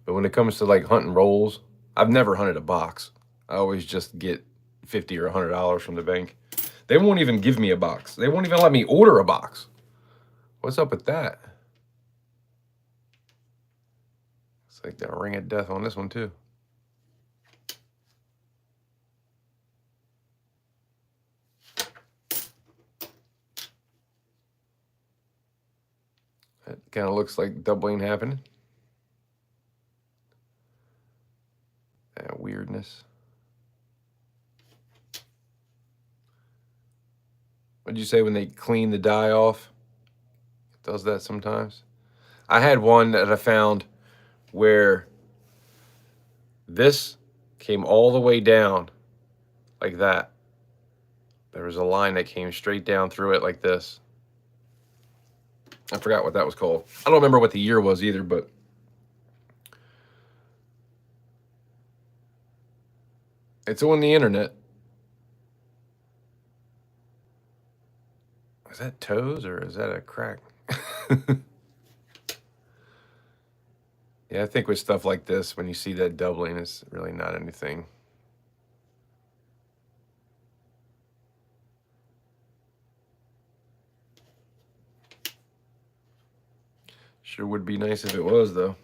But when it comes to like hunting rolls, I've never hunted a box. I always just get $50 or $100 from the bank. They won't even give me a box. They won't even let me order a box. What's up with that? It's like the ring of death on this one too. That kind of looks like doubling happening. That weirdness. What'd you say when they clean the die off? It does that sometimes. I had one that I found where this came all the way down like that. There was a line that came straight down through it like this. I forgot what that was called. I don't remember what the year was either, but it's on the internet. Is that toes or is that a crack? Yeah, I think with stuff like this, when you see that doubling, it's really not anything. Sure would be nice if it was, though.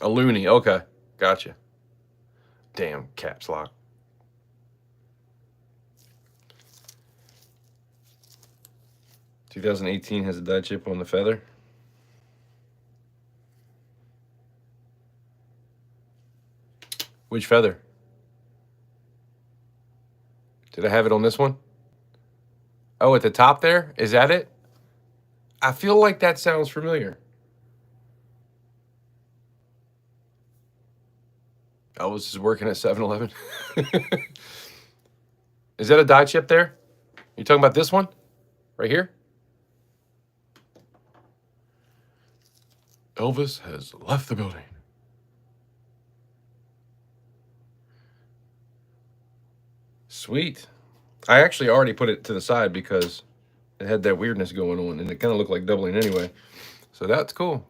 A loony. Okay. Gotcha. Damn, caps lock. $2018 has a die chip on the feather. Which feather? Did I have it on this one? Oh, at the top there? Is that it? I feel like that sounds familiar. I was just working at 7-Eleven. Is that a die chip there? You talking about this one? Right here? Elvis has left the building. Sweet. I actually already put it to the side because it had that weirdness going on, and it kind of looked like doubling anyway. So that's cool.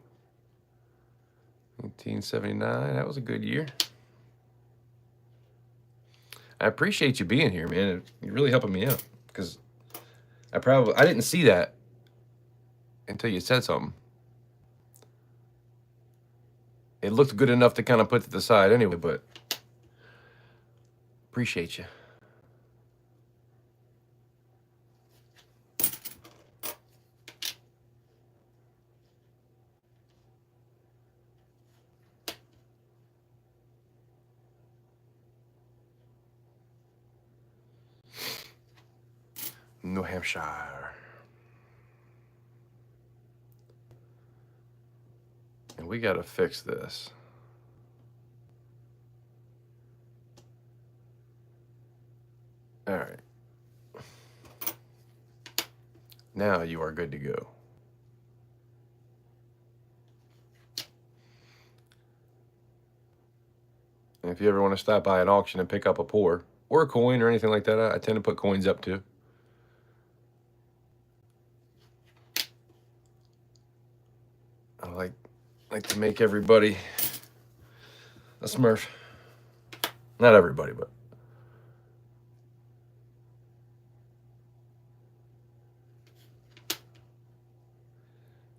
1979, that was a good year. I appreciate you being here, man. You're really helping me out because I didn't see that until you said something. It looked good enough to kind of put to the side anyway, but appreciate you. New Hampshire. And we got to fix this. All right. Now you are good to go. And if you ever want to stop by an auction and pick up a pour or a coin or anything like that, I tend to put coins up too. I like to make everybody a Smurf. Not everybody, but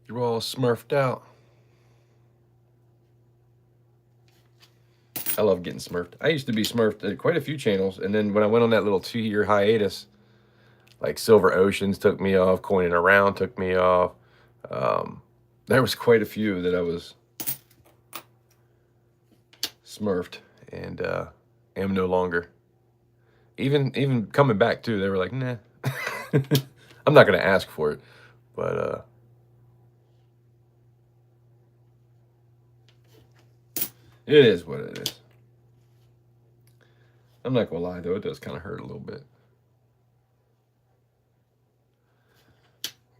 you're all smurfed out. I love getting smurfed. I used to be smurfed at quite a few channels, and then when I went on that little 2-year hiatus, like Silver Oceans took me off, Coining Around took me off. There was quite a few that I was smurfed, and am no longer. Even coming back too, they were like, nah. I'm not gonna ask for it, but it is what it is. I'm not gonna lie though, it does kind of hurt a little bit.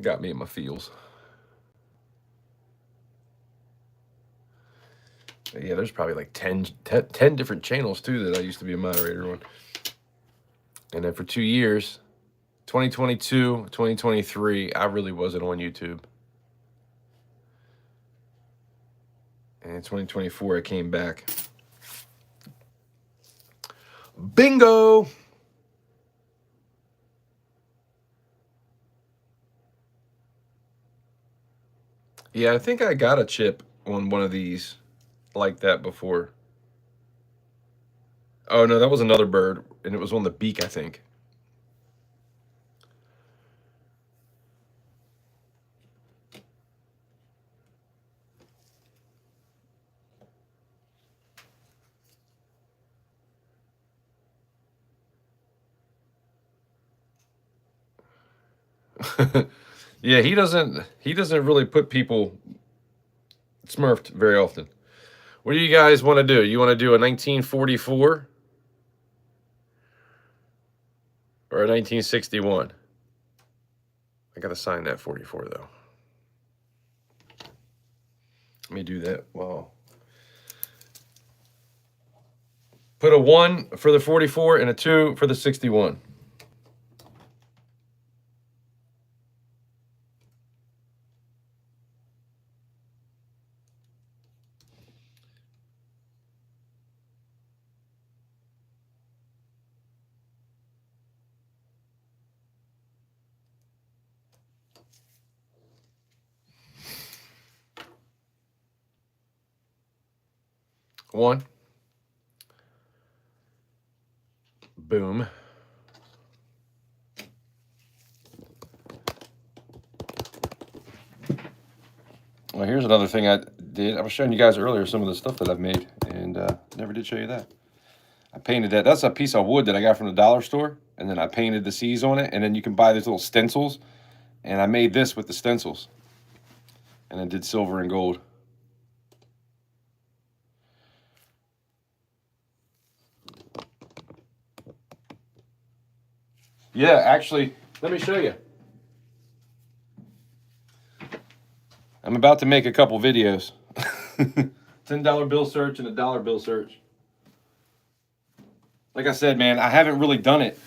Got me in my feels. But yeah, there's probably like 10 different channels too that I used to be a moderator on. And then for 2 years, 2022, 2023, I really wasn't on YouTube. And in 2024, I came back. Bingo! Yeah, I think I got a chip on one of these like that before. Oh, no, that was another bird, and it was on the beak, I think. Yeah, he doesn't really put people smurfed very often. What do you guys want to do? You want to do a 1944 or a 1961? I got to sign that 44 though. Let me do that. Wow. Put a 1 for the 44 and a 2 for the 61. One. Boom. Well, here's another thing I did. I was showing you guys earlier some of the stuff that I've made, and never did show you that. I painted that. That's a piece of wood that I got from the dollar store, and then I painted the C's on it, and then you can buy these little stencils, and I made this with the stencils, and I did silver and gold. Yeah, actually, let me show you. I'm about to make a couple videos $10 bill search and a dollar bill search. Like I said, man, I haven't really done it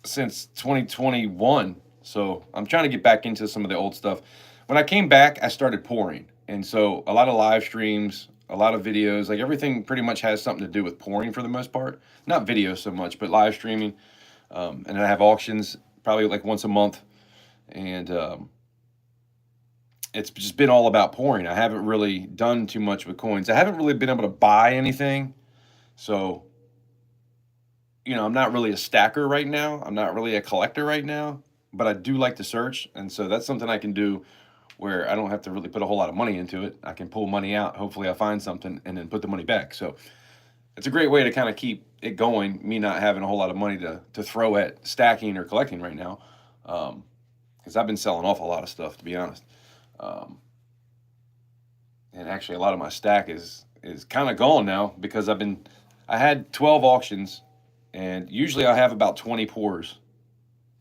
since 2021. So I'm trying to get back into some of the old stuff. When I came back, I started pouring. And so a lot of live streams, a lot of videos, like everything pretty much has something to do with pouring for the most part. Not videos so much, but live streaming. And I have auctions probably like once a month. And it's just been all about pouring. I haven't really done too much with coins. I haven't really been able to buy anything. So, I'm not really a stacker right now. I'm not really a collector right now, but I do like to search. And so that's something I can do where I don't have to really put a whole lot of money into it. I can pull money out. Hopefully I find something and then put the money back. So it's a great way to kind of keep it going, me not having a whole lot of money to throw at stacking or collecting right now. Because I've been selling off a lot of stuff, to be honest. And actually a lot of my stack is kind of gone now because I had 12 auctions, and usually I have about 20 pours,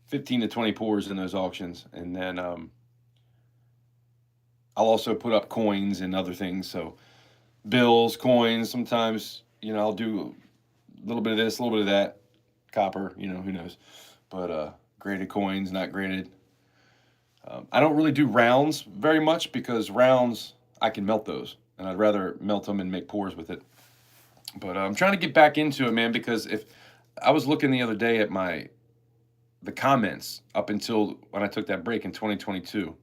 15 to 20 pours in those auctions. And then I'll also put up coins and other things. So bills, coins, sometimes, I'll do a little bit of this, a little bit of that, copper, who knows. But graded coins, not graded. I don't really do rounds very much because rounds, I can melt those. And I'd rather melt them and make pours with it. But I'm trying to get back into it, man, because if I was looking the other day at the comments up until when I took that break in 2022.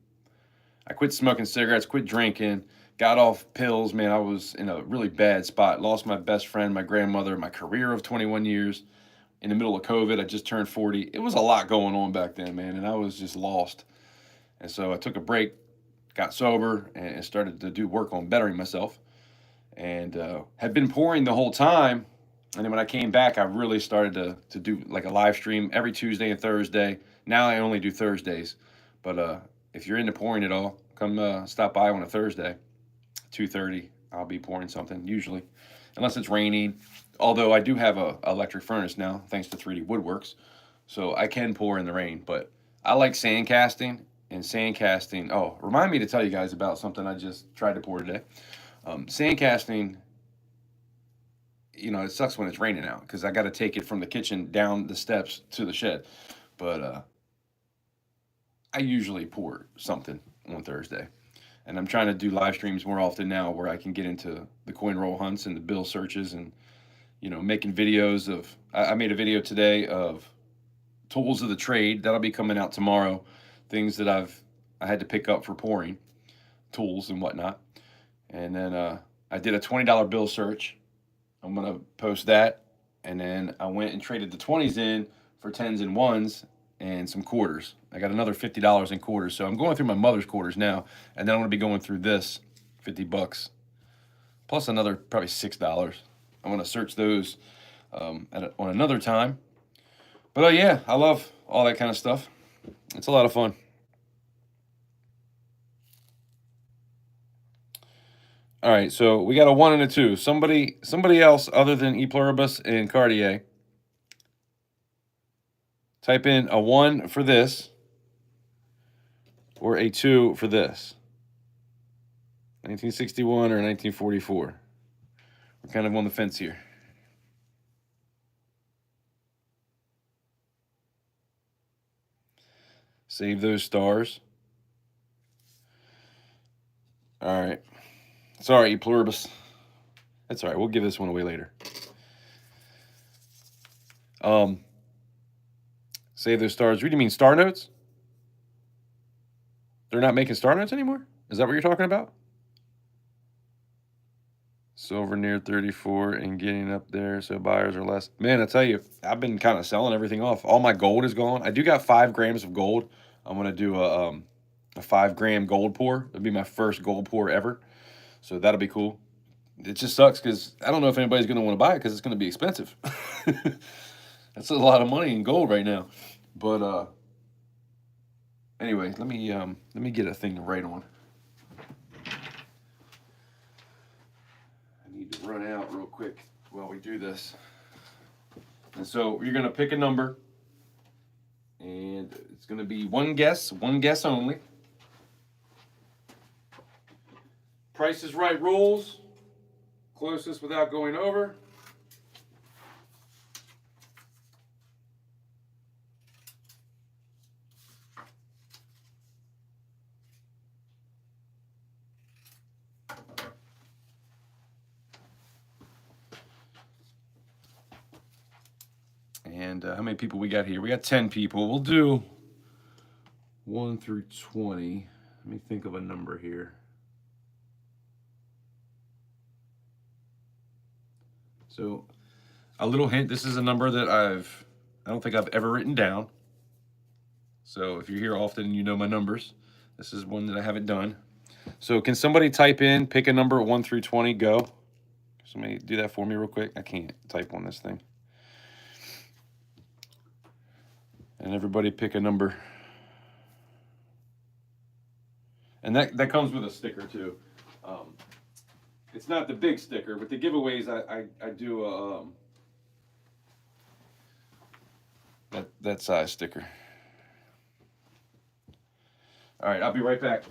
I quit smoking cigarettes, quit drinking, got off pills, man. I was in a really bad spot. Lost my best friend, my grandmother, my career of 21 years. In the middle of COVID, I just turned 40. It was a lot going on back then, man, and I was just lost. And so I took a break, got sober, and started to do work on bettering myself. And had been pouring the whole time. And then when I came back, I really started to do like a live stream every Tuesday and Thursday. Now I only do Thursdays. But if you're into pouring at all, come stop by on a Thursday, 2:30. I'll be pouring something, usually. Unless it's raining. Although I do have a electric furnace now, thanks to 3D Woodworks. So I can pour in the rain. But I like sand casting. And sand casting, remind me to tell you guys about something I just tried to pour today. Sand casting, it sucks when it's raining out because I got to take it from the kitchen down the steps to the shed. But I usually pour something on Thursday. And I'm trying to do live streams more often now where I can get into the coin roll hunts and the bill searches and, making videos of. I made a video today of tools of the trade. That'll be coming out tomorrow. Things that I had to pick up for pouring, tools and whatnot. And then I did a $20 bill search. I'm going to post that. And then I went and traded the 20s in for 10s and 1s and some quarters. I got another $50 in quarters. So I'm going through my mother's quarters now. And then I'm going to be going through this, $50. Plus another probably $6. I'm going to search those on another time. But yeah, I love all that kind of stuff. It's a lot of fun. All right, so we got a 1 and a 2. Somebody else other than E Pluribus and Cartier. Type in a 1 for this or a 2 for this. 1961 or 1944. We're kind of on the fence here. Save those stars. All right. Sorry, E Pluribus. That's all right. We'll give this one away later. Save those stars. What do you mean, star notes? They're not making star notes anymore? Is that what you're talking about? Silver near 34 and getting up there, so buyers are less. Man, I tell you, I've been kind of selling everything off. All my gold is gone. I do got 5 grams of gold. I'm going to do a 5-gram gold pour. It'll be my first gold pour ever. So that'll be cool. It just sucks because I don't know if anybody's going to want to buy it because it's going to be expensive. That's a lot of money in gold right now. But anyway, let me get a thing to write on. I need to run out real quick while we do this. And so you're going to pick a number, and it's going to be one guess only. Price is Right rules. Closest without going over. And how many people we got here? We got 10 people. We'll do 1 through 20. Let me think of a number here. So a little hint, this is a number that I don't think I've ever written down. So if you're here often and you know my numbers, this is one that I haven't done. So can somebody type in, pick a number 1 through 20, go. Somebody do that for me real quick. I can't type on this thing. And everybody pick a number. And that comes with a sticker too. It's not the big sticker, but the giveaways I do that size sticker. All right, I'll be right back.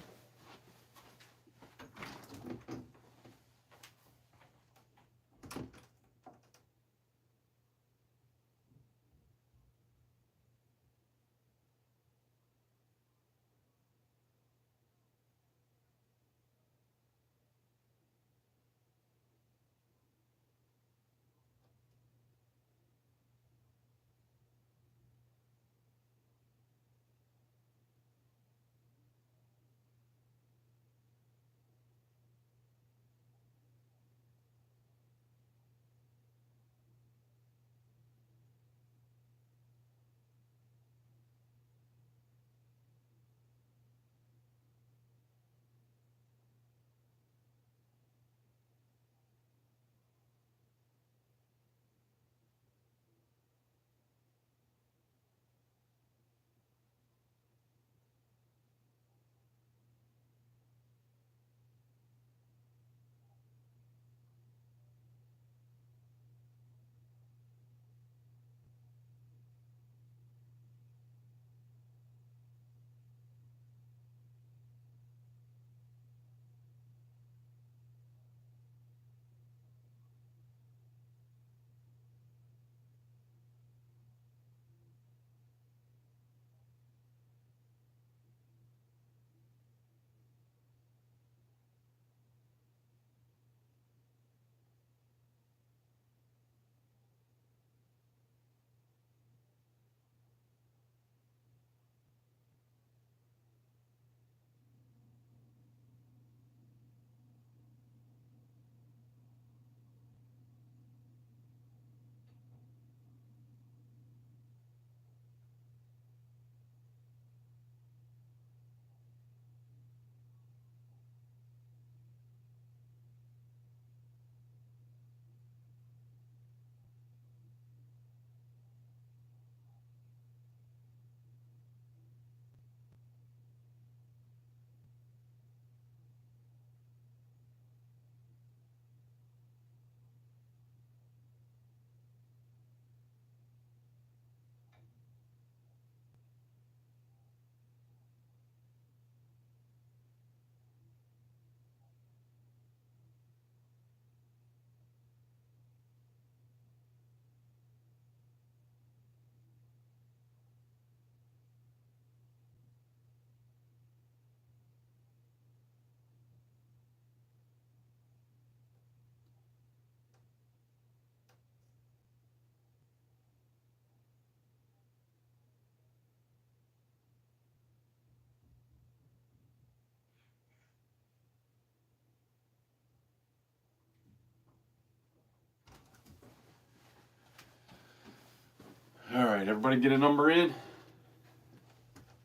All right, everybody get a number in.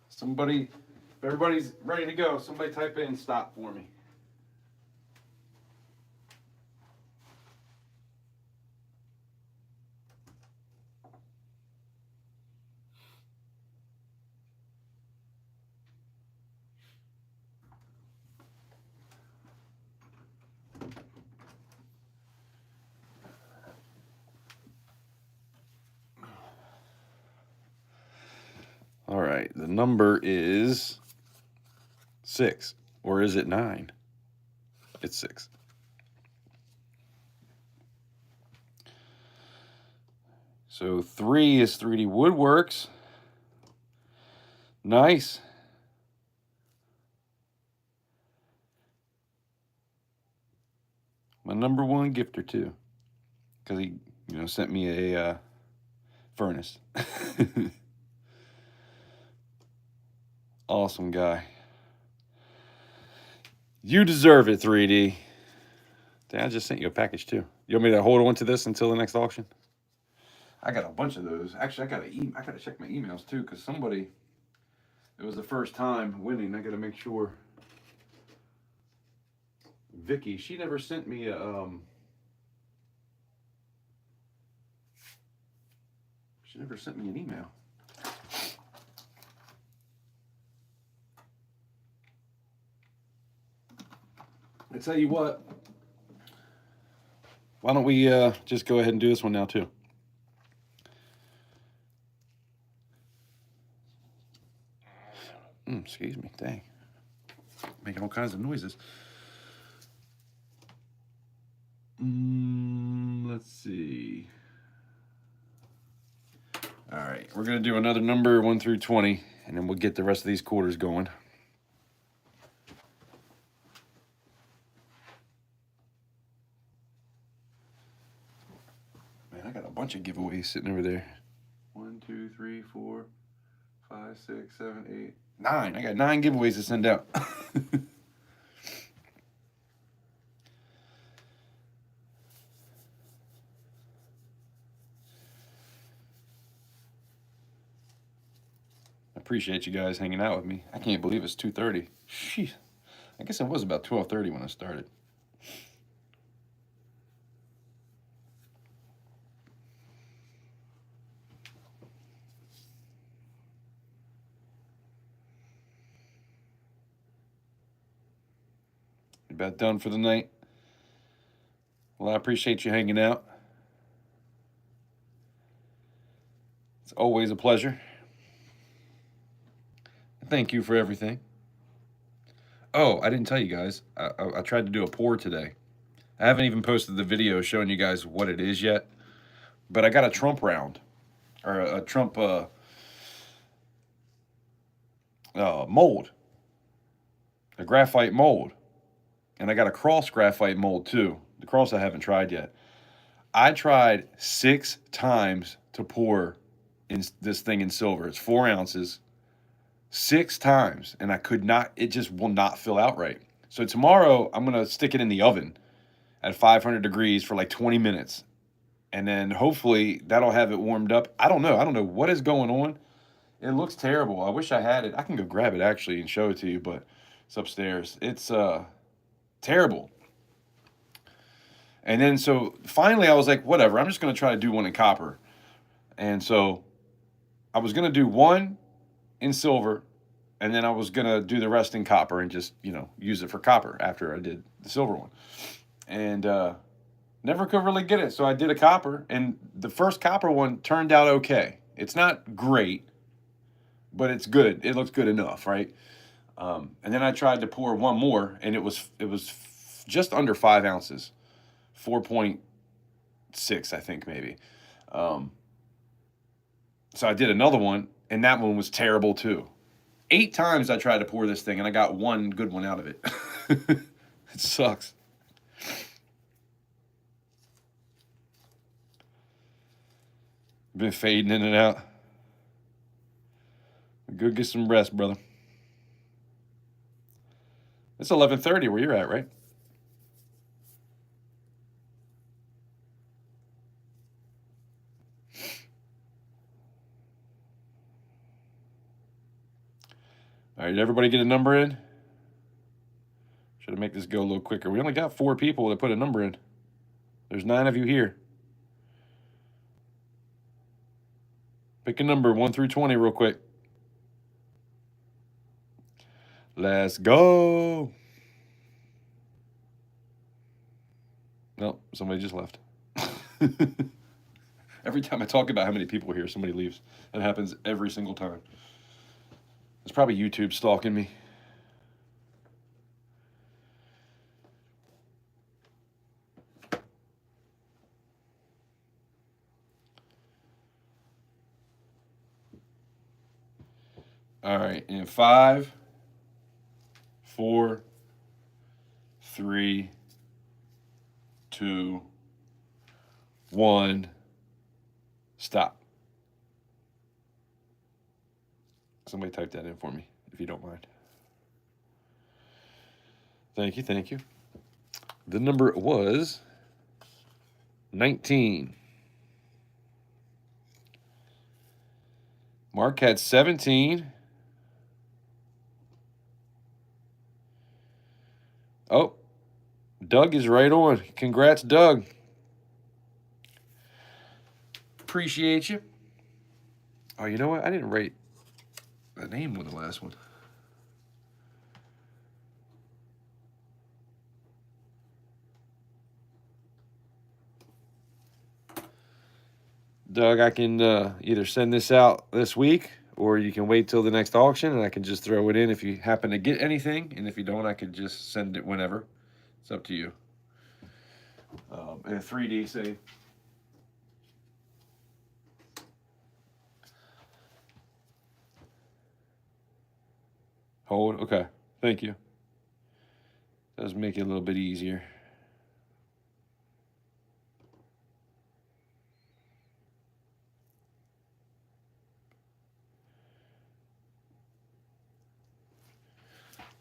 Somebody, if everybody's ready to go, somebody type in stop for me. All right, the number is 6, or is it 9? It's 6. So 3 is 3D Woodworks. Nice. My number 1 gifter too, because he, sent me a furnace. Awesome guy. You deserve it, 3D. Dang, I just sent you a package too. You want me to hold on to this until the next auction? I got a bunch of those. Actually, I gotta check my emails too, because somebody, it was the first time winning. I gotta make sure. Vicky, she never sent me a she never sent me an email. I tell you what, why don't we just go ahead and do this one now too? Excuse me, dang. Making all kinds of noises. Let's see. All right, we're going to do another number 1 through 20, and then we'll get the rest of these quarters going. Man, I got a bunch of giveaways sitting over there. 1, 2, 3, 4, 5, 6, 7, 8, 9. I got 9 giveaways to send out. Appreciate you guys hanging out with me. I can't believe it's 2:30. Sheesh. I guess it was about 12:30 when I started. About done for the night. Well, I appreciate you hanging out. It's always a pleasure. Thank you for everything. Oh, I didn't tell you guys. I tried to do a pour today. I haven't even posted the video showing you guys what it is yet. But I got a Trump round. Or a Trump mold. A graphite mold. And I got a cross graphite mold too. The cross I haven't tried yet. I tried 6 times to pour in this thing in silver. It's 4 ounces. 6 times, and I could not, it just will not fill out right. So tomorrow I'm going to stick it in the oven at 500 degrees for like 20 minutes. And then hopefully that'll have it warmed up. I don't know what is going on. It looks terrible. I wish I had it. I can go grab it actually and show it to you, but it's upstairs. It's terrible. And then so finally I was like, whatever, I'm just going to try to do one in copper. And so I was going to do one in silver, and then I was going to do the rest in copper and just, use it for copper after I did the silver one. And never could really get it. So I did a copper, and the first copper one turned out okay. It's not great, but it's good. It looks good enough, right? And then I tried to pour one more, and it was just under 5 ounces, 4.6, I think maybe. So I did another one, and that one was terrible too. 8 times I tried to pour this thing, and I got one good one out of it. It sucks. Been fading in and out. Go get some rest, brother. It's 11:30 where you're at, right? All right, did everybody get a number in? Should I make this go a little quicker? We only got 4 people that put a number in. There's 9 of you here. Pick a number 1 through 20 real quick. Let's go. Nope, somebody just left. Every time I talk about how many people are here, somebody leaves. That happens every single time. It's probably YouTube stalking me. All right, in 5, 4, 3, 2, 1, stop. Somebody type that in for me, if you don't mind. Thank you, thank you. The number was 19. Mark had 17. Oh, Doug is right on. Congrats, Doug. Appreciate you. Oh, you know what? I didn't write the name on the last one. Doug, I can either send this out this week, or you can wait till the next auction, and I can just throw it in if you happen to get anything. And if you don't, I could just send it whenever. It's up to you. And a 3D save. Hold. Okay. Thank you. Does make it a little bit easier.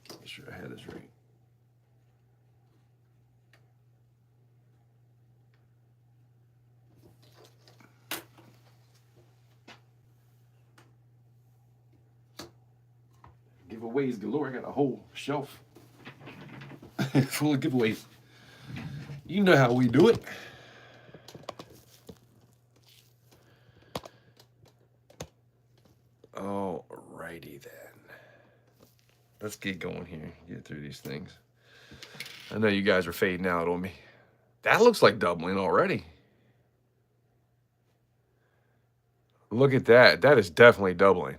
Make sure I had this right. Giveaways galore. I got a whole shelf full of giveaways. You know how we do it. Alrighty then. Let's get going here. Get through these things. I know you guys are fading out on me. That looks like doubling already. Look at that. That is definitely doubling.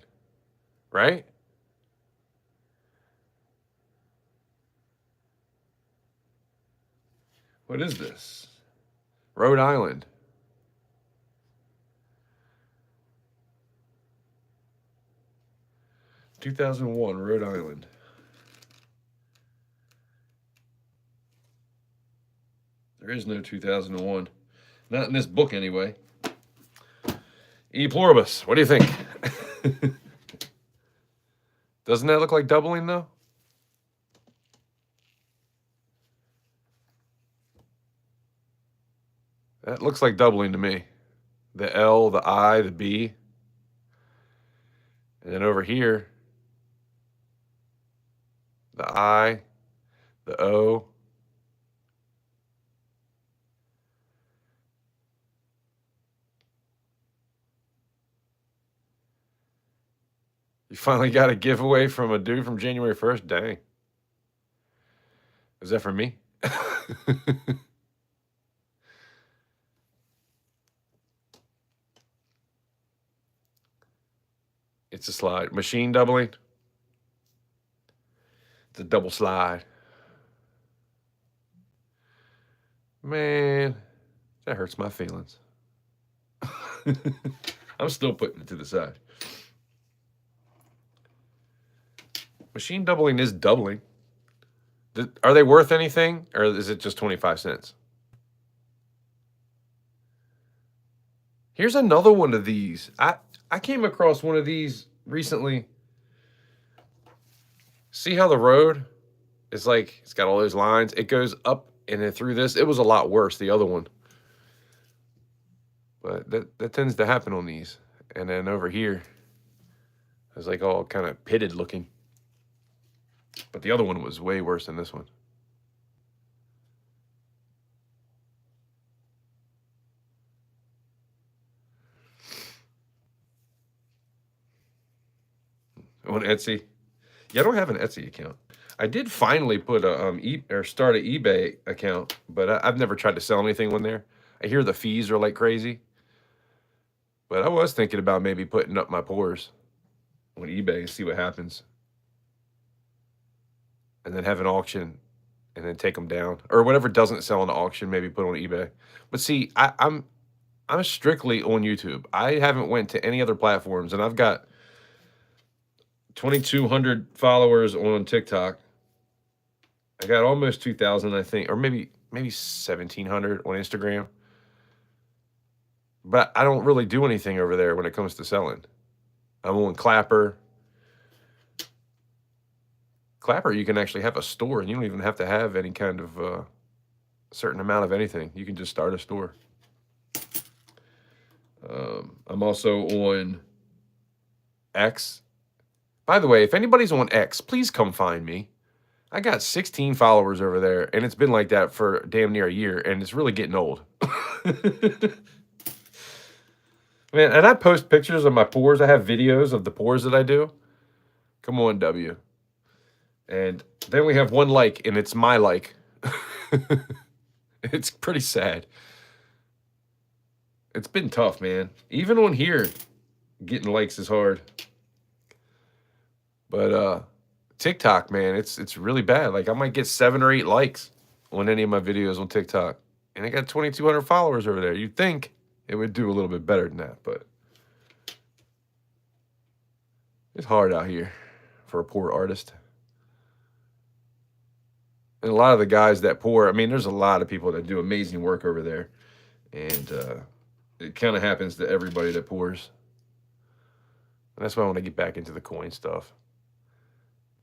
Right? What is this? Rhode Island. (2001) Rhode Island. There is no 2001. Not in this book, anyway. E pluribus. What do you think? Doesn't that look like doubling, though? That looks like doubling to me. The L, the I, the B. And then over here, the I, the O. You finally got a giveaway from a dude from January 1st? Dang. Is that for me? It's a slide. Machine doubling. It's a double slide. Man, that hurts my feelings. I'm still putting it to the side. Machine doubling is doubling. Are they worth anything, or is it just 25 cents? Here's another one of these. I came across one of these recently. See how the road is like, it's got all those lines. It goes up and then through this. It was a lot worse, the other one. But that tends to happen on these. And then over here, it's like all kind of pitted looking. But the other one was way worse than this one. On Etsy? Yeah, I don't have an Etsy account. I did finally put a start an eBay account, but I've never tried to sell anything on there. I hear the fees are like crazy. But I was thinking about maybe putting up my pours on eBay and see what happens. And then have an auction and then take them down. Or whatever doesn't sell in the auction, maybe put on eBay. But see, I'm strictly on YouTube. I haven't went to any other platforms, and I've got 2,200 followers on TikTok. I got almost 2,000, I think, or maybe 1,700 on Instagram. But I don't really do anything over there when it comes to selling. I'm on Clapper. Clapper, you can actually have a store, and you don't even have to have any kind of certain amount of anything. You can just start a store. I'm also on X. By the way, if anybody's on X, please come find me. I got 16 followers over there, and it's been like that for damn near a year, and it's really getting old. Man, and I post pictures of my pours. I have videos of the pours that I do. Come on, W. And then we have one like, and it's my like. It's pretty sad. It's been tough, man. Even on here, getting likes is hard. But TikTok, man, it's really bad. Like, I might get 7 or 8 likes on any of my videos on TikTok. And I got 2,200 followers over there. You'd think it would do a little bit better than that, but it's hard out here for a poor artist. And a lot of the guys that pour, I mean, there's a lot of people that do amazing work over there. And it kind of happens to everybody that pours. And that's why I want to get back into the coin stuff.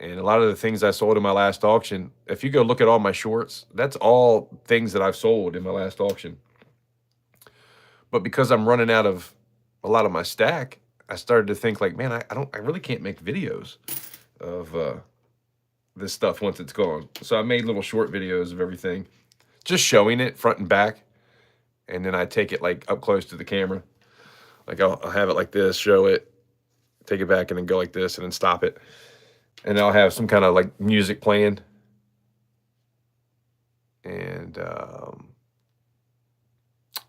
And a lot of the things I sold in my last auction, if you go look at all my shorts, that's all things that I've sold in my last auction. But because I'm running out of a lot of my stack, I started to think like, man, I really can't make videos of this stuff once it's gone. So I made little short videos of everything, just showing it front and back. And then I take it like up close to the camera. Like I'll have it like this, show it, take it back, and then go like this, and then stop it. And I'll have some kind of like music playing. And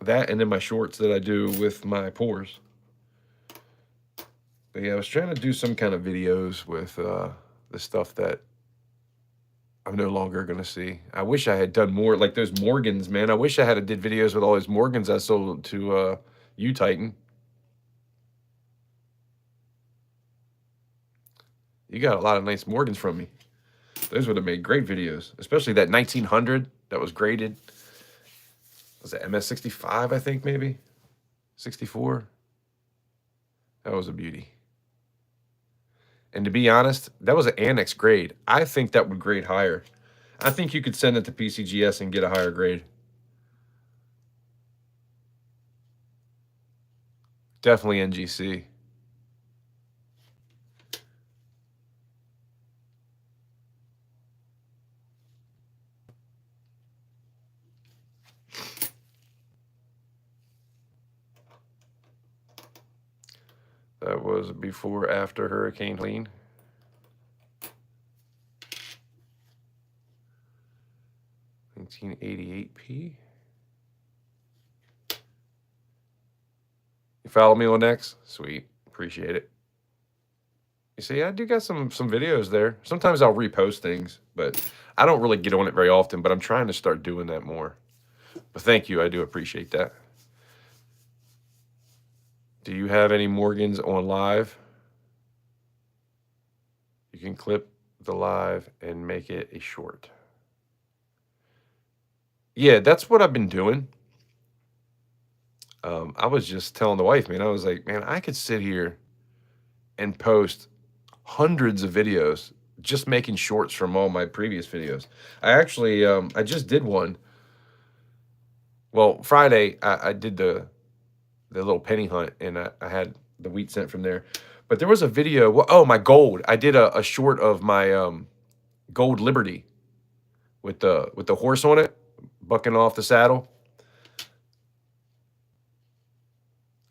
that, and then my shorts that I do with my pours. But yeah, I was trying to do some kind of videos with the stuff that I'm no longer going to see. I wish I had done more, like those Morgans, man. I wish I had did videos with all those Morgans I sold to you, Titan. You got a lot of nice Morgans from me. Those would have made great videos, especially that 1900 that was graded. Was it MS65, I think, maybe? 64? That was a beauty. And to be honest, that was an annex grade. I think that would grade higher. I think you could send it to PCGS and get a higher grade. Definitely NGC. That was before, after Hurricane Helene. $1988p. You follow me on X? Sweet. Appreciate it. You see, I do got some videos there. Sometimes I'll repost things, but I don't really get on it very often, but I'm trying to start doing that more. But thank you. I do appreciate that. Do you have any Morgans on live? You can clip the live and make it a short. Yeah, that's what I've been doing. I was just telling the wife, man, I was like, man, I could sit here and post hundreds of videos just making shorts from all my previous videos. I actually, I just did one. Well, Friday, I did the little penny hunt, and I had the wheat sent from there. But there was a video. Well, oh, my gold. I did a short of my gold Liberty with the horse on it, bucking off the saddle.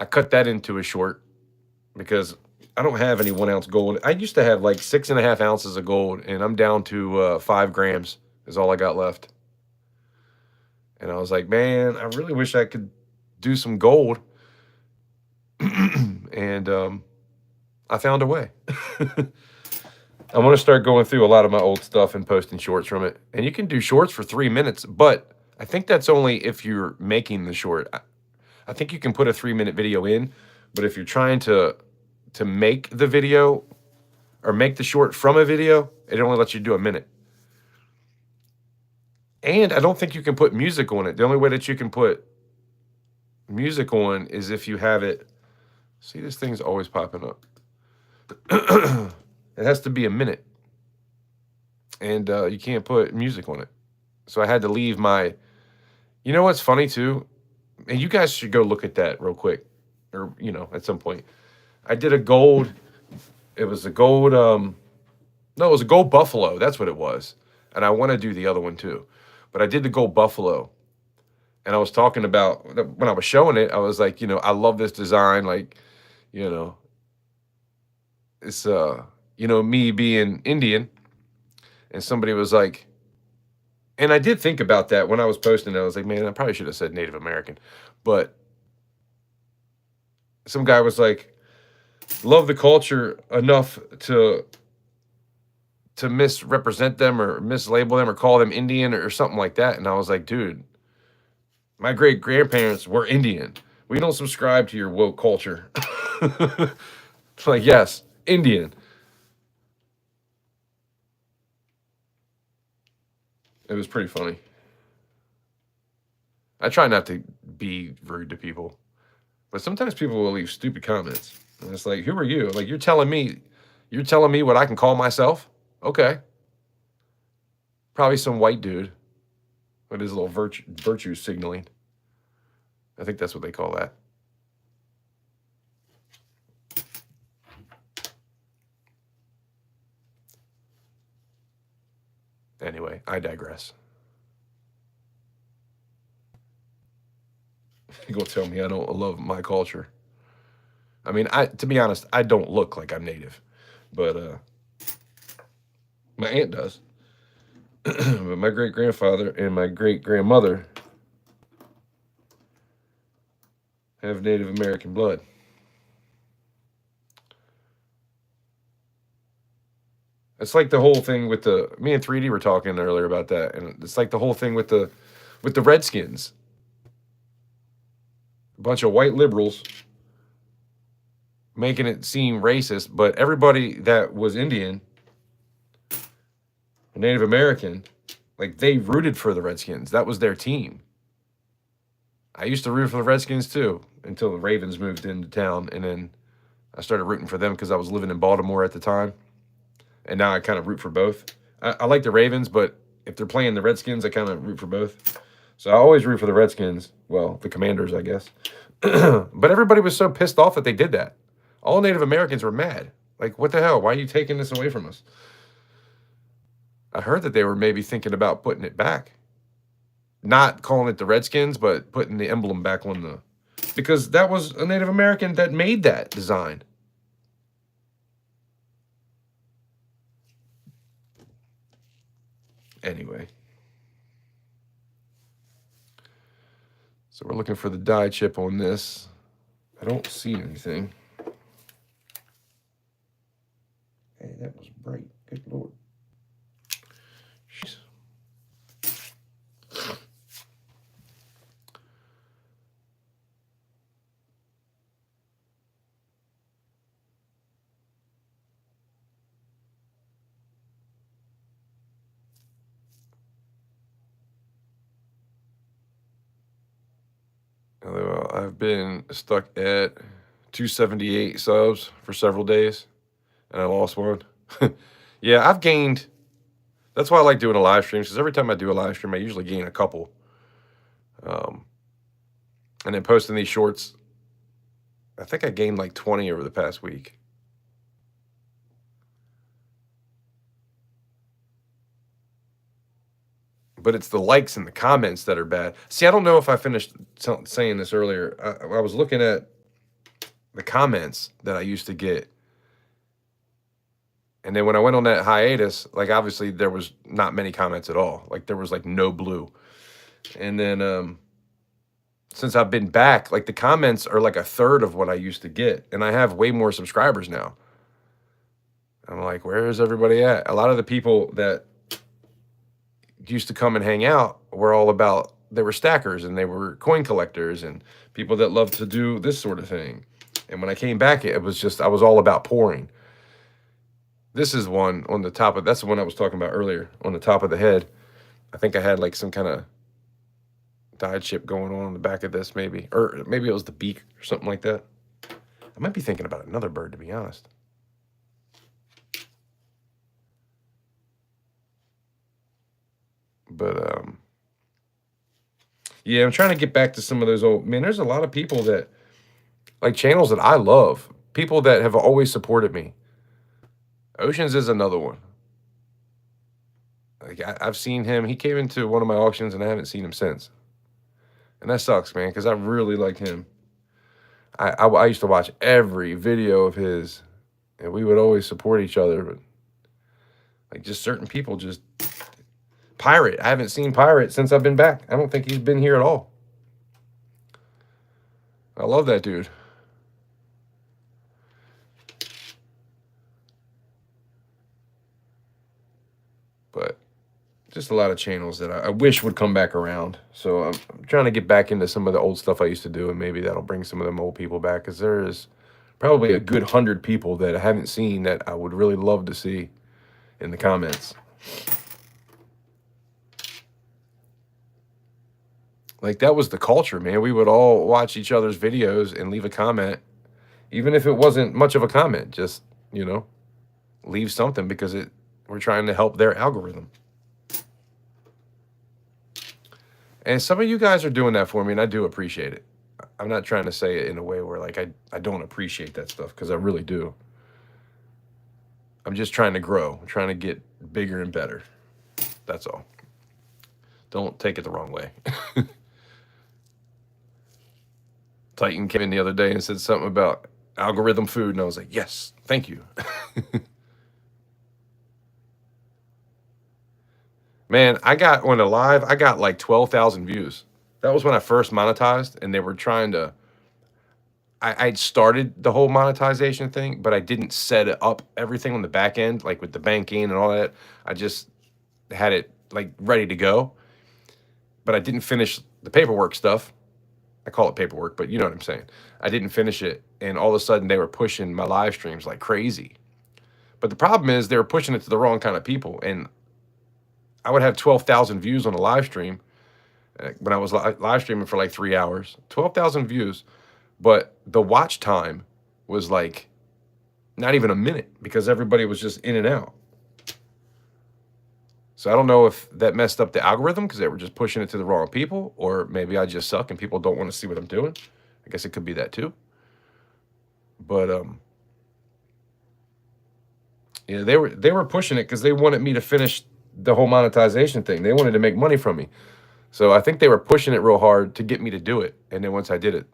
I cut that into a short because I don't have any 1 ounce gold. I used to have like 6.5 ounces of gold, and I'm down to 5 grams is all I got left. And I was like, man, I really wish I could do some gold. And I found a way. I'm going to start going through a lot of my old stuff and posting shorts from it. And you can do shorts for 3 minutes, but I think that's only if you're making the short. I think you can put a 3-minute video in, but if you're trying to make the video, or make the short from a video, it only lets you do a minute. And I don't think you can put music on it. The only way that you can put music on is if you have it. See, this thing's always popping up. It has to be a minute. And you can't put music on it. So I had to leave my... You know what's funny too? And you guys should go look at that real quick. Or, you know, at some point. I did a gold... It was a gold... No, it was a gold buffalo. That's what it was. And I want to do the other one too. But I did the gold buffalo. And I was talking about... When I was showing it, I was like, you know, I love this design. Like, you know... It's, you know, me being Indian. And somebody was like... And I did think about that when I was posting it. I was like, man, I probably should have said Native American. But some guy was like, love the culture enough to misrepresent them or mislabel them or call them Indian or something like that. And I was like, dude, my great-grandparents were Indian. We don't subscribe to your woke culture. It's like, yes, Indian. It was pretty funny. I try not to be rude to people, but sometimes people will leave stupid comments. And it's like, who are you? Like, you're telling me what I can call myself? Okay. Probably some white dude with his little virtue signaling. I think that's what they call that. Anyway, I digress. You're gonna tell me I don't love my culture. I mean, to be honest, I don't look like I'm native, but my aunt does. But my great-grandfather and my great-grandmother have Native American blood. It's like the whole thing with me and 3D were talking earlier about that, and it's like the whole thing with the Redskins. A bunch of white liberals making it seem racist, but everybody that was Indian, Native American, like, they rooted for the Redskins. That was their team. I used to root for the Redskins too until the Ravens moved into town, and then I started rooting for them because I was living in Baltimore at the time. And now I kind of root for both. I like the Ravens, but if they're playing the Redskins, I kind of root for both. So I always root for the Redskins. Well, the Commanders, I guess. But everybody was so pissed off that they did that. All Native Americans were mad. Like, what the hell? Why are you taking this away from us? I heard that they were maybe thinking about putting it back. Not calling it the Redskins, but putting the emblem back on the... Because that was a Native American that made that design. Anyway. So we're looking for the die chip on this. I don't see anything. Hey, that was bright. Good Lord. Jeez. Well, I've been stuck at 278 subs for several days, and I lost one. Yeah, I've gained... That's why I like doing a live stream, because every time I do a live stream, I usually gain a couple. And then posting these shorts, I think I gained like 20 over the past week. But it's the likes and the comments that are bad. See, I don't know if I finished saying this earlier. I was looking at the comments that I used to get. And then when I went on that hiatus, like, obviously there was not many comments at all. Like, there was like no blue. And then since I've been back, like, the comments are like a third of what I used to get. And I have way more subscribers now. I'm like, where is everybody at? A lot of the people that used to come and hang out were all about, they were stackers and they were coin collectors and people that love to do this sort of thing. And when I came back, it was just, I was all about pouring. This is one on the top of, that's the one I was talking about earlier, on the top of the head. I think I had like some kind of dyed chip going on the back of this, maybe. Or maybe it was the beak or something like that. I might be thinking about another bird, to be honest. But yeah, I'm trying to get back to some of those old, man, there's a lot of people that, like, channels that I love, people that have always supported me. Oceans is another one. Like, I've seen him. He came into one of my auctions, and I haven't seen him since. And that sucks, man, because I really liked him. I used to watch every video of his, and we would always support each other. But like, just certain people just... Pirate. I haven't seen Pirate since I've been back. I don't think he's been here at all. I love that dude. But just a lot of channels that I wish would come back around. So I'm trying to get back into some of the old stuff I used to do, and maybe that'll bring some of them old people back, because there is probably a good 100 people that I haven't seen that I would really love to see in the comments. Like, that was the culture, man. We would all watch each other's videos and leave a comment, even if it wasn't much of a comment. Just, you know, leave something, because we're trying to help their algorithm. And some of you guys are doing that for me, and I do appreciate it. I'm not trying to say it in a way where, like, I don't appreciate that stuff, because I really do. I'm just trying to grow. I'm trying to get bigger and better. That's all. Don't take it the wrong way. Titan came in the other day and said something about algorithm food, and I was like, yes, thank you. Man, I got on a live, I got like 12,000 views. That was when I first monetized, and they were trying to, I'd started the whole monetization thing, but I didn't set it up everything on the back end, like with the banking and all that. I just had it like ready to go, but I didn't finish the paperwork stuff. I call it paperwork, but you know what I'm saying. I didn't finish it, and all of a sudden they were pushing my live streams like crazy. But the problem is they were pushing it to the wrong kind of people, and I would have 12,000 views on a live stream when I was live streaming for like 3 hours. 12,000 views, but the watch time was like not even a minute, because everybody was just in and out. So I don't know if that messed up the algorithm because they were just pushing it to the wrong people, or maybe I just suck and people don't want to see what I'm doing. I guess it could be that too. But yeah, they were pushing it because they wanted me to finish the whole monetization thing. They wanted to make money from me. So I think they were pushing it real hard to get me to do it. And then once I did it,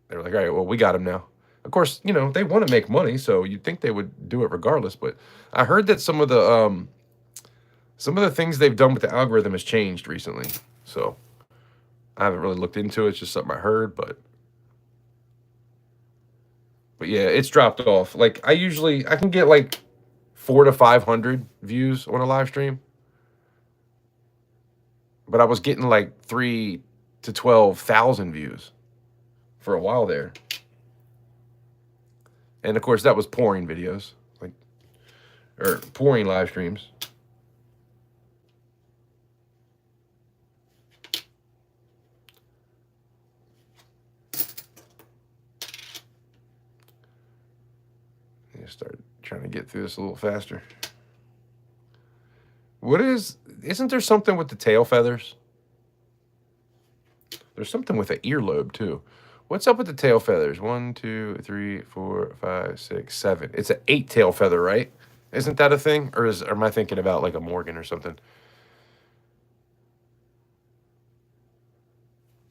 they were like, all right, well, we got him now. Of course, you know, they want to make money, so you'd think they would do it regardless. But I heard that some of the things they've done with the algorithm has changed recently. So I haven't really looked into it. It's just something I heard, but yeah, it's dropped off. Like, I can get like 400 to 500 views on a live stream, but I was getting like 3,000 to 12,000 views for a while there. And of course, that was pouring videos, or pouring live streams. Start trying to get through this a little faster. Isn't there something with the tail feathers? There's something with the earlobe too. What's up with the tail feathers? 1, 2, 3, 4, 5, 6, 7. It's an 8 tail feather, right? Isn't that a thing? Or am I thinking about like a Morgan or something?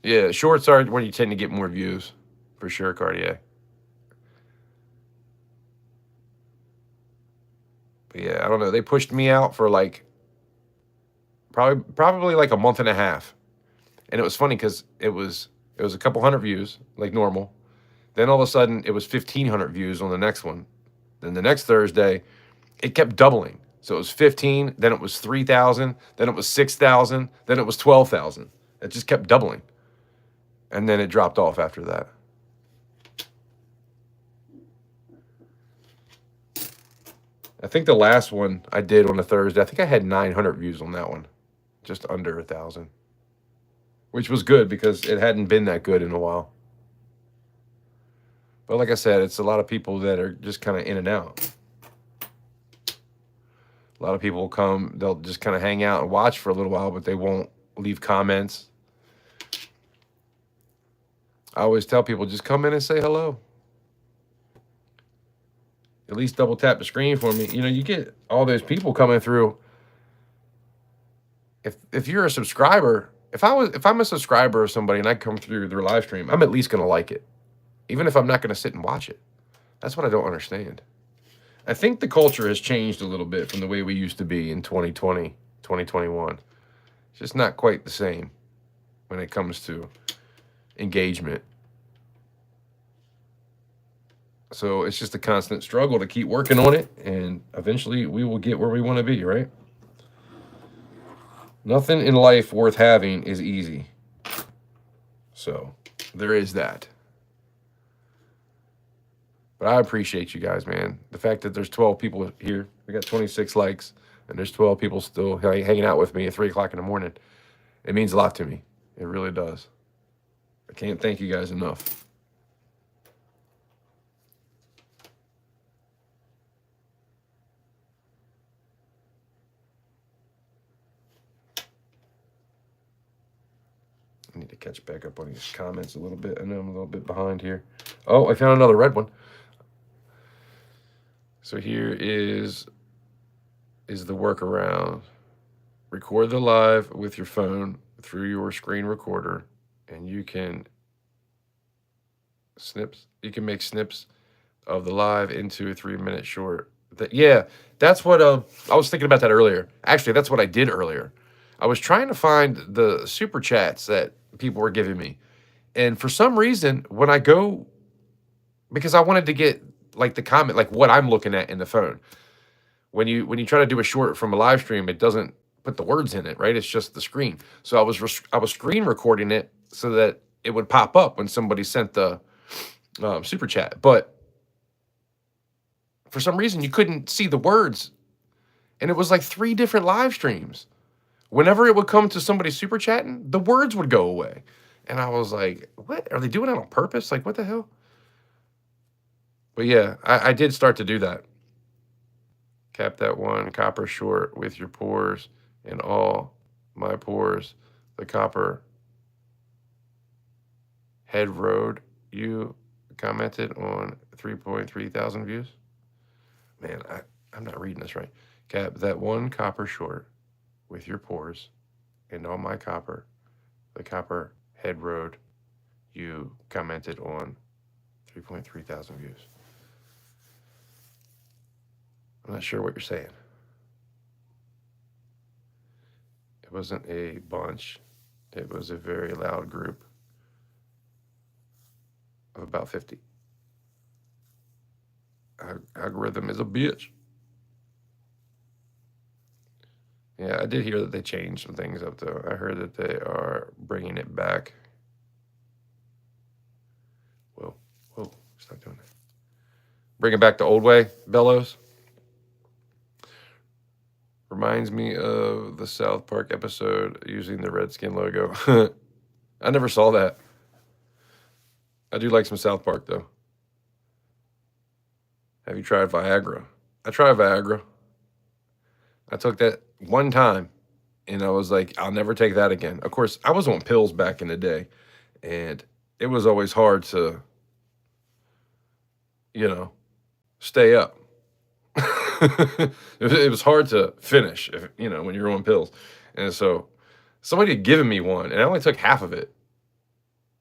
Yeah, shorts are where you tend to get more views, for sure, Cartier. But yeah, I don't know. They pushed me out for like probably like a month and a half. And it was funny because it was a couple hundred views, like normal. Then all of a sudden it was 1,500 views on the next one. Then the next Thursday, it kept doubling. So it was 15, then it was 3,000, then it was 6,000, then it was 12,000. It just kept doubling. And then it dropped off after that. I think the last one I did on a Thursday, I think I had 900 views on that one, just under 1,000, which was good because it hadn't been that good in a while. But like I said, it's a lot of people that are just kind of in and out. A lot of people will come, they'll just kind of hang out and watch for a little while, but they won't leave comments. I always tell people, just come in and say hello. At least double tap the screen for me. You know, you get all those people coming through. If you're a subscriber, if I'm a subscriber of somebody and I come through their live stream, I'm at least gonna like it, even if I'm not gonna sit and watch it. That's what I don't understand. I think the culture has changed a little bit from the way we used to be in 2020, 2021. It's just not quite the same when it comes to engagement. So it's just a constant struggle to keep working on it, and eventually we will get where we want to be, right? Nothing in life worth having is easy. So there is that. But I appreciate you guys, man. The fact that there's 12 people here, we got 26 likes, and there's 12 people still hanging out with me at 3 o'clock in the morning. It means a lot to me. It really does. I can't thank you guys enough. I need to catch back up on these comments a little bit. I know I'm a little bit behind here. Oh, I found another red one. So here is the workaround. Record the live with your phone through your screen recorder, and you can make snips of the live into a 3-minute short. Yeah, that's what I was thinking about that earlier. Actually, that's what I did earlier. I was trying to find the super chats that people were giving me. And for some reason, when I go, because I wanted to get like the comment, like what I'm looking at in the phone. When you try to do a short from a live stream, it doesn't put the words in it, right? It's just the screen. So I was screen recording it so that it would pop up when somebody sent the super chat. But for some reason, you couldn't see the words. And it was like 3 different live streams. Whenever it would come to somebody super chatting, the words would go away. And I was like, what? Are they doing it on purpose? Like, what the hell? But yeah, I did start to do that. Cap that one copper short with your pores and all my pores. The copper head road you commented on 3.3 thousand views. Man, I'm not reading this right. Cap that one copper short with your pores and all my copper. The copper head road you commented on 3.3 thousand views. I'm not sure what you're saying. It wasn't a bunch. It was a very loud group of about 50. Algorithm is a bitch. Yeah, I did hear that they changed some things up, though. I heard that they are bringing it back. Whoa, stop doing that. Bring it back the old way, Bellows. Reminds me of the South Park episode using the Redskin logo. I never saw that. I do like some South Park, though. Have you tried Viagra? I tried Viagra. I took that one time, and I was like, I'll never take that again. Of course, I was on pills back in the day, and it was always hard to, stay up. It was hard to finish, when you're on pills. And so somebody had given me one, and I only took half of it.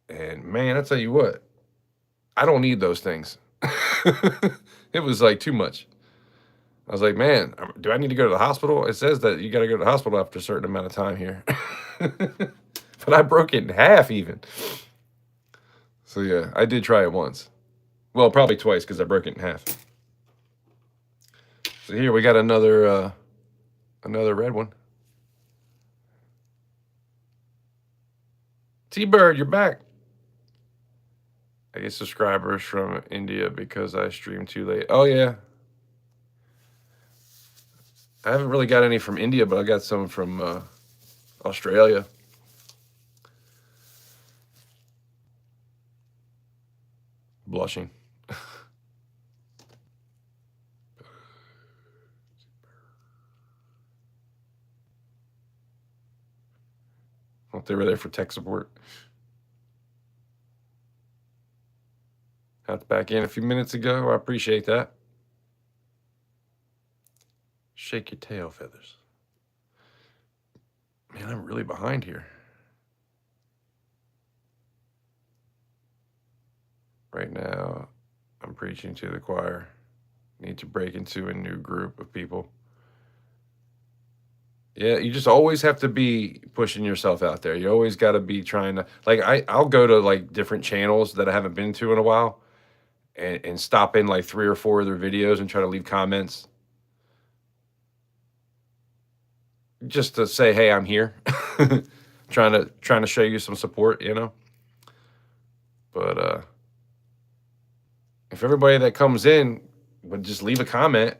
And man, I tell you what, I don't need those things. It was like too much. I was like, man, do I need to go to the hospital? It says that you got to go to the hospital after a certain amount of time here. But I broke it in half even. So yeah, I did try it once. Well, probably twice because I broke it in half. So here we got another red one. T-Bird, you're back. I get subscribers from India because I stream too late. Oh yeah. I haven't really got any from India, but I got some from Australia. Blushing. Well, they were there for tech support. Got back in a few minutes ago. I appreciate that. Shake your tail feathers. Man, I'm really behind here. Right now, I'm preaching to the choir. Need to break into a new group of people. Yeah, you just always have to be pushing yourself out there. You always got to be trying to, like, I'll go to like different channels that I haven't been to in a while and stop in like 3 or 4 of their videos and try to leave comments just to say, hey, I'm here. trying to show you some support, you know. But if everybody that comes in would just leave a comment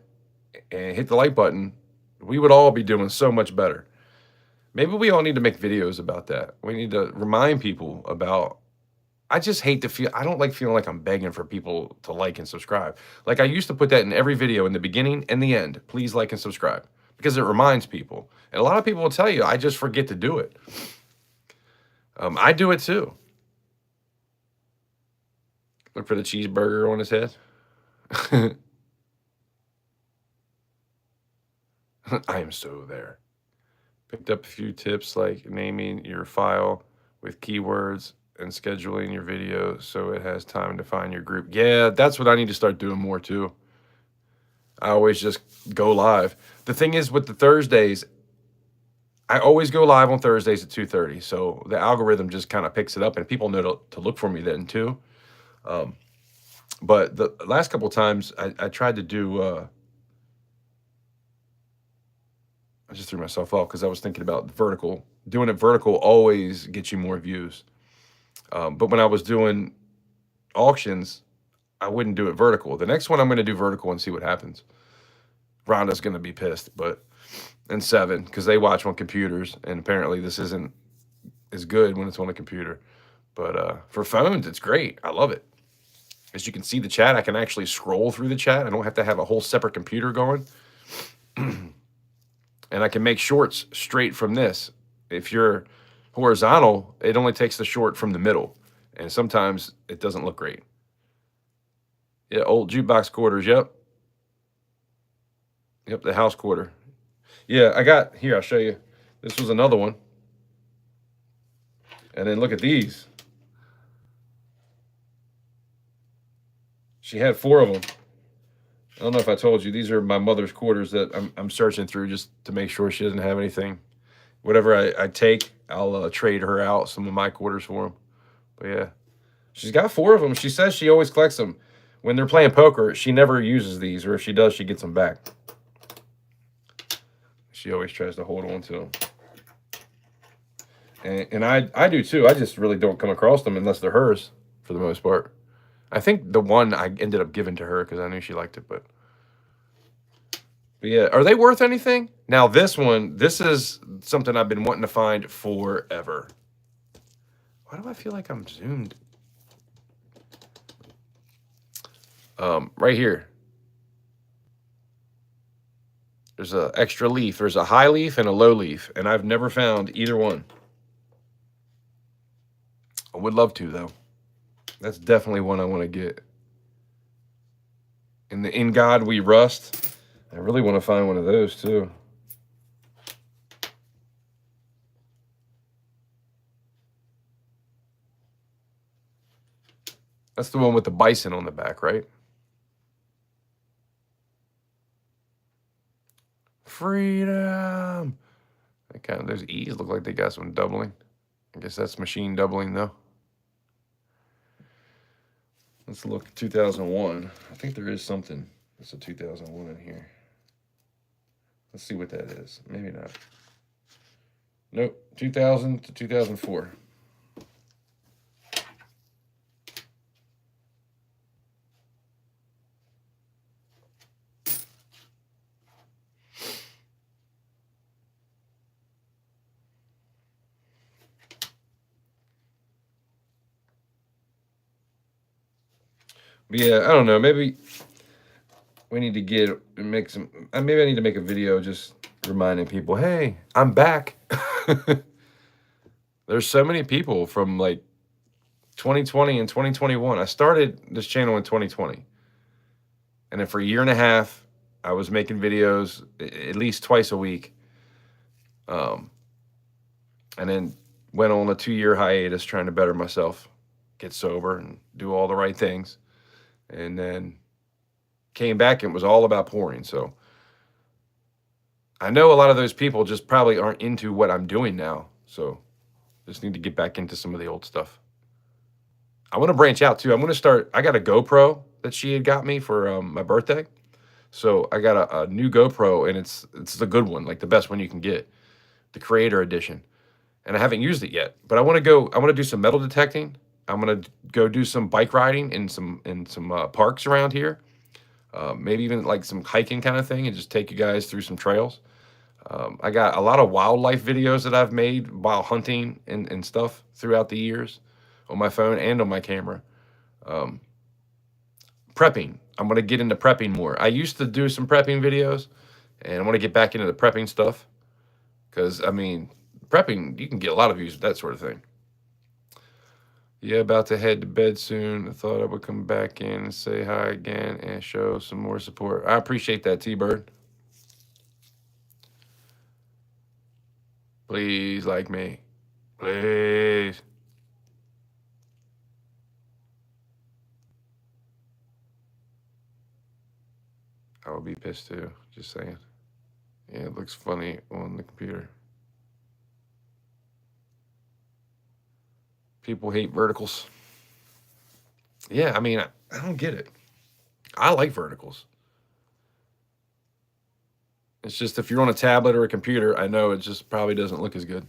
and hit the like button, we would all be doing so much better. Maybe we all need to make videos about that. We need to remind people about. I just hate to feel, I don't like feeling like I'm begging for people to like and subscribe. Like I used to put that in every video in the beginning and the end. Please like and subscribe because it reminds people. And a lot of people will tell you, I just forget to do it. I do it too. Look for the cheeseburger on his head. I am so there. Picked up a few tips like naming your file with keywords and scheduling your video so it has time to find your group. Yeah, that's what I need to start doing more too. I always just go live. The thing is with the Thursdays, I always go live on Thursdays at 2:30. So the algorithm just kind of picks it up and people know to look for me then too. But the last couple of times I tried to do, I just threw myself off because I was thinking about vertical. Doing it vertical always gets you more views. But when I was doing auctions, I wouldn't do it vertical. The next one I'm going to do vertical and see what happens. Rhonda's going to be pissed, and Seven, because they watch on computers, and apparently this isn't as good when it's on a computer. But for phones, it's great. I love it. As you can see the chat, I can actually scroll through the chat. I don't have to have a whole separate computer going. And I can make shorts straight from this. If you're horizontal, it only takes the short from the middle. And sometimes it doesn't look great. Yeah, old jukebox quarters, yep. Yep, the house quarter. Yeah, I got, here, I'll show you. This was another one. And then look at these. She had 4 of them. I don't know if I told you, these are my mother's quarters that I'm searching through just to make sure she doesn't have anything. Whatever I take, I'll trade her out some of my quarters for them. But yeah, she's got 4 of them. She says she always collects them. When they're playing poker, she never uses these, or if she does, she gets them back. She always tries to hold on to them. And I do too. I just really don't come across them unless they're hers for the most part. I think the one I ended up giving to her because I knew she liked it, but yeah, are they worth anything? Now this one, this is something I've been wanting to find forever. Why do I feel like I'm zoomed? Right here. There's an extra leaf. There's a high leaf and a low leaf, and I've never found either one. I would love to, though. That's definitely one I want to get. In God We Rust. I really want to find one of those, too. That's the one with the bison on the back, right? Freedom. Those E's look like they got some doubling. I guess that's machine doubling, though. Let's look 2001. I think there is something that's a 2001 in here. Let's see what that is. Maybe not. Nope. 2000 to 2004. But yeah, I don't know. Maybe we need to make some. Maybe I need to make a video just reminding people, hey, I'm back. There's so many people from like 2020 and 2021. I started this channel in 2020. And then for a year and a half, I was making videos at least twice a week. And then went on a 2-year hiatus trying to better myself, get sober and do all the right things. And then came back and it was all about pouring. So I know a lot of those people just probably aren't into what I'm doing now. So just need to get back into some of the old stuff. I want to branch out too. I'm going to start. I got a GoPro that she had got me for my birthday. So I got a new GoPro, and it's the good one, like the best one you can get, the Creator Edition. And I haven't used it yet, but I want to do some metal detecting. I'm going to go do some bike riding in some parks around here. Maybe even like some hiking kind of thing, and just take you guys through some trails. I got a lot of wildlife videos that I've made while hunting and stuff throughout the years on my phone and on my camera. Prepping. I'm going to get into prepping more. I used to do some prepping videos, and I want to get back into the prepping stuff because, I mean, prepping, you can get a lot of views with that sort of thing. Yeah, about to head to bed soon. I thought I would come back in and say hi again and show some more support. I appreciate that, T-Bird. Please like me. Please. I would be pissed too, just saying. Yeah, it looks funny on the computer. People hate verticals. Yeah, I mean, I don't get it. I like verticals. It's just if you're on a tablet or a computer, I know it just probably doesn't look as good.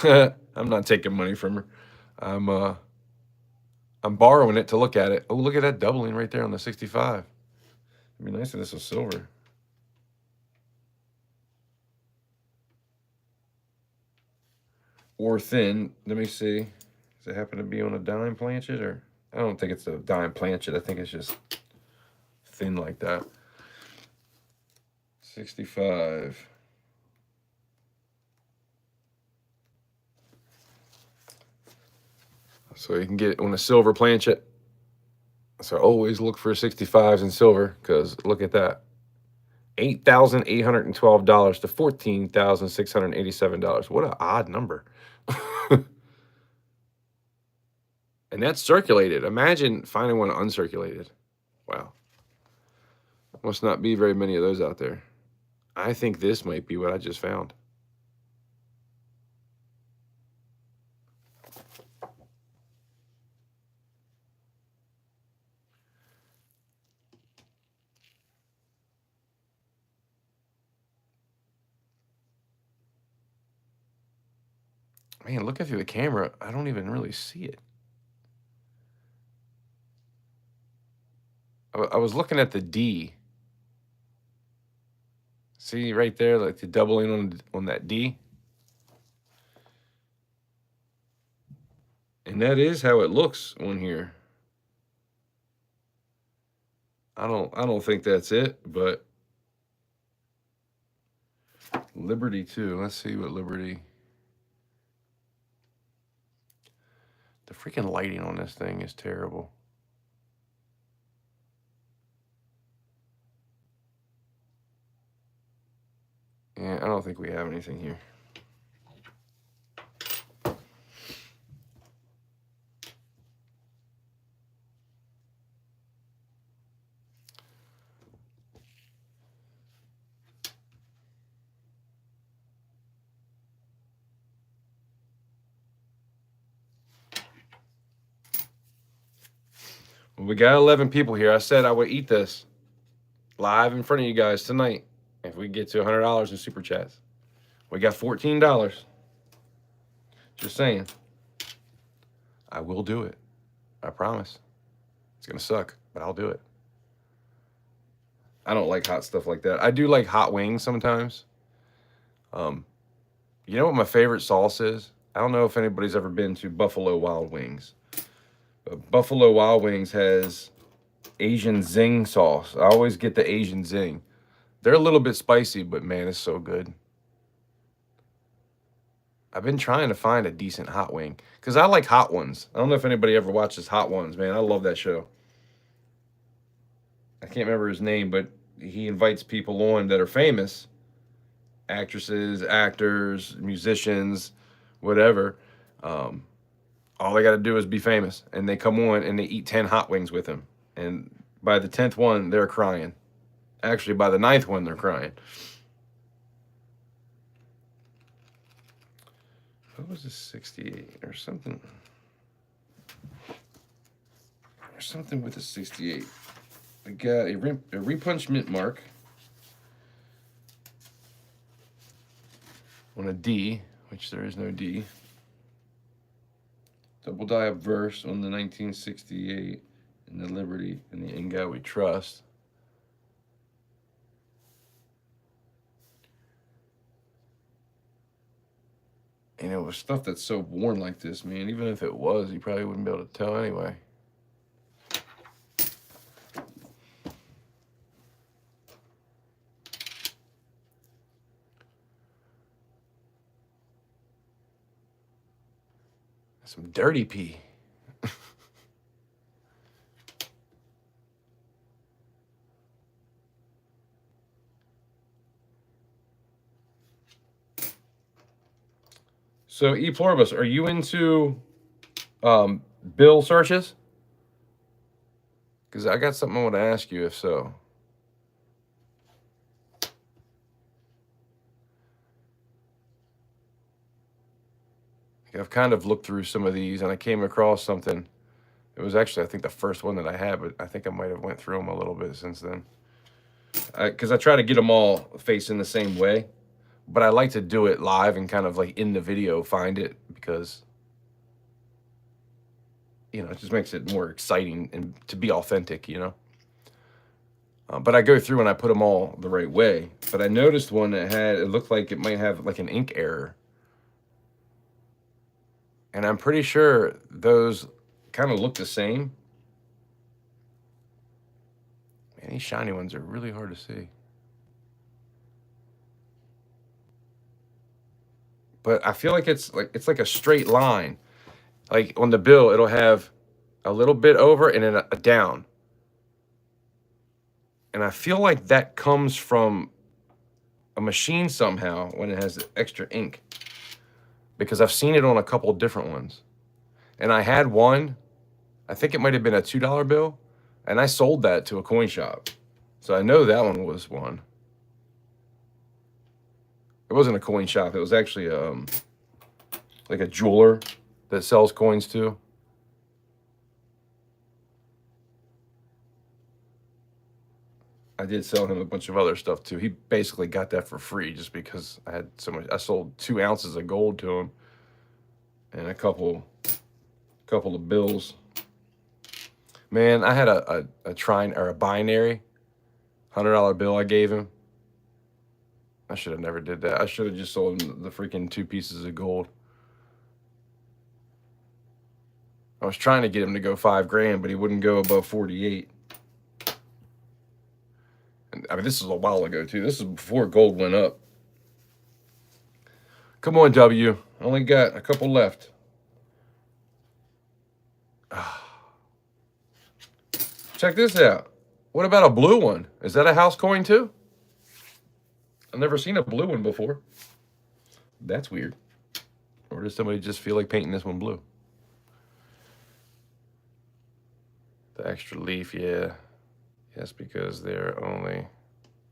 I'm not taking money from her. I'm borrowing it to look at it. Oh, look at that doubling right there on the 65. It'd be nice if this was silver. Or thin. Let me see. Does it happen to be on a dime planchet, or I don't think it's a dime planchet. I think it's just thin like that. 65. So you can get it on a silver planchet. So always look for 65s in silver, because look at that. $8,812 to $14,687. What an odd number. And that's circulated. Imagine finding one uncirculated. Wow. Must not be very many of those out there. I think this might be what I just found. Man, looking through the camera, I don't even really see it. I was looking at the D. See right there, like the doubling on that D. And that is how it looks on here. I don't think that's it, but Liberty too. Let's see what Liberty. The freaking lighting on this thing is terrible. Yeah, I don't think we have anything here. Well, we got 11 people here. I said I would eat this live in front of you guys tonight if we get to $100 in super chats. We got $14. Just saying. I will do it. I promise. It's going to suck, but I'll do it. I don't like hot stuff like that. I do like hot wings sometimes. You know what my favorite sauce is? I don't know if anybody's ever been to Buffalo Wild Wings. But Buffalo Wild Wings has Asian zing sauce. I always get the Asian zing. They're a little bit spicy, but man, it's so good. I've been trying to find a decent hot wing because I like Hot Ones. I don't know if anybody ever watches Hot Ones, man. I love that show. I can't remember his name, but he invites people on that are famous, actresses, actors, musicians, whatever. Um, all they got to do is be famous, and they come on and they eat 10 hot wings with him. And by the 10th one, they're crying. Actually, by the 9th one, they're crying. What was this, 68 or something? There's something with a 68. I got a repunch mint mark on a D, which there is no D. Double die of verse on the 1968 and the Liberty and the In God We Trust. And it was stuff that's so worn like this, man. Even if it was, you probably wouldn't be able to tell anyway. Some dirty pee. So, E Pluribus, are you into bill searches? Because I got something I want to ask you, if so. I've kind of looked through some of these, and I came across something. It was actually, I think, the first one that I had, but I think I might have went through them a little bit since then. Because I try to get them all facing the same way, but I like to do it live and kind of like in the video find it because, you know, it just makes it more exciting and to be authentic, you know. But I go through and I put them all the right way. But I noticed one that it looked like it might have like an ink error. And I'm pretty sure those kind of look the same. Man, these shiny ones are really hard to see. But I feel like it's like a straight line. Like on the bill, it'll have a little bit over and then a down. And I feel like that comes from a machine somehow when it has extra ink. Because I've seen it on a couple different ones. And I had one, I think it might have been a $2 bill, and I sold that to a coin shop. So I know that one was one. It wasn't a coin shop, it was actually like a jeweler that sells coins too. I did sell him a bunch of other stuff too. He basically got that for free just because I had so much. I sold 2 ounces of gold to him and a couple of bills. Man, I had a binary $100 bill I gave him. I should have never did that. I should have just sold him the freaking 2 pieces of gold. I was trying to get him to go $5,000, but he wouldn't go above 48. And I mean, this is a while ago too. This is before gold went up. Come on, W. Only got a couple left. Check this out. What about a blue one? Is that a house coin too? I've never seen a blue one before. That's weird. Or does somebody just feel like painting this one blue? The extra leaf, yeah. Yes, because they're only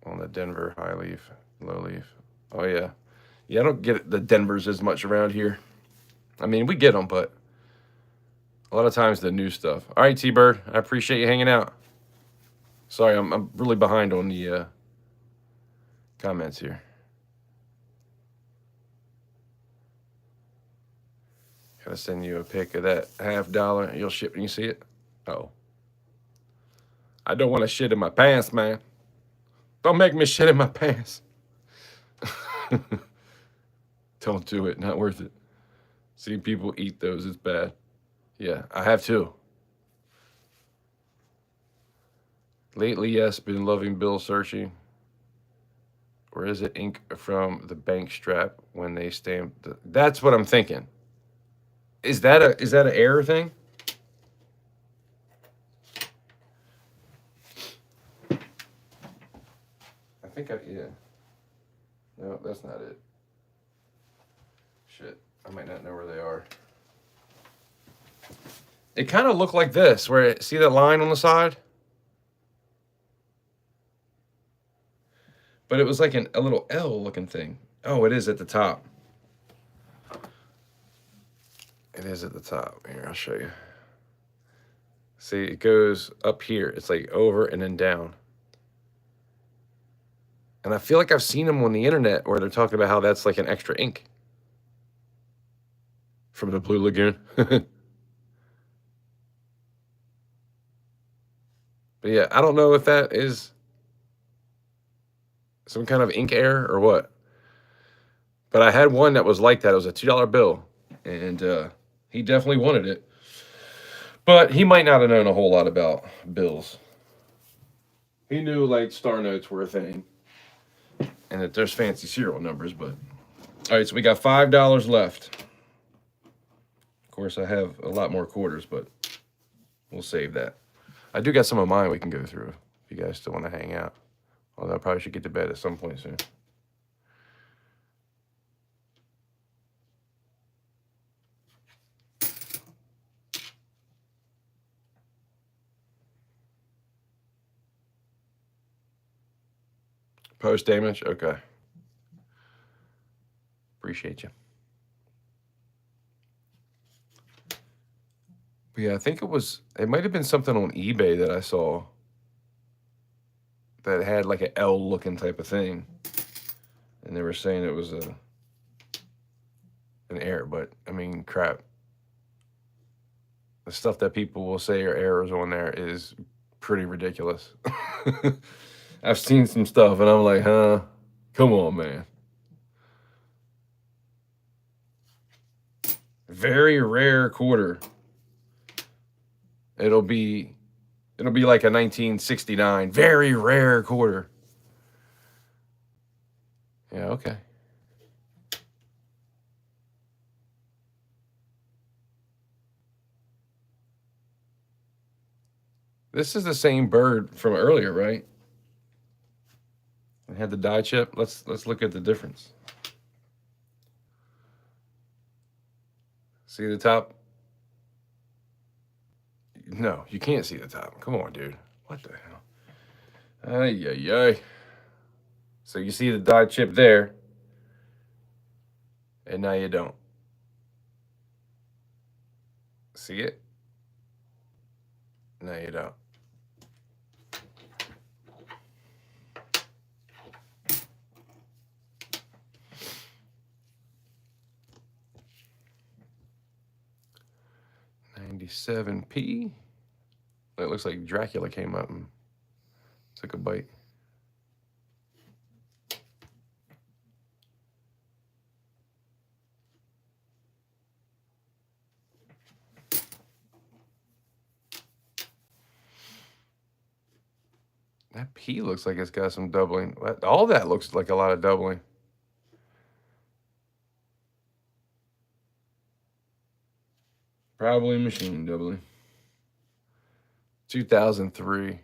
on the Denver high leaf, low leaf. Oh, yeah. Yeah, I don't get the Denvers as much around here. I mean, we get them, but a lot of times the new stuff. All right, T-Bird, I appreciate you hanging out. Sorry, I'm really behind on the comments here. Gotta send you a pic of that $50. You'll ship when you see it. Oh. I don't want to shit in my pants, man. Don't make me shit in my pants. Don't do it. Not worth it. Seeing people eat those is bad. Yeah, I have too. Lately, yes, been loving bill searching. Or is it ink from the bank strap when they stamp the... That's what I'm thinking. Is that an error thing? I think yeah. No, that's not it. Shit. I might not know where they are. It kind of looked like this, where see that line on the side? But it was like a little L looking thing. Oh, it is at the top. It is at the top. Here, I'll show you. See, it goes up here. It's like over and then down. And I feel like I've seen them on the internet where they're talking about how that's like an extra ink from the Blue Lagoon. But yeah, I don't know if that is some kind of ink error or what. But I had one that was like that. It was a $2 bill. And he definitely wanted it. But he might not have known a whole lot about bills. He knew like star notes were a thing. And that there's fancy serial numbers, but... All right, so we got $5 left. Of course, I have a lot more quarters, but we'll save that. I do got some of mine we can go through if you guys still want to hang out. Although I probably should get to bed at some point soon. Post damage? Okay. Appreciate you. But yeah, I think it might have been something on eBay that I saw that had like an L looking type of thing. And they were saying it was an error, but I mean, crap. The stuff that people will say are errors on there is pretty ridiculous. I've seen some stuff and I'm like, huh? Come on, man. Very rare quarter. It'll be like a 1969. Very rare quarter. Yeah, okay. This is the same bird from earlier, right? It had the die chip. Let's look at the difference. See the top? No, you can't see the top. Come on, dude. What the hell? Ay, ay, ay. So you see the die chip there, and now you don't. See it? No, you don't. $97p. It looks like Dracula came up and took a bite. That P looks like it's got some doubling. All that looks like a lot of doubling. Probably machine doubling. 2003.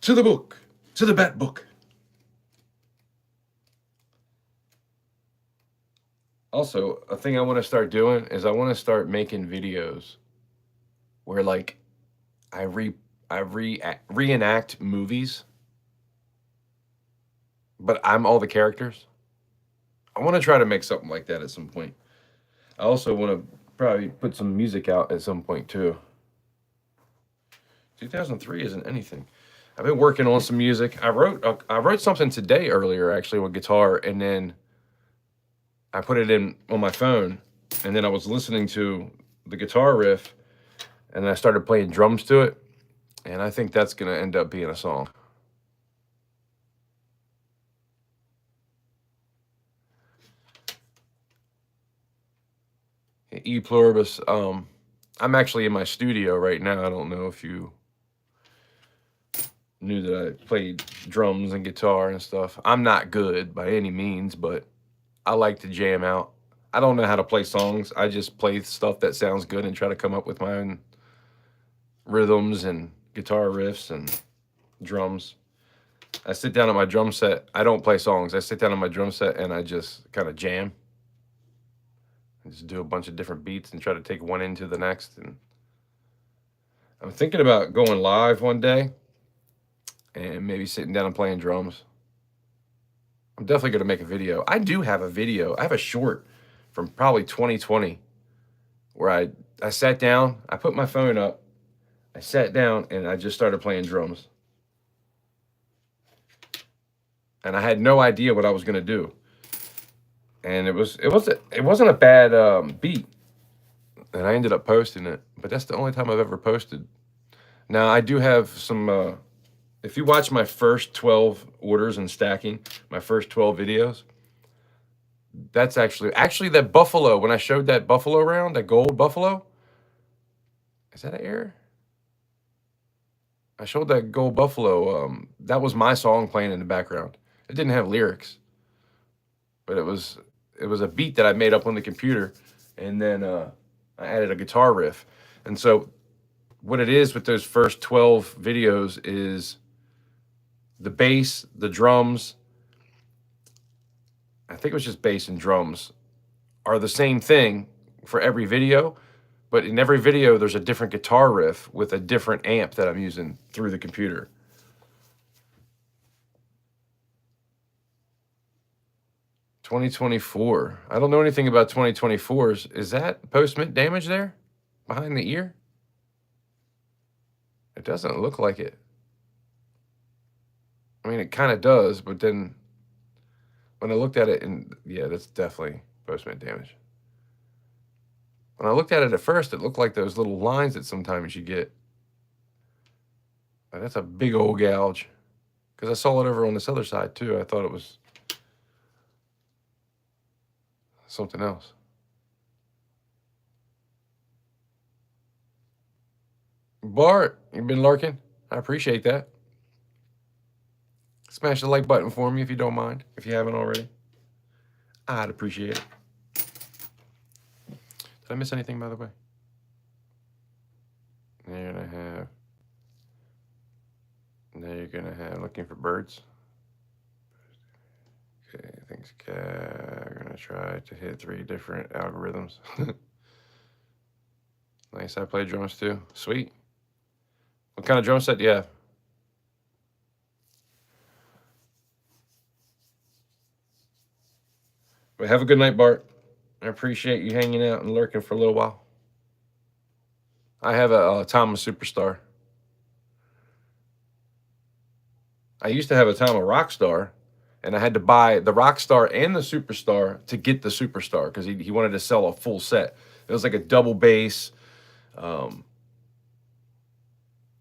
To the book. To the bat book. Also, a thing I want to start doing is I want to start making videos where like I reenact movies, but I'm all the characters. I want to try to make something like that at some point. I also want to probably put some music out at some point too. 2003 isn't anything. I've been working on some music. I wrote something today earlier actually with guitar, and then I put it in on my phone, and then I was listening to the guitar riff, and then I started playing drums to it, and I think that's gonna end up being a song. E pluribus. I'm actually in my studio right now. I don't know if you knew that I played drums and guitar and stuff. I'm not good by any means, but I like to jam out. I don't know how to play songs. I just play stuff that sounds good and try to come up with my own rhythms and guitar riffs and drums. I sit down at my drum set. I don't play songs. I sit down on my drum set and I just kind of jam. I just do a bunch of different beats and try to take one into the next. And I'm thinking about going live one day and maybe sitting down and playing drums. I'm definitely going to make a video. I do have a video. I have a short from probably 2020 where I sat down, I put my phone up, I sat down and I just started playing drums. And I had no idea what I was going to do. And it wasn't a bad beat. And I ended up posting it, but that's the only time I've ever posted. Now I do have some if you watch my first 12 orders and stacking, my first 12 videos, that's actually that buffalo, when I showed that buffalo round, that gold buffalo. Is that an error? I showed that gold buffalo. That was my song playing in the background. It didn't have lyrics, but it was a beat that I made up on the computer, and then I added a guitar riff. And so what it is with those first 12 videos is the bass, the drums, I think it was just bass and drums, are the same thing for every video, but in every video there's a different guitar riff with a different amp that I'm using through the computer. $2024. I don't know anything about 2024s. Is that post-mint damage there behind the ear? It doesn't look like it. I mean, it kind of does, but then when I looked at it, and yeah, that's definitely post-mint damage. When I looked at it at first, it looked like those little lines that sometimes you get. But that's a big old gouge. Because I saw it over on this other side too. I thought it was something else. Bart, you've been lurking. I appreciate that. Smash the like button for me if you don't mind, if you haven't already. I'd appreciate it. Did I miss anything, by the way? Now you're gonna have looking for birds. Okay, thanks, Cat. We're gonna try to hit 3 different algorithms. Nice, I play drums too. Sweet. What kind of drum set do you have? Well, have a good night, Bart. I appreciate you hanging out and lurking for a little while. I have a Tama Superstar. I used to have a Tama Rockstar, and I had to buy the Rockstar and the Superstar to get the Superstar because he wanted to sell a full set. It was like a double bass.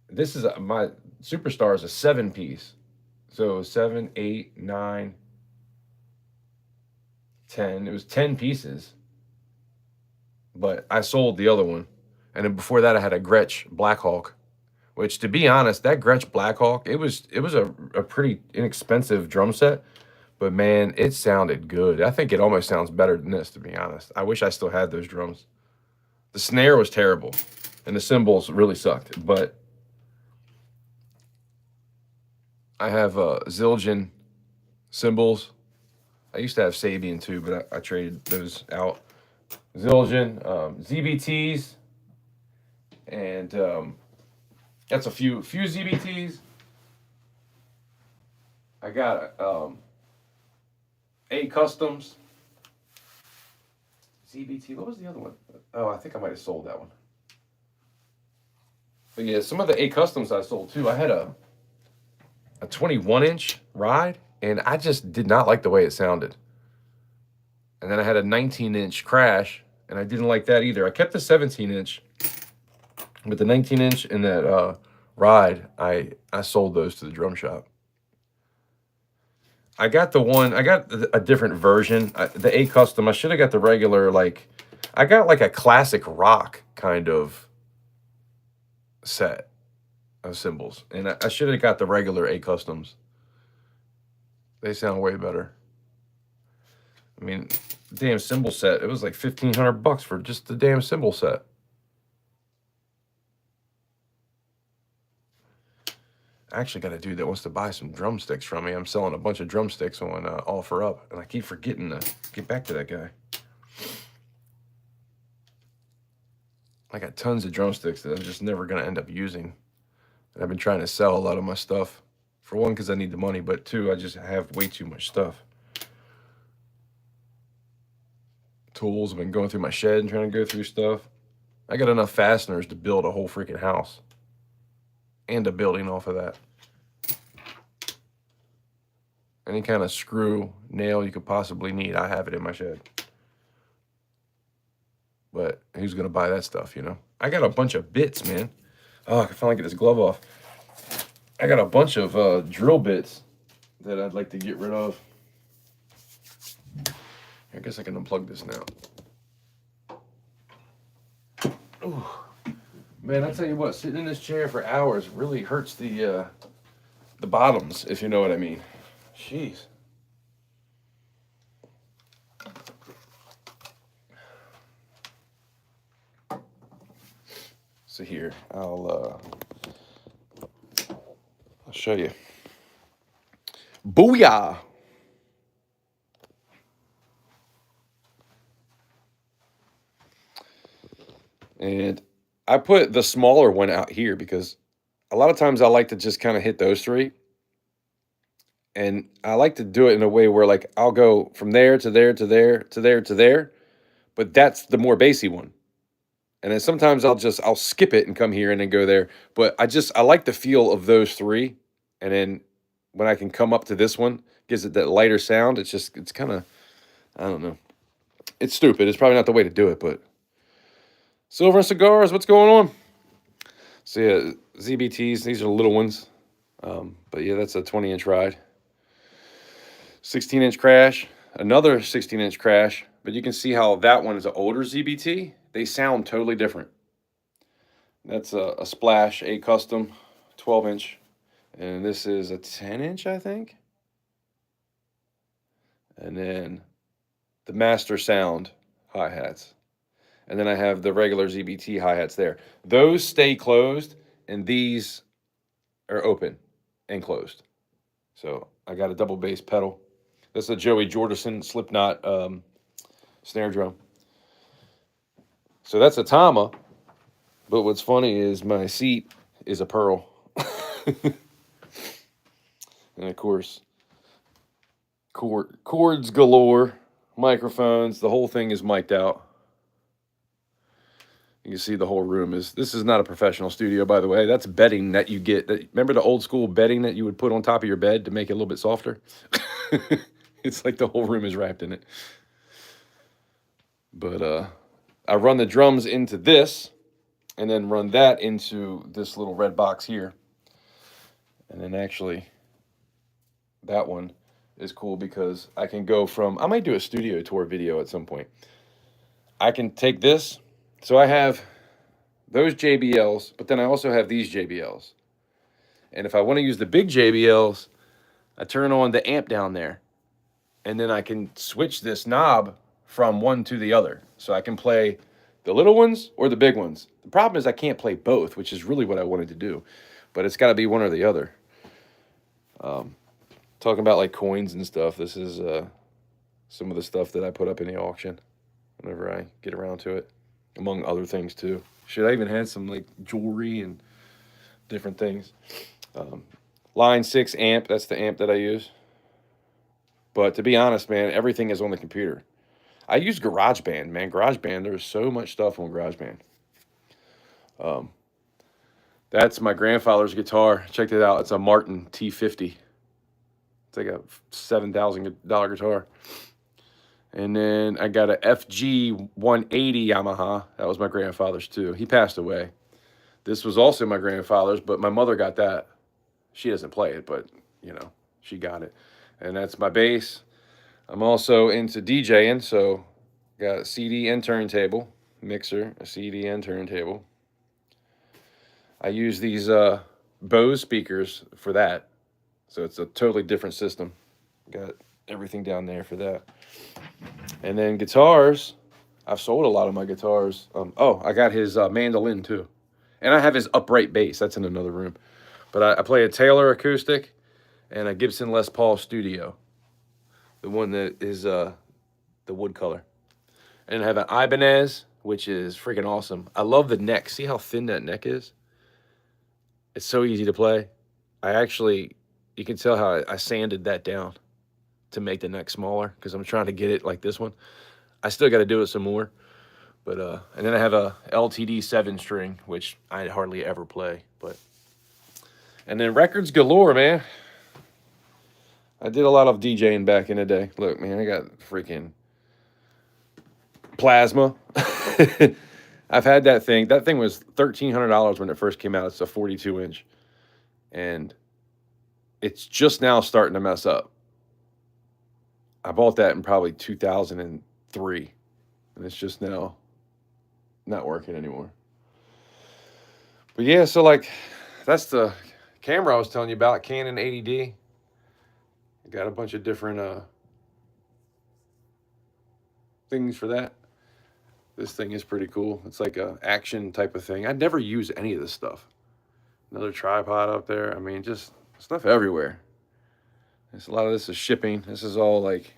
This is my Superstar is a 7-piece. So 7, 8, 9, 10. It was 10 pieces. But I sold the other one. And then before that, I had a Gretsch Blackhawk, which, to be honest, that Gretsch Blackhawk, it was a pretty inexpensive drum set. But, man, it sounded good. I think it almost sounds better than this, to be honest. I wish I still had those drums. The snare was terrible, and the cymbals really sucked. But I have Zildjian cymbals. I used to have Sabian too, but I traded those out. Zildjian, ZBTs, and that's a few ZBTs. I got A Customs. ZBT, what was the other one? Oh, I think I might have sold that one. But yeah, some of the A Customs I sold too. I had a 21-inch ride, and I just did not like the way it sounded. And then I had a 19-inch crash, and I didn't like that either. I kept the 17-inch, but the 19-inch and that ride, I sold those to the drum shop. I got a different version. The A Custom, I should have got the regular, like, I got like a classic rock kind of set of cymbals, and I should have got the regular A customs. They sound way better. I mean, the damn cymbal set, it was like $1,500 for just the damn cymbal set. I actually got a dude that wants to buy some drumsticks from me. I'm selling a bunch of drumsticks on OfferUp, and I keep forgetting to get back to that guy. I got tons of drumsticks that I'm just never going to end up using. And I've been trying to sell a lot of my stuff. For one, because I need the money, but two, I just have way too much stuff. Tools, I've been going through my shed and trying to go through stuff. I got enough fasteners to build a whole freaking house. And a building off of that. Any kind of screw, nail you could possibly need, I have it in my shed. But who's going to buy that stuff, you know? I got a bunch of bits, man. Oh, I can finally get this glove off. I got a bunch of drill bits that I'd like to get rid of. I guess I can unplug this now. Ooh. Man, I tell you what, sitting in this chair for hours really hurts the bottoms, if you know what I mean. Jeez. So here, I'll show you. Booyah! And I put the smaller one out here because a lot of times I like to just kind of hit those three. And I like to do it in a way where like I'll go from there to there to there to there to there. But that's the more bassy one. And then sometimes I'll skip it and come here and then go there. But I like the feel of those three. And then when I can come up to this one, gives it that lighter sound. It's kind of, I don't know. It's stupid. It's probably not the way to do it, but Silver and Cigars, what's going on? So yeah, ZBTs, these are the little ones. But yeah, that's a 20-inch ride. 16-inch crash, another 16-inch crash. But you can see how that one is an older ZBT. They sound totally different. That's a Splash, a custom, 12-inch. And this is a 10-inch, I think. And then the Master Sound hi-hats. And then I have the regular ZBT hi-hats there. Those stay closed, and these are open and closed. So I got a double bass pedal. This is a Joey Jordison Slipknot snare drum. So that's a Tama, but what's funny is my seat is a Pearl. And of course, cords galore, microphones, the whole thing is mic'd out. You can see the whole room this is not a professional studio, by the way. That's bedding that you get. Remember the old school bedding that you would put on top of your bed to make it a little bit softer? It's like the whole room is wrapped in it. But I run the drums into this and then run that into this little red box here. And then actually that one is cool because I can go from, I might do a studio tour video at some point. I can take this. So I have those JBLs, but then I also have these JBLs. And if I want to use the big JBLs, I turn on the amp down there. And then I can switch this knob from one to the other. So I can play the little ones or the big ones. The problem is I can't play both, which is really what I wanted to do. But it's got to be one or the other. Talking about like coins and stuff. This is some of the stuff that I put up in the auction whenever I get around to it. Among other things too. Shit, I even had some like jewelry and different things. Line 6 amp, that's the amp that I use. But to be honest, man, everything is on the computer. I use GarageBand, man. GarageBand, there's so much stuff on GarageBand. That's my grandfather's guitar. Check it out. It's a Martin T50. It's like a $7,000 guitar. And then I got a FG 180 Yamaha. That was my grandfather's too. He passed away. This was also my grandfather's, but my mother got that. She doesn't play it, but, you know, she got it. And that's my bass. I'm also into DJing, so Got a CD and turntable, mixer, a CD and turntable. I use these Bose speakers for that. So it's a totally different system. Got everything down there for that. And then guitars, I've sold a lot of my guitars. Oh, I got his mandolin too. And I have his upright bass. That's in another room. But I play a Taylor acoustic and a Gibson Les Paul Studio. The one that is the wood color. And I have an Ibanez, which is freaking awesome. I love the neck. See how thin that neck is? It's so easy to play. You can tell how I sanded that down to make the neck smaller because I'm trying to get it like this one. I still got to do it some more. But and then I have a LTD 7-string, which I hardly ever play. And then records galore, man. I did a lot of DJing back in the day. Look, man, I got freaking plasma. I've had that thing. That thing was $1,300 when it first came out. It's a 42-inch. And it's just now starting to mess up. I bought that in probably 2003. And it's just now not working anymore. But yeah, so like, that's the camera I was telling you about, Canon 80D. I got a bunch of different things for that. This thing is pretty cool. It's like a action type of thing. I never use any of this stuff. Another tripod up there. I mean, just stuff everywhere. A lot of this is shipping. This is all like,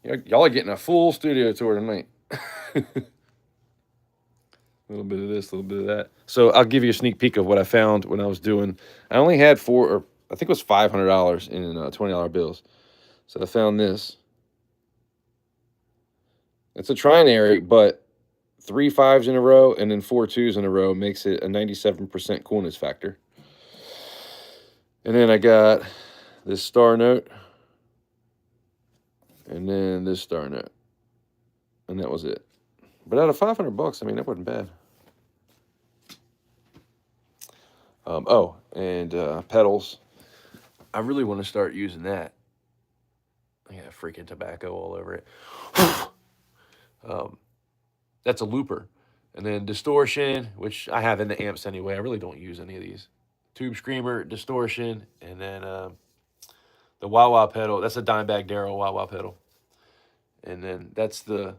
y'all are getting a full studio tour tonight. A little bit of this, a little bit of that. So I'll give you a sneak peek of what I found when I was doing. I only had I think it was $500 in $20 bills. So I found this. It's a trinary, but 3 5s in a row and then 4 2s in a row makes it a 97% coolness factor. And then I got this star note. And then this star note. And that was it. But out of $500, I mean, that wasn't bad. And pedals. I really want to start using that. I got freaking tobacco all over it. That's a looper. And then distortion, which I have in the amps anyway. I really don't use any of these. Tube screamer, distortion, and then the wah-wah pedal. That's a Dimebag Darrell wah-wah pedal. And then that's the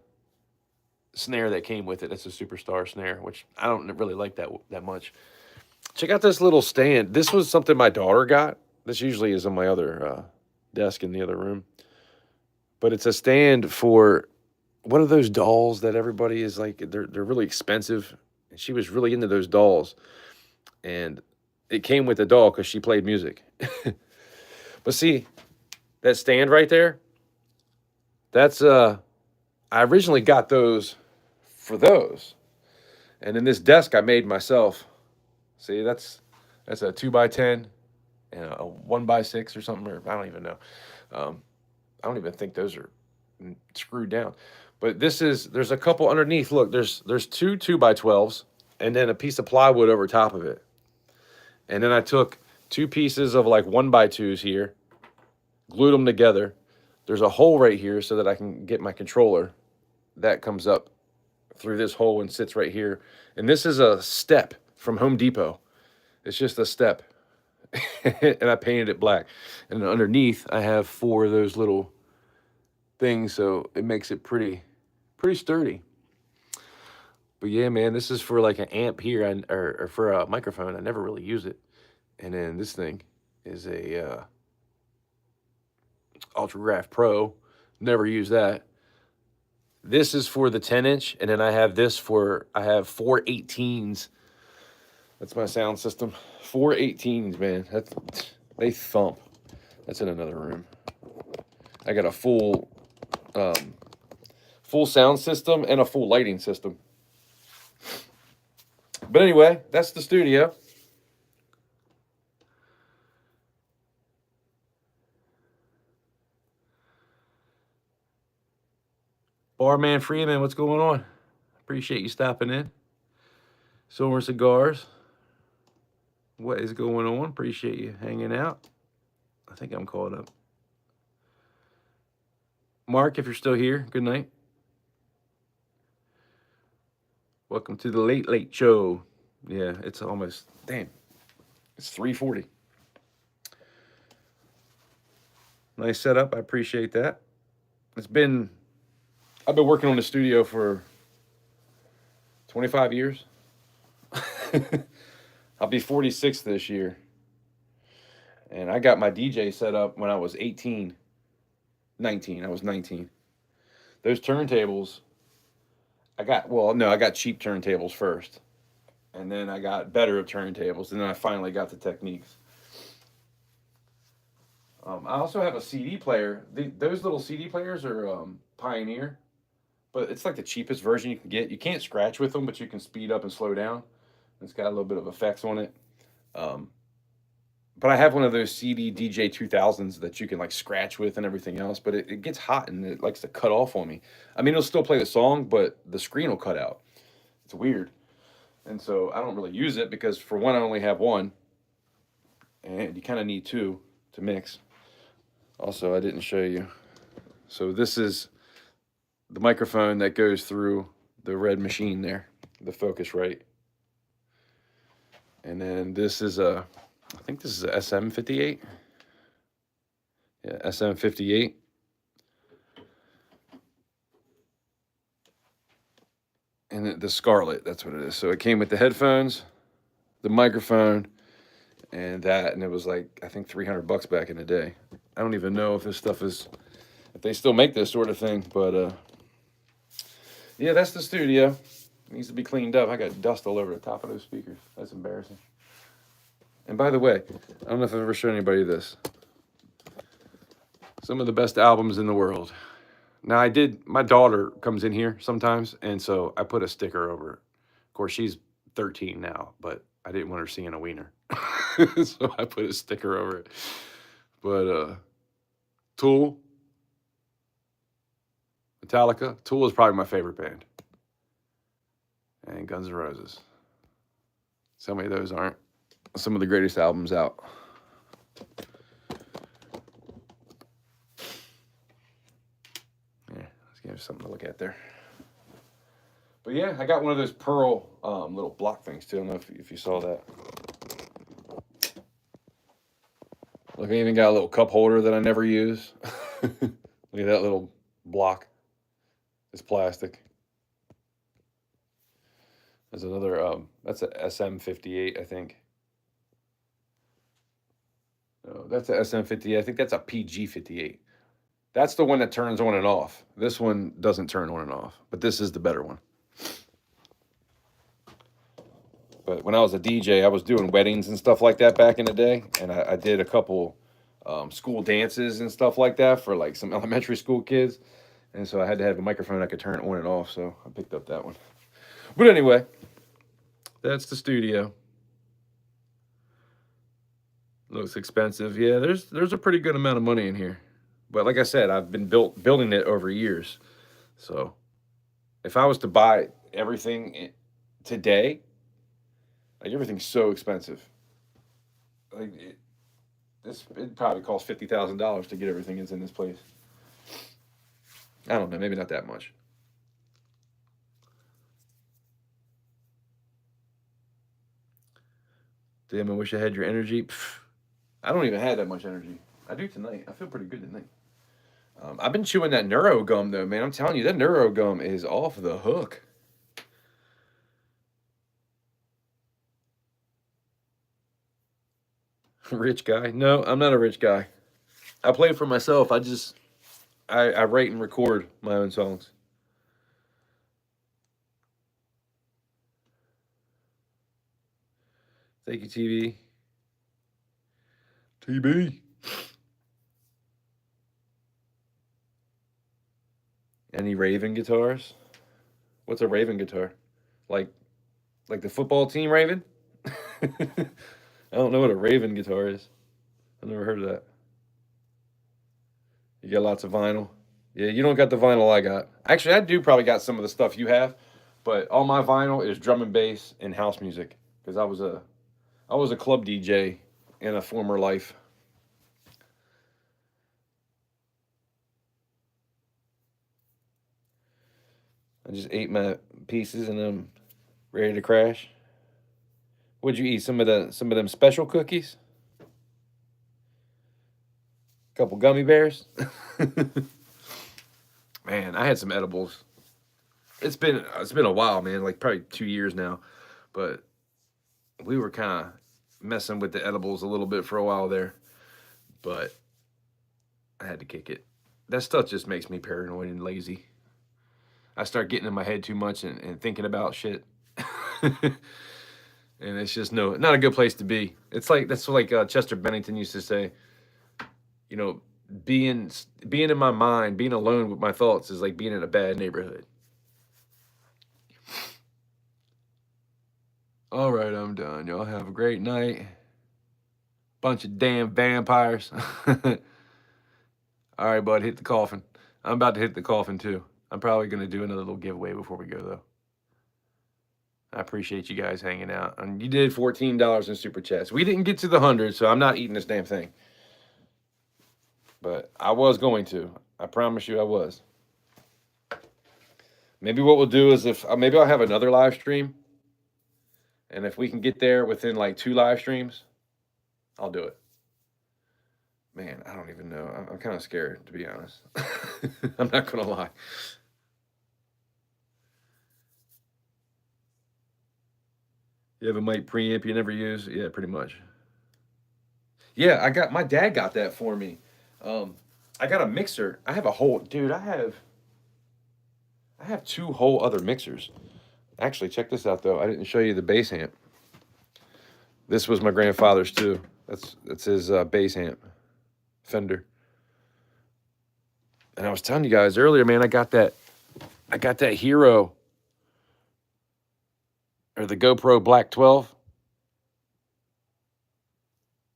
snare that came with it. That's a Superstar snare, which I don't really like that much. Check out this little stand. This was something my daughter got. This usually is on my other desk in the other room. But it's a stand for one of those dolls that everybody is like, they're really expensive. And she was really into those dolls. And it came with the doll because she played music. But see, that stand right there, that's, I originally got those for those. And then this desk I made myself. See, that's a 2x10 and a 1x6 or something, or I don't even know. I don't even think those are screwed down. But there's a couple underneath. Look, there's 2 2x12s and then a piece of plywood over top of it. And then I took 2 pieces of like 1x2s here, glued them together. There's a hole right here so that I can get my controller. That comes up through this hole and sits right here. And this is a step from Home Depot. It's just a step. And I painted it black. And underneath, I have 4 of those little things, so it makes it pretty sturdy. But yeah, man, this is for like an amp here, or for a microphone. I never really use it. And then this thing is a Ultragraph Pro. Never use that. This is for the 10-inch, and then I have 4 18s. That's my sound system. 4 18s, man. They thump. That's in another room. I got a full sound system and a full lighting system. But anyway, that's the studio. Barman Freeman, what's going on? Appreciate you stopping in. Silver Cigars. What is going on? Appreciate you hanging out. I think I'm caught up. Mark, if you're still here, good night. Welcome to the Late Late Show. Yeah, it's almost, damn, it's 3:40. Nice setup. I appreciate that. It's been, I've been working on the studio for 25 years. I'll be 46 this year. And I got my DJ set up when I was 18, 19. I was 19. Those turntables, I got cheap turntables first. And then I got better turntables. And then I finally got the techniques. I also have a CD player. Those little CD players are Pioneer, but it's like the cheapest version you can get. You can't scratch with them, but you can speed up and slow down. It's got a little bit of effects on it. Um, but I have one of those CD DJ 2000s that you can like scratch with and everything else, but it gets hot and it likes to cut off on me. I mean, it'll still play the song, but the screen will cut out. It's weird. And so I don't really use it because for one, I only have one, and you kind of need two to mix. Also, I didn't show you. So this is the microphone that goes through the red machine there, the Focusrite. And then this is I think this is a SM58. Yeah, SM58. And the Scarlet, that's what it is. So it came with the headphones, the microphone, and that, and it was like, I think $300 back in the day. I don't even know if this stuff is, if they still make this sort of thing, but yeah, that's the studio. It needs to be cleaned up. I got dust all over the top of those speakers. That's embarrassing. And by the way, I don't know if I've ever shown anybody this. Some of the best albums in the world. Now my daughter comes in here sometimes, and so I put a sticker over it. Of course, she's 13 now, but I didn't want her seeing a wiener. So I put a sticker over it. But Tool, Metallica. Tool is probably my favorite band. And Guns N' Roses. So many of those aren't some of the greatest albums out. Yeah, let's give you something to look at there. But yeah, I got one of those pearl little block things too. I don't know if you saw that. Look, I even got a little cup holder that I never use. Look at that little block. It's plastic. There's another, that's a SM58, I think. No, that's a SM58. I think that's a PG58. That's the one that turns on and off. This one doesn't turn on and off, but this is the better one. But when I was a DJ, I was doing weddings and stuff like that back in the day, and I did a couple school dances and stuff like that for like some elementary school kids, and so I had to have a microphone I could turn on and off, so I picked up that one. But anyway, that's the studio. Looks expensive. Yeah, there's a pretty good amount of money in here, but like I said, I've been building it over years. So if I was to buy everything today, like everything's so expensive. Like it probably costs $50,000 to get everything that's in this place. I don't know, maybe not that much. Damn, I wish I had your energy. Pff, I don't even have that much energy. I do tonight. I feel pretty good tonight. I've been chewing that neuro gum though, man. I'm telling you, that neuro gum is off the hook. Rich guy? No, I'm not a rich guy. I play for myself. I write and record my own songs. Thank you, TV. TB. Any Raven guitars? What's a Raven guitar? Like like the football team Raven? I don't know what a Raven guitar is. I've never heard of that. You got lots of vinyl. Yeah, you don't got the vinyl I got. Actually, I do probably got some of the stuff you have, but all my vinyl is drum and bass and house music because I was a club DJ in a former life. I just ate my pieces and then Ready to crash? What'd you eat? Some of them special cookies? Couple gummy bears? Man, I had some edibles. It's been a while, man, like probably 2 years now. But we were kind of messing with the edibles a little bit for a while there. But I had to kick it. That stuff just makes me paranoid and lazy. I start getting in my head too much and thinking about shit. And it's just not a good place to be. It's like that's like Chester Bennington used to say. You know, being in my mind, being alone with my thoughts is like being in a bad neighborhood. All right, I'm done. Y'all have a great night. Bunch of damn vampires. All right, bud, hit the coffin. I'm about to hit the coffin too. I'm probably going to do another little giveaway before we go, though. I appreciate you guys hanging out. And you did $14 in super chats. We didn't get to the 100, so I'm not eating this damn thing. But I was going to. I promise you I was. Maybe what we'll do is maybe I'll have another live stream. And if we can get there within like 2 live streams, I'll do it. Man, I don't even know. I'm kind of scared, to be honest. I'm not going to lie. You have a mic preamp you never use? Yeah, pretty much. Yeah, my dad got that for me. I got a mixer. I have a whole, dude, I have 2 whole other mixers. Actually, check this out, though. I didn't show you the bass amp. This was my grandfather's, too. That's his bass amp. Fender. And I was telling you guys earlier, man, I got that Hero, or the GoPro Black 12.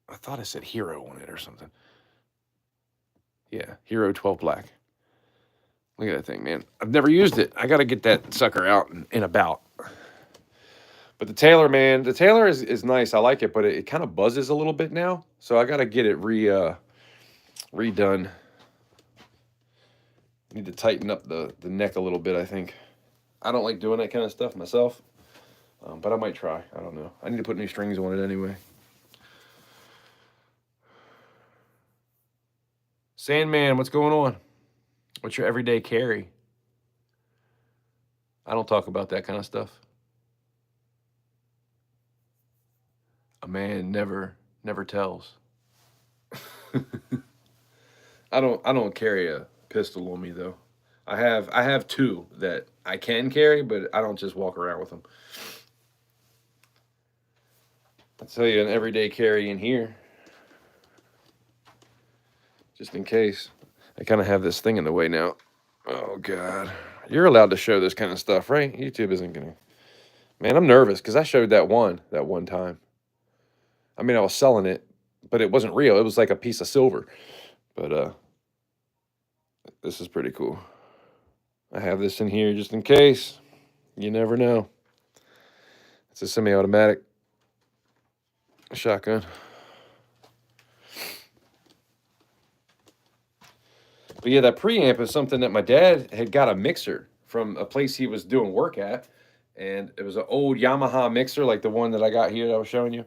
I thought I said Hero on it or something. Yeah, Hero 12 Black. Look at that thing, man. I've never used it. I got to get that sucker out and about. But the Taylor, man, is nice. I like it, but it kind of buzzes a little bit now. So I got to get it redone. Need to tighten up the neck a little bit, I think. I don't like doing that kind of stuff myself, but I might try. I don't know. I need to put new strings on it anyway. Sandman, what's going on? What's your everyday carry? I don't talk about that kind of stuff. A man never tells. I don't carry a pistol on me though. I have 2 that I can carry, but I don't just walk around with them. I'll tell you an everyday carry in here. Just in case. I kind of have this thing in the way now. Oh, God. You're allowed to show this kind of stuff, right? YouTube isn't going to. Man, I'm nervous because I showed that one time. I mean, I was selling it, but it wasn't real. It was like a piece of silver. But this is pretty cool. I have this in here just in case. You never know. It's a semi-automatic shotgun. But yeah, that preamp is something that my dad had got a mixer from a place he was doing work at. And it was an old Yamaha mixer, like the one that I got here that I was showing you.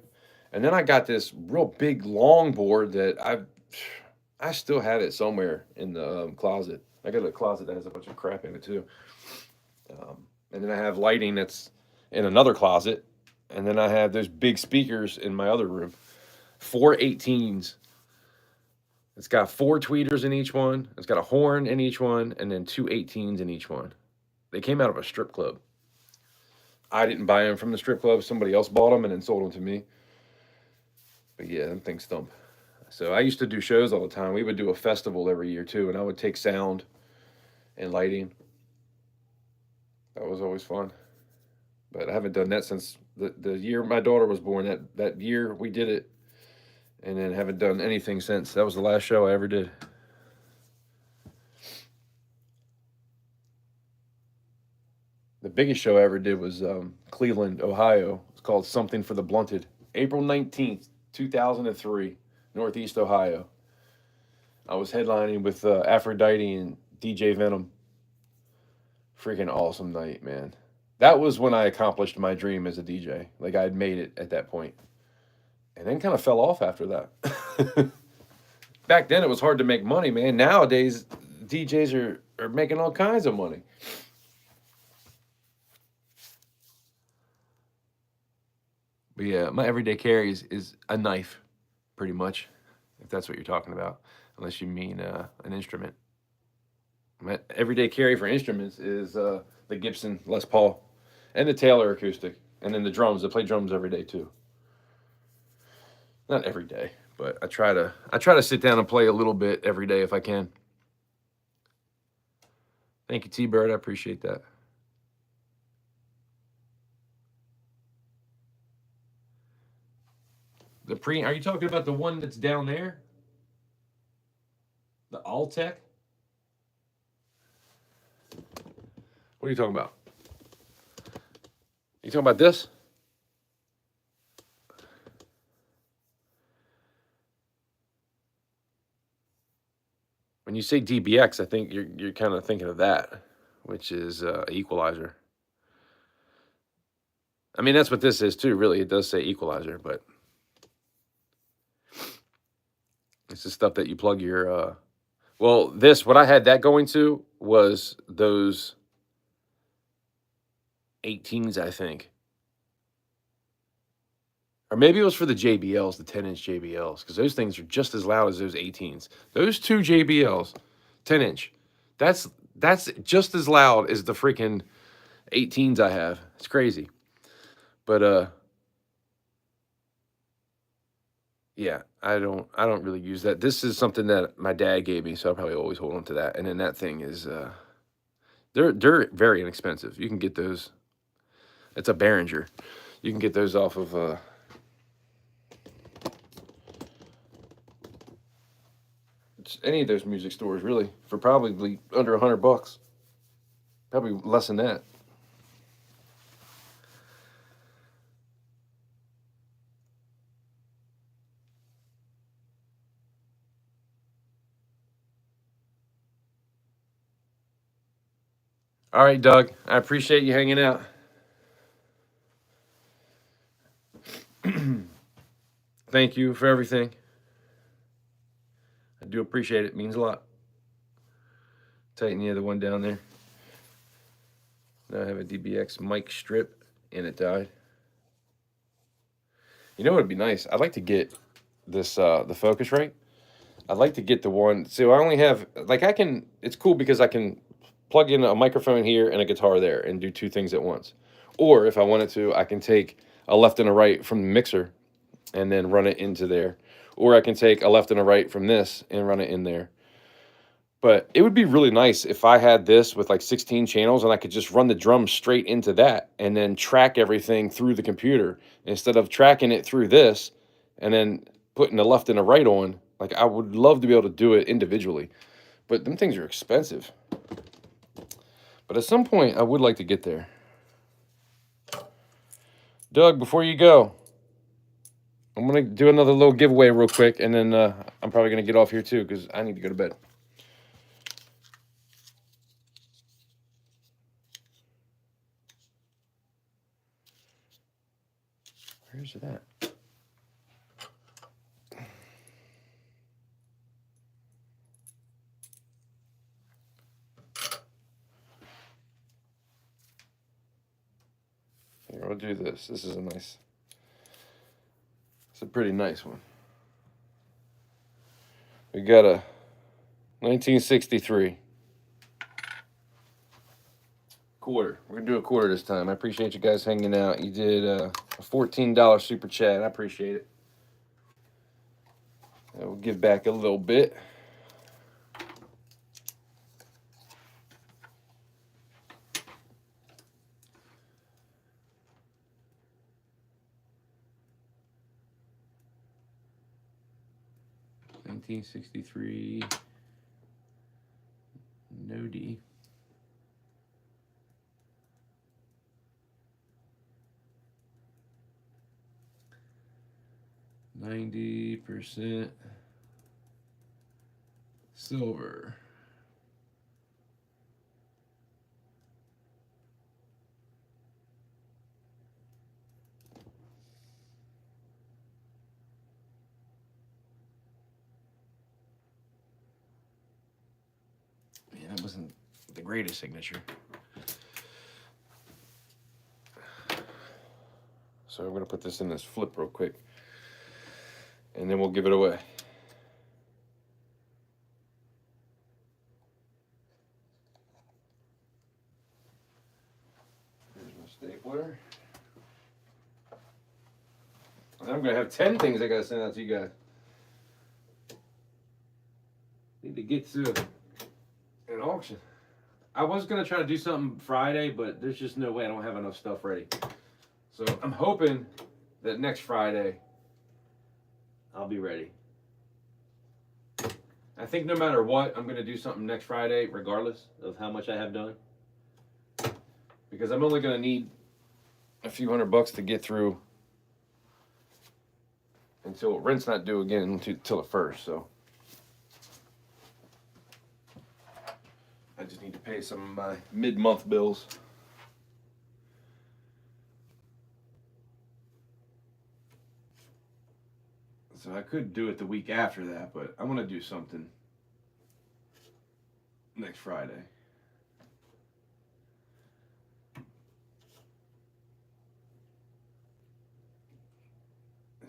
And then I got this real big long board that I still have it somewhere in the closet. I got a closet that has a bunch of crap in it too. And then I have lighting that's in another closet. And then I have those big speakers in my other room. 4 18s. It's got 4 tweeters in each one. It's got a horn in each one, and then 2 18s in each one. They came out of a strip club. I didn't buy them from the strip club. Somebody else bought them and then sold them to me. But yeah, them things thump. So I used to do shows all the time. We would do a festival every year too, and I would take sound and lighting. That was always fun. But I haven't done that since the year my daughter was born. That year we did it. And then haven't done anything since. That was the last show I ever did. The biggest show I ever did was Cleveland, Ohio. It's called Something for the Blunted. April 19th, 2003, Northeast Ohio. I was headlining with Aphrodite and DJ Venom. Freaking awesome night, man. That was when I accomplished my dream as a DJ. Like I had made it at that point, and then kind of fell off after that. Back then, it was hard to make money, man. Nowadays, DJs are making all kinds of money. But yeah, my everyday carry is a knife, pretty much, if that's what you're talking about, unless you mean an instrument. My everyday carry for instruments is the Gibson Les Paul and the Taylor acoustic, and then the drums. I play drums every day too. Not every day, but I try to sit down and play a little bit every day if I can. Thank you, T Bird. I appreciate that. The pre, are you talking about the one that's down there? The Altec? What are you talking about? You talking about this? When you say DBX, I think you're kind of thinking of that, which is equalizer. I mean, that's what this is too. Really, it does say equalizer, but it's the stuff that you plug your. Well, this what I had that going to was those 18s, I think, or maybe it was for the JBLs, the 10-inch JBLs, because those things are just as loud as those 18s. Those two JBLs, 10-inch, that's just as loud as the freaking 18s I have. It's crazy, but yeah, I don't really use that. This is something that my dad gave me, so I'll probably always hold on to that. And then that thing is they're very inexpensive. You can get those. It's a Behringer. You can get those off of any of those music stores really for probably under $100. Probably less than that. All right, Doug. I appreciate you hanging out. Thank you for everything. I do appreciate it. It means a lot. Tighten the other one down there. Now I have a DBX mic strip and it died. You know what would be nice? I'd like to get this the Focusrite. I'd like to get the one. So I only have like I can. It's cool because I can plug in a microphone here and a guitar there and do two things at once. Or if I wanted to, I can take a left and a right from the mixer and then run it into there. Or I can take a left and a right from this and run it in there. But it would be really nice if I had this with like 16 channels and I could just run the drums straight into that and then track everything through the computer instead of tracking it through this and then putting the left and the right on. Like I would love to be able to do it individually, but them things are expensive. But at some point, I would like to get there. Doug, before you go, I'm going to do another little giveaway real quick, and then I'm probably going to get off here too because I need to go to bed. Where's it at? Here, we'll do this. This is it's a pretty nice one. We got a 1963 quarter. We're gonna do a quarter this time. I appreciate you guys hanging out. You did a $14 super chat. I appreciate it. I will give back a little bit. $1963 no D. %90 silver. wasn't the greatest signature. So I'm going to put this in this flip real quick, and then we'll give it away. Here's my stapler. And I'm going to have 10 things I got to send out to you guys. Need to get to an auction. I was going to try to do something Friday, but there's just no way. I don't have enough stuff ready. So I'm hoping that next Friday I'll be ready. I think no matter what, I'm going to do something next Friday, regardless of how much I have done. Because I'm only going to need a few $100 to get through until rent's not due again until the 1st. So I just need to pay some of my mid-month bills. So I could do it the week after that, but I want to do something next Friday.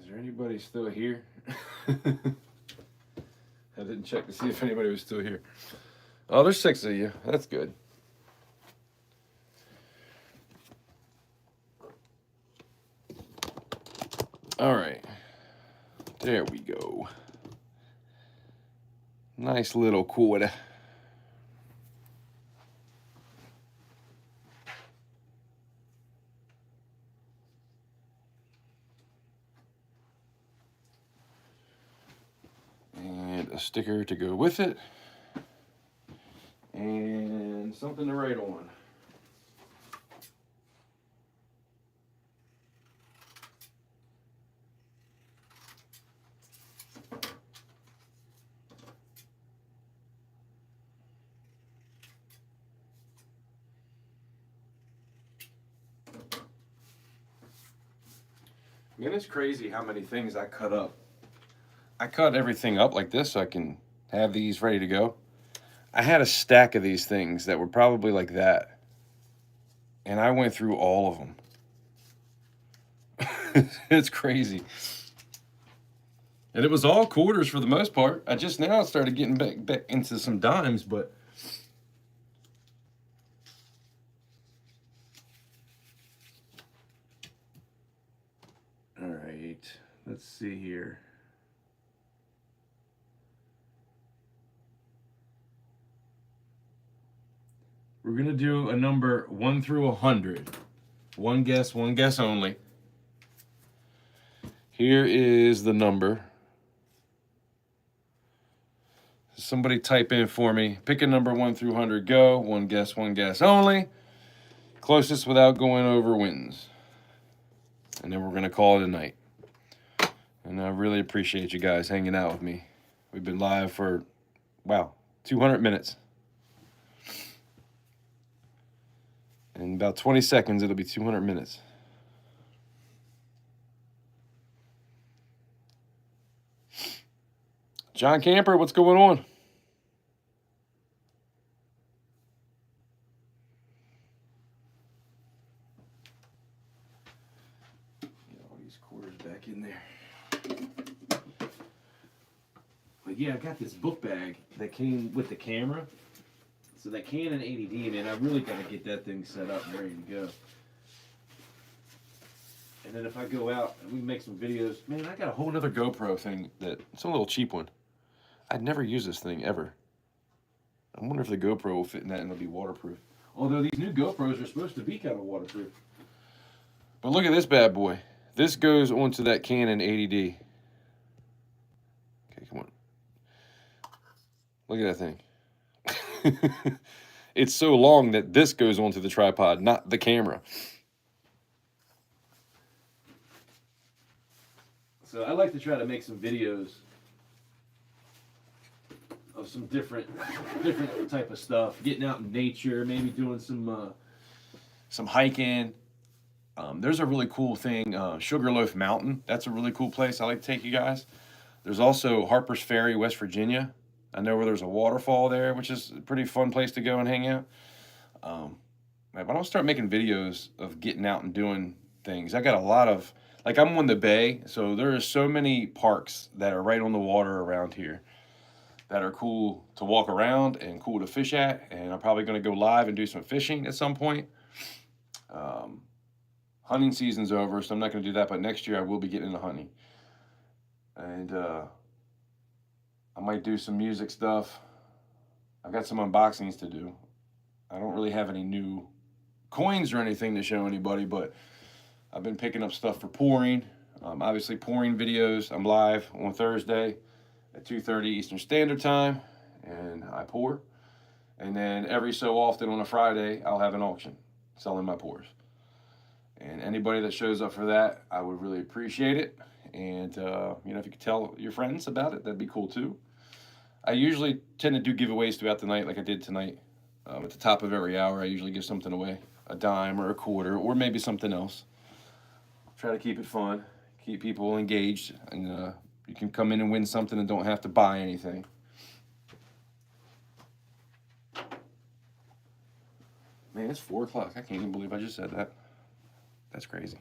Is there anybody still here? I didn't check to see if anybody was still here. Oh, there's 6 of you. That's good. All right. There we go. Nice little quarter. And a sticker to go with it. And something to write on. Man, it's crazy how many things I cut up. I cut everything up like this so I can have these ready to go. I had a stack of these things that were probably like that. And I went through all of them. It's crazy. And it was all quarters for the most part. I just now started getting back into some dimes, but all right, let's see here. We're going to do a number 1 through 100. One guess only. Here is the number. Somebody type in for me. Pick a number 1 through 100. Go. One guess only. Closest without going over wins. And then we're going to call it a night. And I really appreciate you guys hanging out with me. We've been live for, wow, 200 minutes. In about 20 seconds, it'll be 200 minutes. John Camper, what's going on? Get all these quarters back in there. But yeah, I got this book bag that came with the camera. So that Canon 80D, man, I really got to get that thing set up and ready to go. And then if I go out and we make some videos, man, I got a whole nother GoPro thing that it's a little cheap one. I'd never use this thing ever. I wonder if the GoPro will fit in that and it'll be waterproof. Although these new GoPros are supposed to be kind of waterproof. But look at this bad boy. This goes onto that Canon 80D. Okay, come on. Look at that thing. It's so long that this goes onto the tripod, not the camera. So I like to try to make some videos of some different type of stuff, getting out in nature, maybe doing some hiking. There's a really cool thing, Sugarloaf Mountain. That's a really cool place. I like to take you guys. There's also Harper's Ferry, West Virginia. I know where there's a waterfall there, which is a pretty fun place to go and hang out. But I'll start making videos of getting out and doing things. I got a lot of, like, I'm on the bay, so there are so many parks that are right on the water around here that are cool to walk around and cool to fish at. And I'm probably going to go live and do some fishing at some point. Hunting season's over, so I'm not going to do that. But next year I will be getting into hunting. And I might do some music stuff. I've got some unboxings to do. I don't really have any new coins or anything to show anybody, but I've been picking up stuff for pouring. Obviously, pouring videos. I'm live on Thursday at 2:30 Eastern Standard Time, and I pour. And then every so often on a Friday, I'll have an auction selling my pours. And anybody that shows up for that, I would really appreciate it. And, if you could tell your friends about it, that'd be cool too. I usually tend to do giveaways throughout the night like I did tonight. At the top of every hour, I usually give something away, a dime or a quarter, or maybe something else. Try to keep it fun, keep people engaged, and you can come in and win something and don't have to buy anything. Man, it's 4 o'clock. I can't even believe I just said that. That's crazy.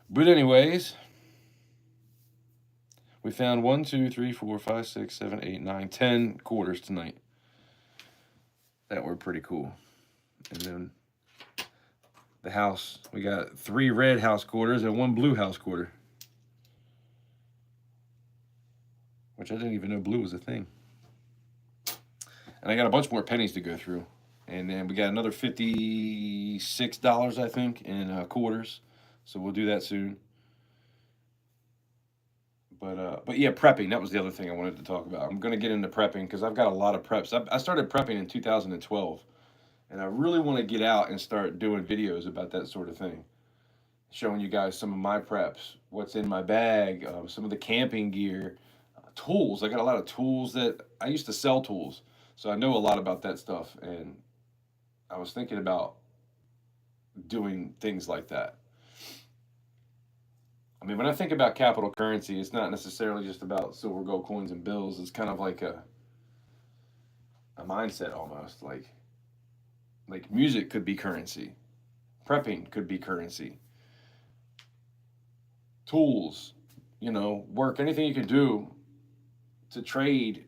But anyways, we found 1, 2, 3, 4, 5, 6, 7, 8, 9, 10 quarters tonight. That were pretty cool. And then the house, we got 3 red house quarters and 1 blue house quarter. Which I didn't even know blue was a thing. And I got a bunch more pennies to go through. And then we got another $56, I think, in quarters. So we'll do that soon. But yeah, prepping. That was the other thing I wanted to talk about. I'm going to get into prepping because I've got a lot of preps. I started prepping in 2012. And I really want to get out and start doing videos about that sort of thing. Showing you guys some of my preps, what's in my bag, some of the camping gear, tools. I got a lot of tools that I used to sell tools. So I know a lot about that stuff. And I was thinking about doing things like that. I mean, when I think about capital currency, it's not necessarily just about silver, gold coins, and bills. It's kind of like a mindset almost. Like music could be currency. Prepping could be currency. Tools, work, anything you can do to trade,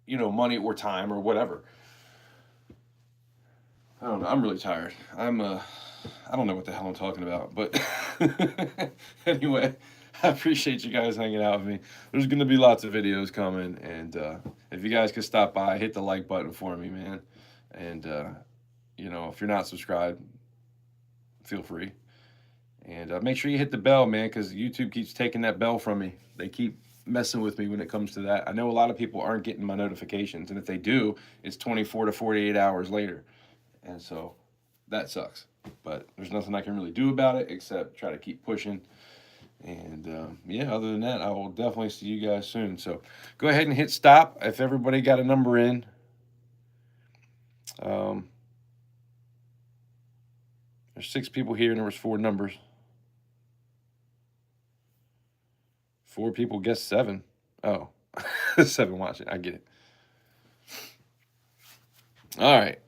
money or time or whatever. I don't know. I'm really tired. I don't know what the hell I'm talking about, but anyway, I appreciate you guys hanging out with me. There's going to be lots of videos coming, and if you guys could stop by, hit the like button for me, man. And, if you're not subscribed, feel free. And make sure you hit the bell, man, because YouTube keeps taking that bell from me. They keep messing with me when it comes to that. I know a lot of people aren't getting my notifications, and if they do, it's 24 to 48 hours later. And so that sucks. But there's nothing I can really do about it except try to keep pushing. And other than that, I will definitely see you guys soon. So go ahead and hit stop if everybody got a number in. There's 6 people here, and there was 4 numbers. 4 people guessed 7. Oh, 7 watching. I get it. All right.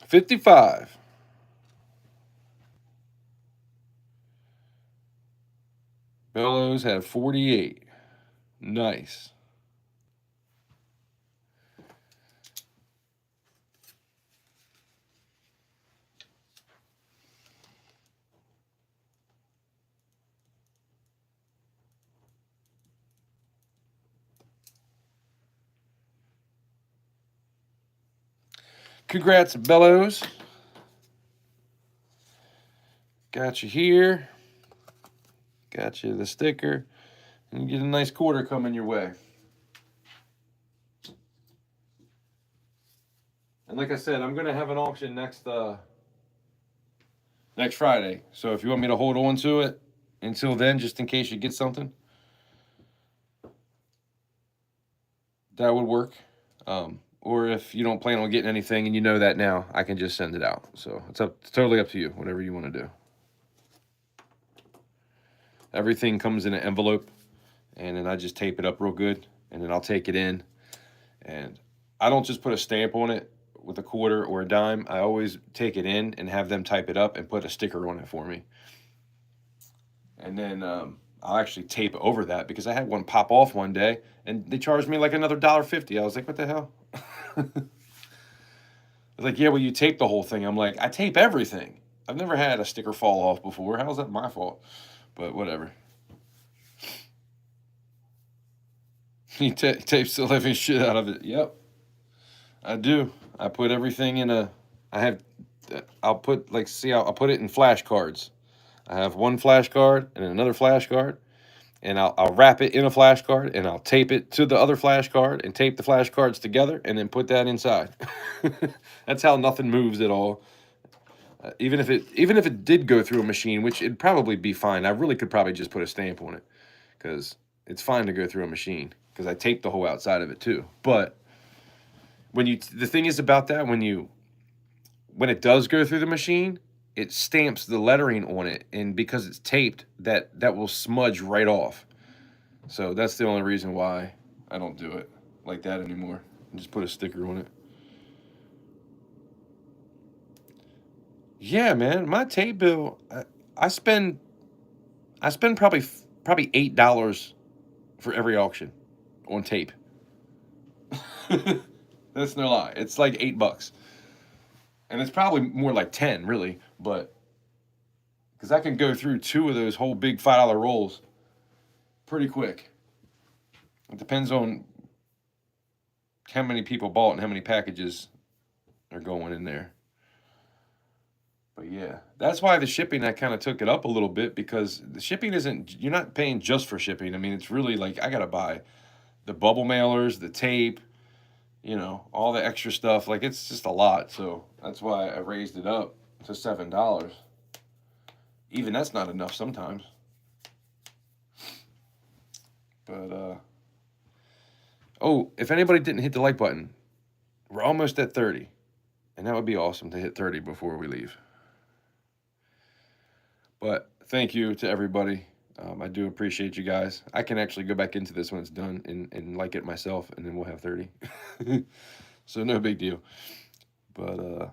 55. Bellows had 48. Nice. Congrats, Bellows. Got you here. Got you the sticker. And you get a nice quarter coming your way. And like I said, I'm going to have an auction next Friday. So if you want me to hold on to it until then, just in case you get something, that would work. Or if you don't plan on getting anything and you know that now, I can just send it out. So it's totally up to you, whatever you want to do. Everything comes in an envelope, and then I just tape it up real good, and then I'll take it in, and I don't just put a stamp on it with a quarter or a dime. I always take it in and have them type it up and put a sticker on it for me. And then I'll actually tape over that, because I had one pop off one day and they charged me like another $1.50. I was like, what the hell? Like, yeah, well, you tape the whole thing. I'm like, I tape everything. I've never had a sticker fall off before. How's that my fault? But whatever. He tapes the living shit out of it. Yep, I do. I put everything in a. I'll put, like, see, I'll put it in flashcards. I have one flashcard and another flashcard, and I'll wrap it in a flashcard, and I'll tape it to the other flashcard and tape the flashcards together and then put that inside. That's how nothing moves at all. Even if it did go through a machine, which it'd probably be fine. I really could probably just put a stamp on it, because it's fine to go through a machine, because I taped the whole outside of it too. But the thing is about that, when it does go through the machine, it stamps the lettering on it, and because it's taped, that will smudge right off. So that's the only reason why I don't do it like that anymore. I just put a sticker on it. Yeah, man, my tape bill, I spend probably $8 for every auction on tape. That's no lie. It's like $8. And it's probably more like 10, really, but because I can go through 2 of those whole big $5 rolls pretty quick. It depends on how many people bought and how many packages are going in there. But yeah, that's why the shipping, I kind of took it up a little bit, because the shipping you're not paying just for shipping. I mean, it's really like, I got to buy the bubble mailers, the tape, all the extra stuff. Like, it's just a lot. So that's why I raised it up to $7. Even that's not enough sometimes. But, oh, if anybody didn't hit the like button, we're almost at 30. And that would be awesome to hit 30 before we leave. But thank you to everybody. I do appreciate you guys. I can actually go back into this when it's done and like it myself, and then we'll have 30. So no big deal. But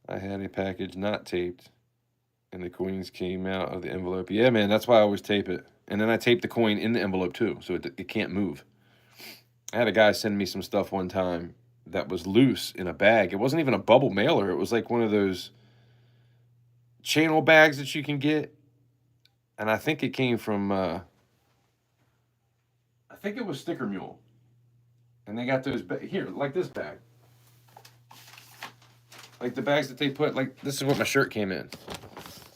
I had a package not taped, and the coins came out of the envelope. Yeah, man, that's why I always tape it. And then I tape the coin in the envelope too, so it can't move. I had a guy send me some stuff one time that was loose in a bag. It wasn't even a bubble mailer. It was like one of those channel bags that you can get. And I think it came from, I think it was Sticker Mule. And they got those, here, like this bag. Like the bags that they put, like, this is what my shirt came in.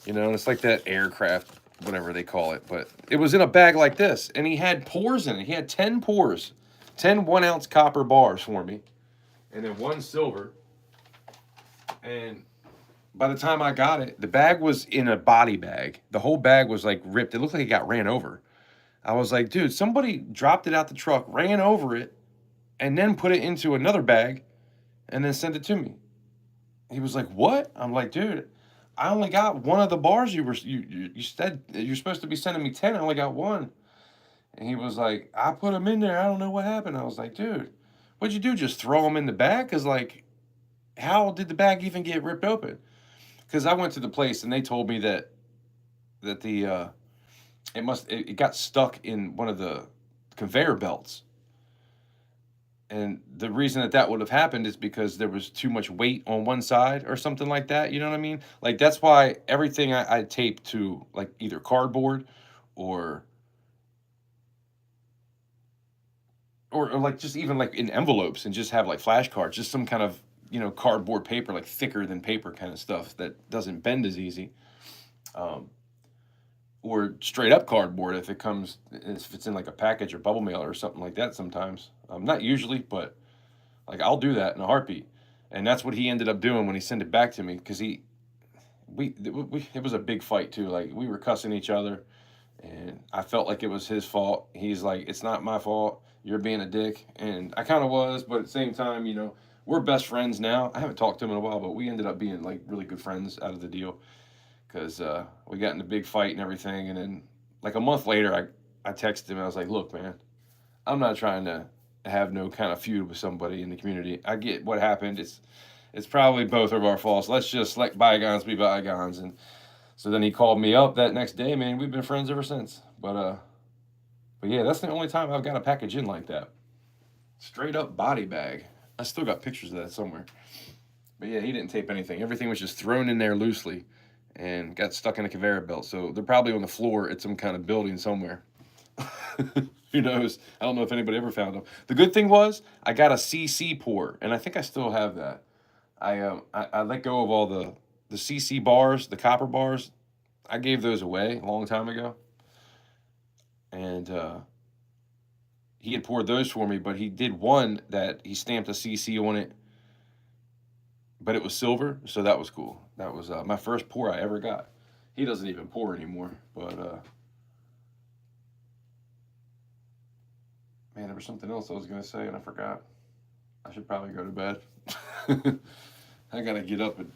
And it's like that aircraft, whatever they call it. But it was in a bag like this. And he had pours in it. He had 10 pours. 10 1-ounce copper bars for me. And then 1 silver. And by the time I got it, the bag was in a body bag. The whole bag was like ripped. It looked like it got ran over. I was like, dude, somebody dropped it out the truck, ran over it, and then put it into another bag and then sent it to me. He was like, what? I'm like, dude, I only got 1 of the bars you said you're supposed to be sending me 10. I only got 1. And he was like, I put them in there. I don't know what happened. I was like, dude, what'd you do? Just throw them in the bag? Because, like, how did the bag even get ripped open? Because I went to the place and they told me that the it got stuck in one of the conveyor belts. And the reason that would have happened is because there was too much weight on one side or something like that. You know what I mean? Like, that's why everything I tape to, like, either cardboard or like just even like in envelopes, and just have like flashcards, just some kind of, cardboard paper, like thicker than paper kind of stuff that doesn't bend as easy. Or straight up cardboard if it's in like a package or bubble mailer or something like that sometimes. Not usually, but like I'll do that in a heartbeat. And that's what he ended up doing when he sent it back to me, because it was a big fight too. Like, we were cussing each other, and I felt like it was his fault. He's like, it's not my fault. You're being a dick. And I kind of was, but at the same time, we're best friends now. I haven't talked to him in a while, but we ended up being like really good friends out of the deal. because we got in a big fight and everything. And then like a month later, I texted him. I was like, look, man, I'm not trying to have no kind of feud with somebody in the community. I get what happened. It's probably both of our faults. Let's just let bygones be bygones. And so then he called me up that next day, man. We've been friends ever since. But yeah, that's the only time I've got a package in like that. Straight up body bag. I still got pictures of that somewhere. But yeah, he didn't tape anything. Everything was just thrown in there loosely and got stuck in a conveyor belt. So they're probably on the floor at some kind of building somewhere. Who knows? I don't know if anybody ever found them. The good thing was I got a CC pour, and I think I still have that. I let go of all the CC bars, the copper bars. I gave those away a long time ago, and he had poured those for me. But he did one that he stamped a CC on it, but it was silver, so that was cool. That was my first pour I ever got. He doesn't even pour anymore, but man, there was something else I was gonna say and I forgot. I should probably go to bed. I gotta get up and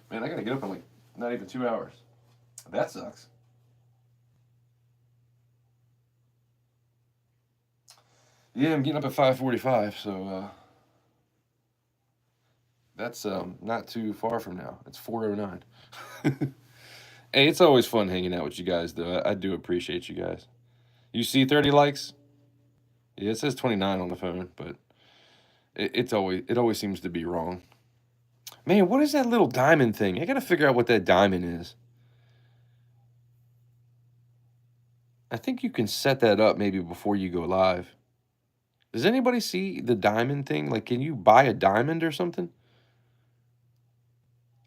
man, I gotta get up in like not even 2 hours. That sucks. Yeah, I'm getting up at 5:45, so that's not too far from now. It's 4:09. Hey, it's always fun hanging out with you guys, though. I do appreciate you guys. You see 30 likes? Yeah, it says 29 on the phone, but it always seems to be wrong. Man, what is that little diamond thing? I gotta figure out what that diamond is. I think you can set that up maybe before you go live. Does anybody see the diamond thing? Like, can you buy a diamond or something?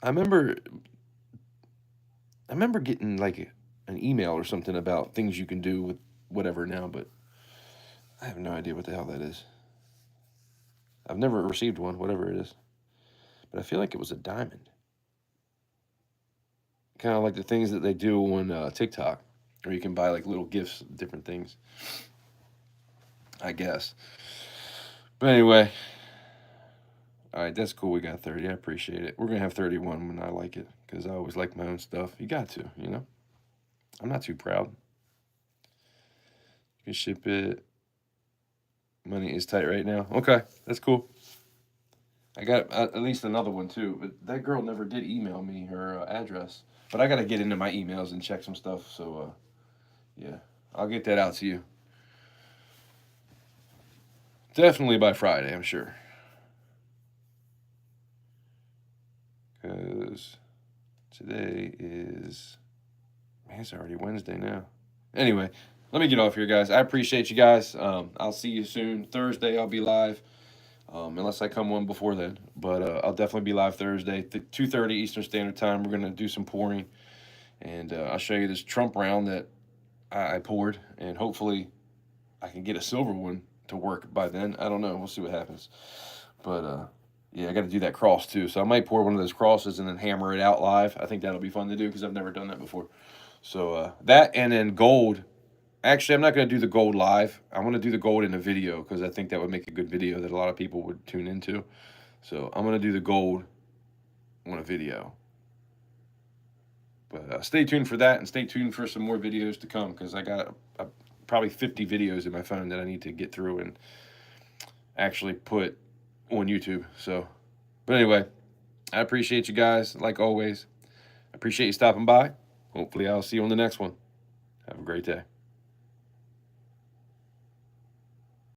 I remember getting like an email or something about things you can do with whatever now, but I have no idea what the hell that is. I've never received one, whatever it is. But I feel like it was a diamond. Kind of like the things that they do on TikTok, where you can buy like little gifts, different things. I guess. But anyway, all right, that's cool. We got 30. I appreciate it. We're gonna have 31 when I like it, because I always like my own stuff. You got to, you know. I'm not too proud. You can ship it. Money is tight right now. Okay, that's cool. I got at least another one too, but that girl never did email me her address. But I got to get into my emails and check some stuff. So, yeah, I'll get that out to you. Definitely by Friday, I'm sure. Because today is, man, it's already Wednesday now. Anyway, let me get off here, guys. I appreciate you guys. I'll see you soon. Thursday, I'll be live. Unless I come one before then. But I'll definitely be live Thursday, 2:30 Eastern Standard Time. We're going to do some pouring. And I'll show you this Trump round that I poured. And hopefully I can get a silver one to work by then. I don't know. We'll see what happens. But yeah, I got to do that cross too. So I might pour one of those crosses and then hammer it out live. I think that'll be fun to do because I've never done that before. So that, and then gold. Actually, I'm not going to do the gold live. I want to do the gold in a video because I think that would make a good video that a lot of people would tune into. So I'm going to do the gold on a video. But stay tuned for that, and stay tuned for some more videos to come, because I got probably 50 videos in my phone that I need to get through and actually put on YouTube. So, but anyway, I appreciate you guys, like always. I appreciate you stopping by. Hopefully I'll see you on the next one. Have a great day.